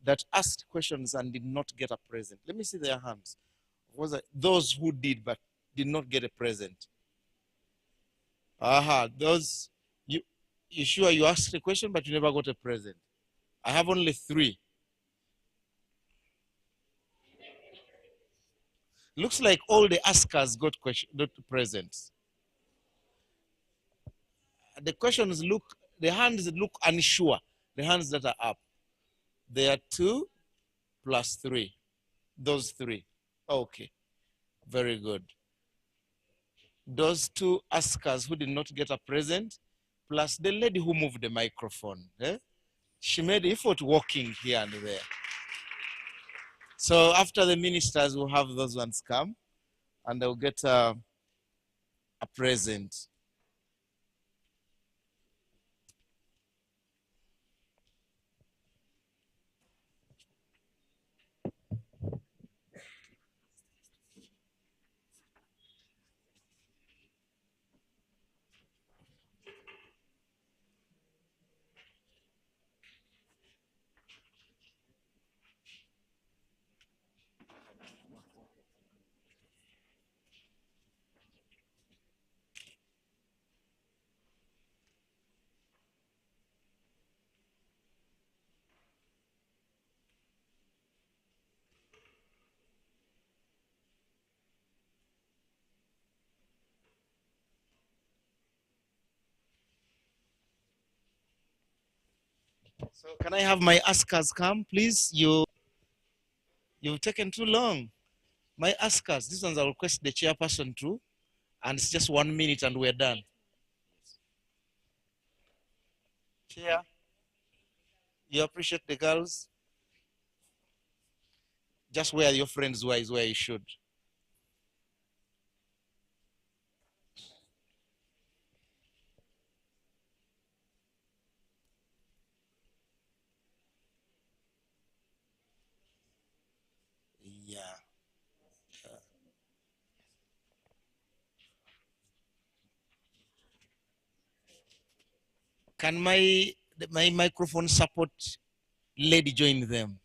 that asked questions and did not get a present. Let me see their hands. Was it those who did but did not get a present? Those, you sure you asked a question but you never got a present? I have only 3. Looks like all the askers got presents. The questions the hands look unsure, the hands that are up. There are 2 plus 3. Those 3. Okay. Very good. Those two askers who did not get a present, plus the lady who moved the microphone. She made effort walking here and there. So after the ministers, will have those ones come and they'll get a present. So can I have my askers come, please? You've taken too long. My askers, these ones I'll request the chairperson to, and it's just 1 minute and we're done. Chair, you appreciate the girls? Just where your friends were is where you should. Yeah. Can my microphone support lady join them?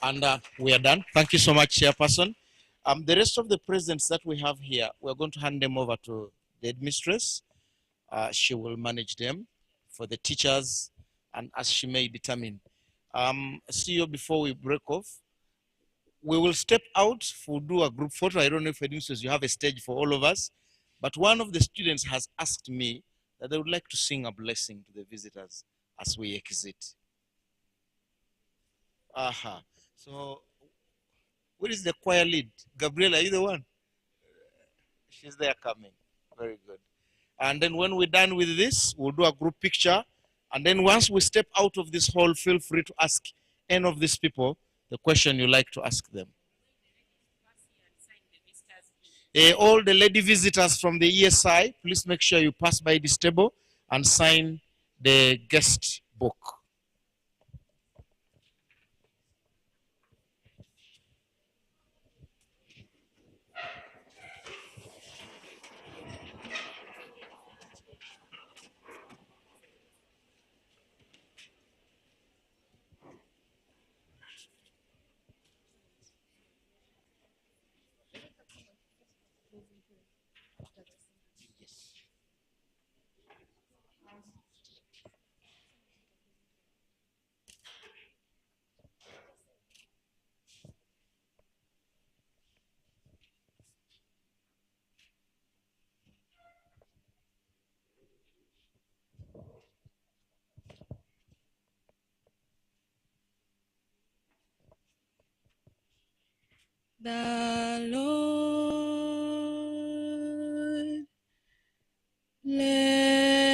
And we are done. Thank you so much, Chairperson. The rest of the presents that we have here, we're going to hand them over to the headmistress. She will manage them for the teachers and as she may determine. CEO, before we break off, we will step out, we'll do a group photo. I don't know if headmistress, you have a stage for all of us, but one of the students has asked me that they would like to sing a blessing to the visitors as we exit. Aha. So, where is the choir lead? Gabriela, are you the one? She's there coming. Very good. And then when we're done with this, we'll do a group picture. And then once we step out of this hall, feel free to ask any of these people the question you like to ask them. All the lady visitors from the ESI, please make sure you pass by this table and sign the guest book. The Lord bless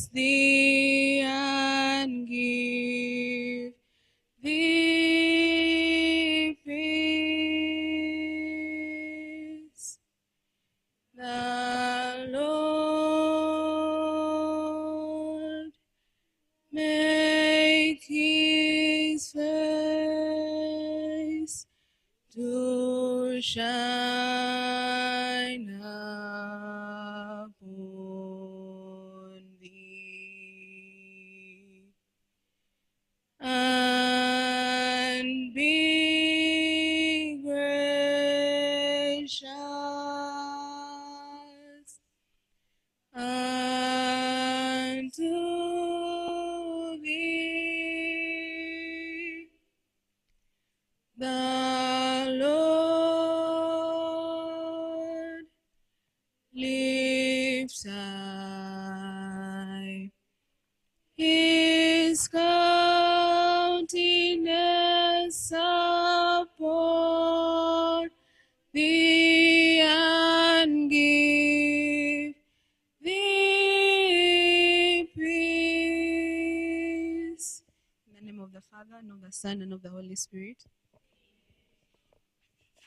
thee and give thee peace. The Lord make his face to shine upon thee and be gracious unto thee. The Lord lifts up Father, and of the Son, and of the Holy Spirit.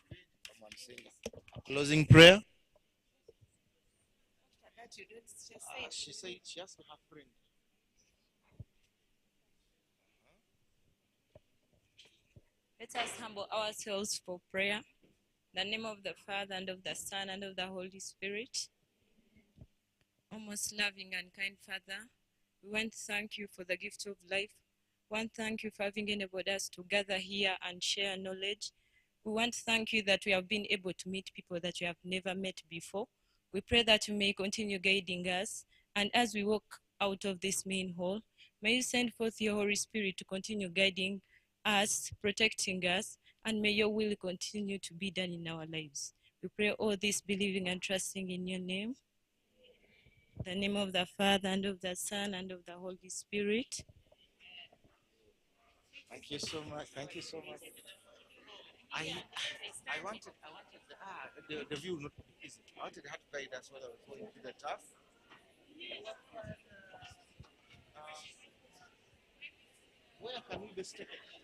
Come on, sing. Closing prayer. She said she has to have friend. Let us humble ourselves for prayer. In the name of the Father, and of the Son, and of the Holy Spirit. O most loving and kind Father, we want to thank you for the gift of life. We want to thank you for having enabled us to gather here and share knowledge. We want to thank you that we have been able to meet people that we have never met before. We pray that you may continue guiding us, and as we walk out of this main hall, may you send forth your Holy Spirit to continue guiding us, protecting us, and may your will continue to be done in our lives. We pray all this believing and trusting in your name. In the name of the Father, and of the Son, and of the Holy Spirit. Thank you so much. Thank you so much. I wanted the view not to be easy. I wanted her to guide us whether it was going to be the tough. Where can we best take it?